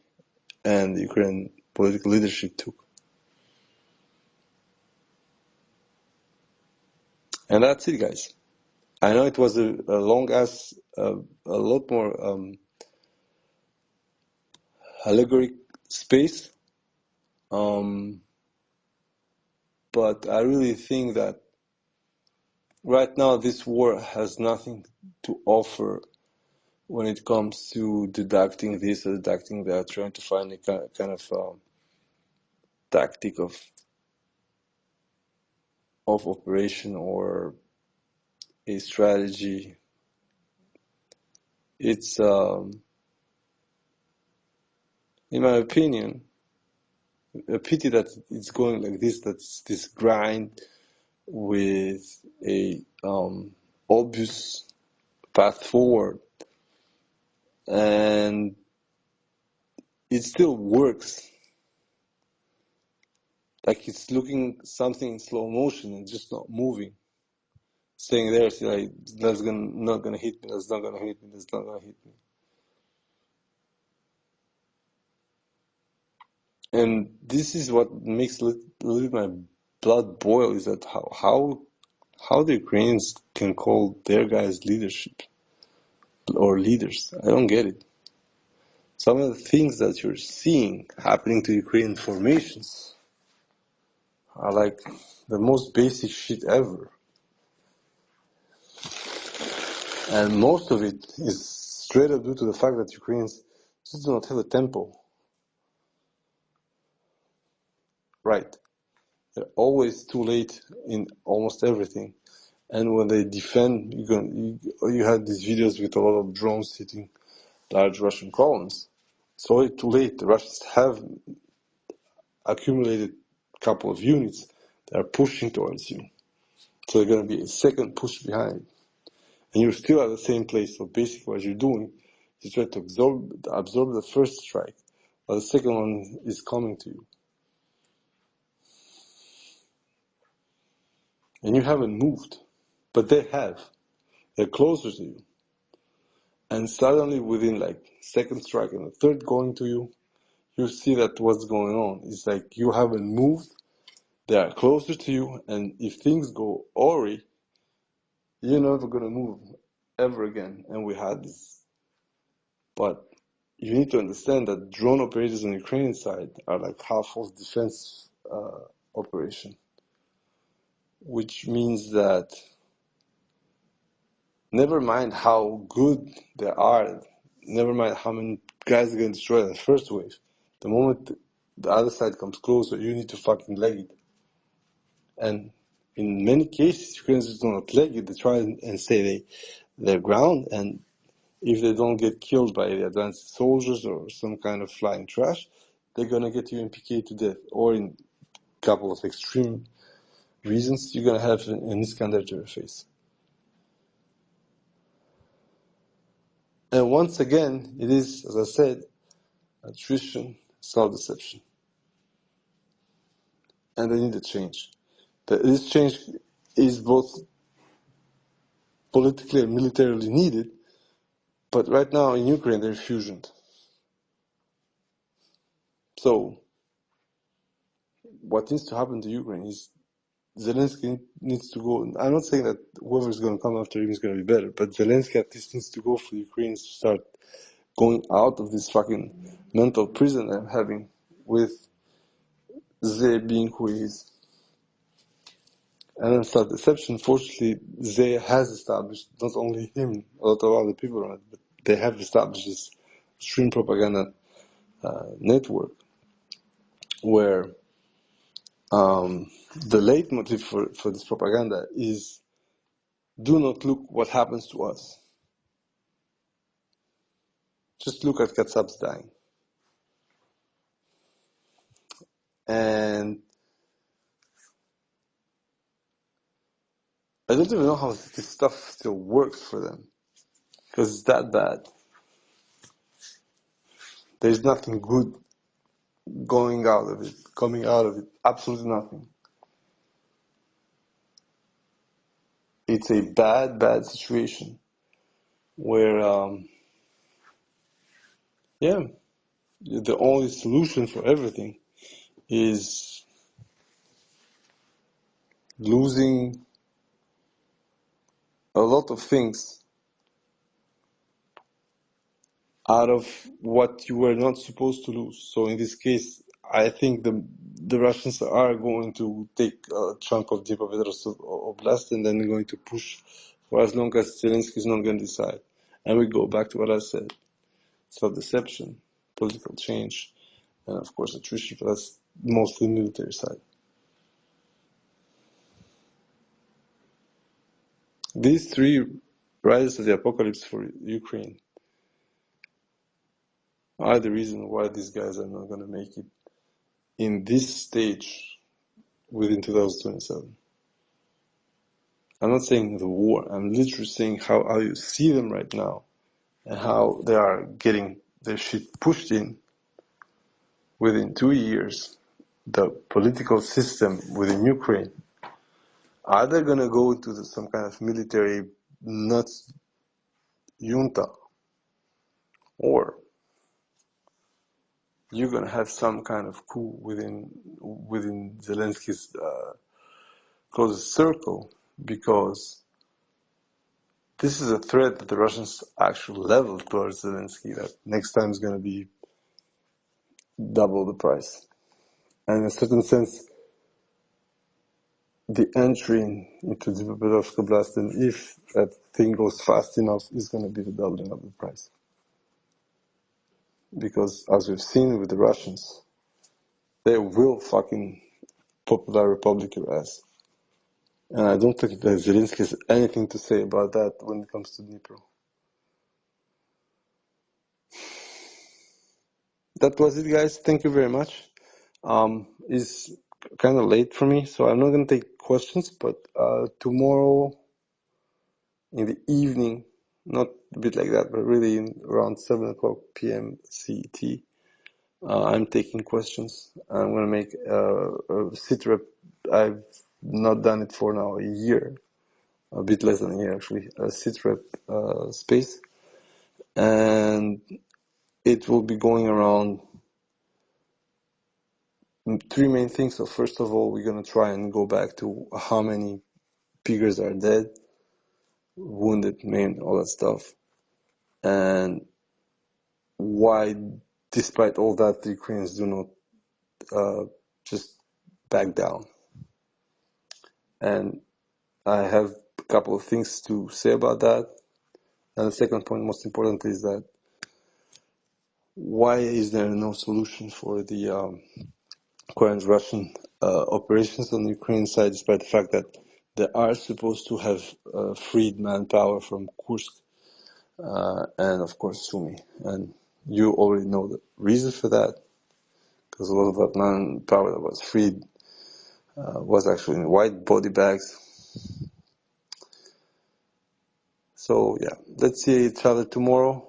and the Ukrainian political leadership took. And that's it, guys. I know it was a long-ass, a lot more allegoric space, but I really think that right now this war has nothing to offer when it comes to deducting this or deducting that, trying to find a kind of tactic of operation or a strategy. It's, in my opinion, a pity that it's going like this, that's this grind with a obvious path forward, and it still works. Like it's looking something in slow motion and just not moving. Staying there, see, like, that's not gonna hit me, that's not gonna hit me, that's not gonna hit me. And this is what makes a little bit my blood boil, is that how the Ukrainians can call their guys leadership or leaders. I don't get it. Some of the things that you're seeing happening to Ukrainian formations are like the most basic shit ever. And most of it is straight up due to the fact that Ukrainians just do not have a tempo. Right. They're always too late in almost everything. And when they defend, you had these videos with a lot of drones hitting large Russian columns. It's already too late. The Russians have accumulated a couple of units that are pushing towards you. So they're going to be a second push behind. And you're still at the same place. So basically what you're doing is trying to absorb the first strike, while the second one is coming to you. And you haven't moved. But they have. They're closer to you. And suddenly within like second strike and the third going to you, you see that what's going on. It's like you haven't moved. They are closer to you. And if things go awry, you're never going to move ever again. And we had this. But you need to understand that drone operators on the Ukrainian side are like half of defense operation, which means that never mind how good they are, never mind how many guys are going to destroy the first wave, the moment the other side comes closer, you need to fucking leg it. And in many cases, Ukrainians do not leg it, they try and stay their ground, and if they don't get killed by the advanced soldiers or some kind of flying trash, they're gonna get you MPK to death. Or in a couple of extreme reasons, you're gonna have an Iskander to your face. And once again, it is, as I said, attrition, self-deception. And they need a change. This change is both politically and militarily needed, but right now in Ukraine they're fusioned. So, what needs to happen to Ukraine is Zelensky needs to go. I'm not saying that whoever's going to come after him is going to be better, but Zelensky at least needs to go for the Ukrainians to start going out of this fucking mental prison I'm having with Zay being who he is. And then self-deception, fortunately, Zay has established, not only him, a lot of other people around it, but they have established this extreme propaganda network where the leitmotif for this propaganda is do not look what happens to us. Just look at Katsab's dying. And I don't even know how this stuff still works for them. Because it's that bad. There's nothing good coming out of it. Absolutely nothing. It's a bad, bad situation where, the only solution for everything is losing a lot of things out of what you were not supposed to lose. So in this case, I think the Russians are going to take a chunk of Dnipropetrovsk Oblast and then they're going to push for as long as Zelensky is not going to decide. And we go back to what I said. Self-deception, political change, and of course attrition, but that's mostly military side. These three rises of the apocalypse for Ukraine are the reason why these guys are not going to make it in this stage within 2027. I'm not saying the war, I'm literally saying how you see them right now and how they are getting their shit pushed in within 2 years. The political system within Ukraine, are they going to go into some kind of military nuts junta, or you're going to have some kind of coup within Zelensky's closest circle, because this is a threat that the Russians actually level towards Zelensky, that next time is going to be double the price. And in a certain sense, the entry into the Pokrovsk Oblast, and if that thing goes fast enough, is going to be the doubling of the price. Because as we've seen with the Russians, they will fucking Popular Republic your ass. And I don't think that Zelensky has anything to say about that when it comes to Dnipro. That was it, guys. Thank you very much. It's kind of late for me, so I'm not going to take questions, but tomorrow in the evening, not a bit like that, but really around 7 o'clock p.m. CET, I'm taking questions. I'm going to make a sit rep. I've not done it for now a year, a bit less than a year actually, a sit rep space. And it will be going around three main things. So first of all, we're going to try and go back to how many Piggers are dead, wounded, maimed, all that stuff. And why, despite all that, the Ukrainians do not just back down. And I have a couple of things to say about that. And the second point, most important, is that why is there no solution for the current Russian operations on the Ukrainian side, despite the fact that they are supposed to have freed manpower from Kursk and, of course, Sumy. And you already know the reason for that, because a lot of that manpower that was freed was actually in white body bags. So, yeah, let's see each other tomorrow,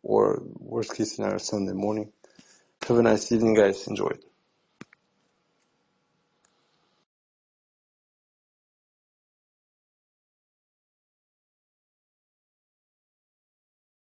or worst case scenario, Sunday morning. Have a nice evening, guys. Enjoy it.